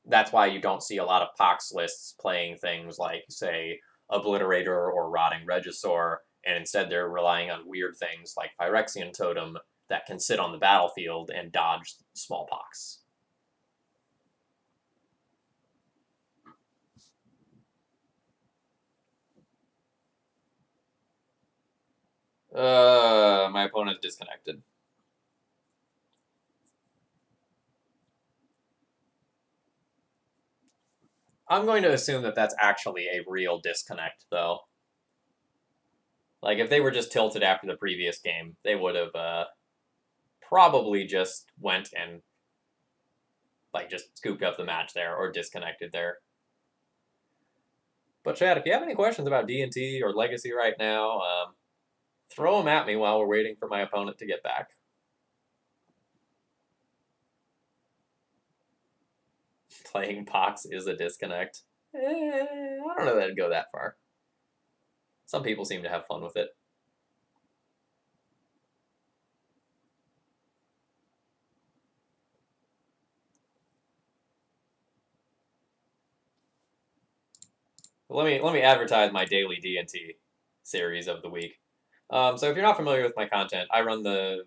That's why you don't see a lot of Pox lists playing things like, say, Obliterator or Rotting Regisaur, and instead they're relying on weird things like Phyrexian Totem that can sit on the battlefield and dodge smallpox. My opponent's disconnected. I'm going to assume that that's actually a real disconnect, though. Like, if they were just tilted after the previous game, they would have probably just went and, like, just scooped up the match there or disconnected there. But, Chad, if you have any questions about D&T or Legacy right now, throw them at me while we're waiting for my opponent to get back. Playing Pox is a disconnect. I don't know that I'd go that far. Some people seem to have fun with it. Let me advertise my daily D&T series of the week. So if you're not familiar with my content, I run the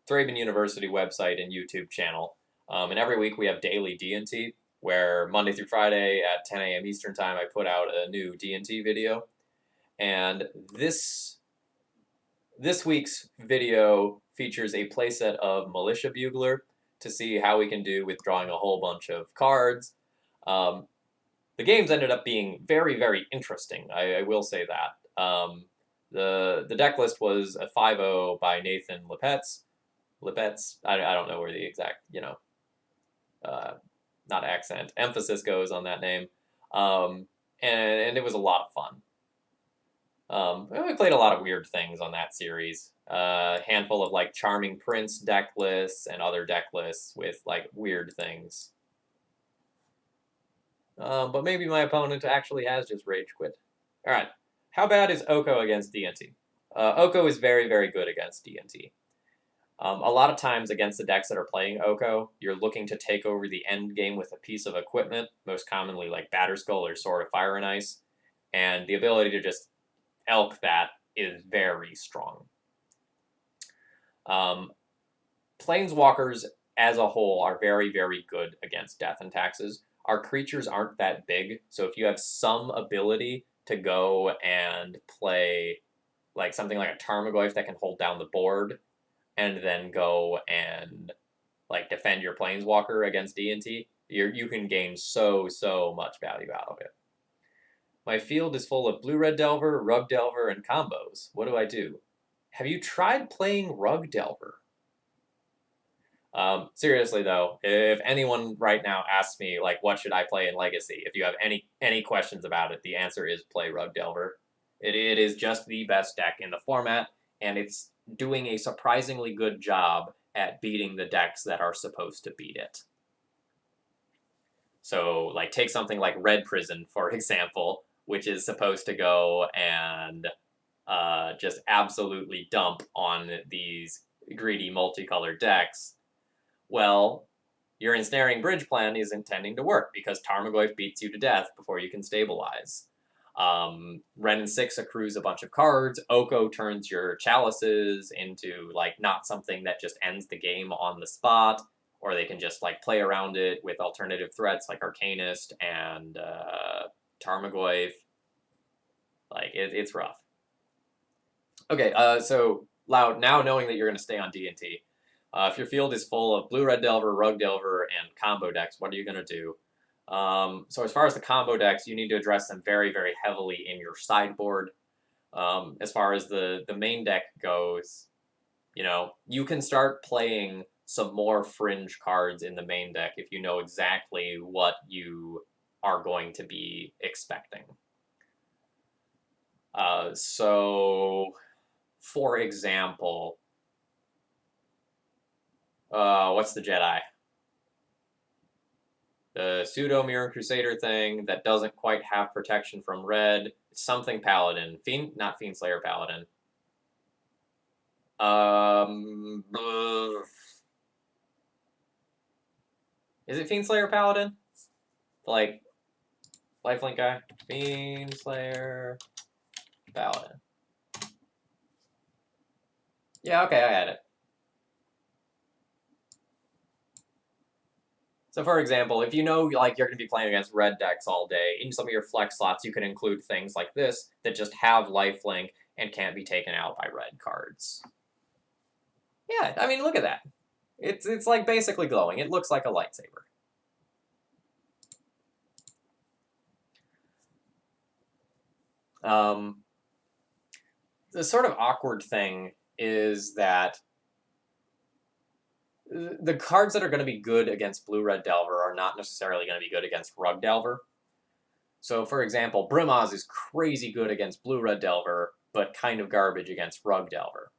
Thraben University website and YouTube channel, and every week we have daily D&T, where Monday through Friday at 10 a.m. Eastern Time I put out a new D&T video. And this week's video features a playset of Militia Bugler to see how we can do with drawing a whole bunch of cards. The games ended up being very, very interesting. I will say that. The deck list was a 5-0 by Nathan Lipetz. I don't know where the exact, not accent, emphasis goes on that name. And it was a lot of fun. We played a lot of weird things on that series. A handful of like Charming Prince deck lists and other deck lists with like weird things. But maybe my opponent actually has just rage quit. All right, how bad is Oko against DNT? Oko is very, very good against DNT. A lot of times against the decks that are playing Oko, you're looking to take over the end game with a piece of equipment, most commonly like Batterskull or Sword of Fire and Ice, and the ability to just elk that is very strong. Planeswalkers as a whole are very, very good against Death and Taxes. Our creatures aren't that big, so if you have some ability to go and play like something like a Tarmogoyf that can hold down the board, and then go and like defend your Planeswalker against D&T, you can gain so much value out of it. My field is full of Blue-Red Delver, Rug Delver, and combos. What do I do? Have you tried playing Rug Delver? Seriously though, if anyone right now asks me like what should I play in Legacy, if you have any questions about it, the answer is play Rug Delver. It is just the best deck in the format, and it's doing a surprisingly good job at beating the decks that are supposed to beat it. So like take something like Red Prison, for example, which is supposed to go and just absolutely dump on these greedy multicolored decks. Well, your Ensnaring Bridge plan is intending to work because Tarmogoyf beats you to death before you can stabilize. Ren and 6 accrues a bunch of cards. Oko turns your chalices into like not something that just ends the game on the spot, or they can just like play around it with alternative threats like Arcanist and Tarmogoyf. Like it's rough. Okay, so Loud, now knowing that you're going to stay on D&T, if your field is full of Blue-Red Delver, Rug Delver, and combo decks, what are you going to do? So as far as the combo decks, you need to address them very, very heavily in your sideboard. As far as the main deck goes, you can start playing some more fringe cards in the main deck if you know exactly what you are going to be expecting. So, for example, what's the Jedi? The pseudo Mirror Crusader thing that doesn't quite have protection from red. It's something Paladin. Not Fiendslayer Paladin. Is it Fiendslayer Paladin? Like, lifelink guy? Fiendslayer Paladin. Yeah, okay, I had it. So for example, if you know like you're going to be playing against red decks all day, in some of your flex slots you can include things like this that just have lifelink and can't be taken out by red cards. Yeah, I mean, look at that. It's like basically glowing. It looks like a lightsaber. The sort of awkward thing is that the cards that are going to be good against Blue-Red Delver are not necessarily going to be good against Rug Delver. So, for example, Brimaz is crazy good against Blue-Red Delver, but kind of garbage against Rug Delver.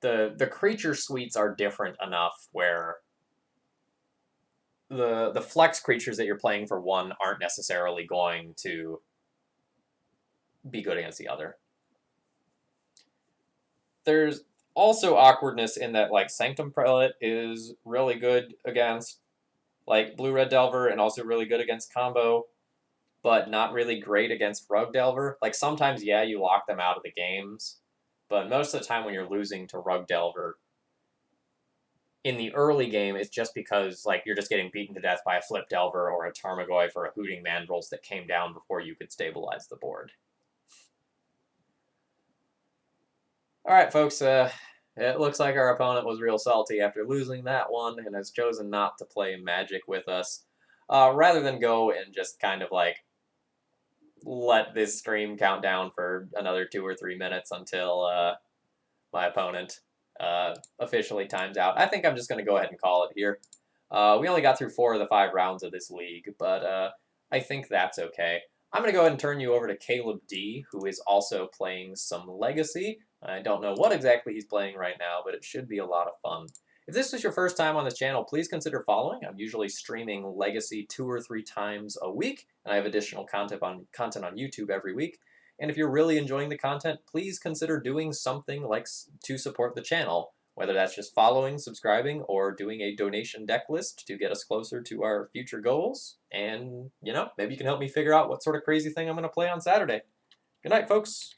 The creature suites are different enough where the flex creatures that you're playing for one aren't necessarily going to be good against the other. There's also awkwardness in that like Sanctum Prelate is really good against like Blue-Red Delver and also really good against combo, but not really great against Rug Delver. Like sometimes, yeah, you lock them out of the games, But most of the time when you're losing to Rug Delver, in the early game, it's just because like you're just getting beaten to death by a Flip Delver or a Tarmogoyf or a Hooting Mandrills that came down before you could stabilize the board. All right, folks. It looks like our opponent was real salty after losing that one and has chosen not to play Magic with us. Rather than go and just kind of like let this stream count down for another 2 or 3 minutes until my opponent officially times out. I think I'm just going to go ahead and call it here. We only got through 4 of the 5 rounds of this league, but I think that's okay. I'm going to go ahead and turn you over to Caleb D, who is also playing some Legacy. I don't know what exactly he's playing right now, but it should be a lot of fun. If this was your first time on this channel, please consider following. I'm usually streaming Legacy 2 or 3 times a week, and I have additional content on YouTube every week. And if you're really enjoying the content, please consider doing something like to support the channel, whether that's just following, subscribing, or doing a donation deck list to get us closer to our future goals. And, you know, maybe you can help me figure out what sort of crazy thing I'm going to play on Saturday. Good night, folks.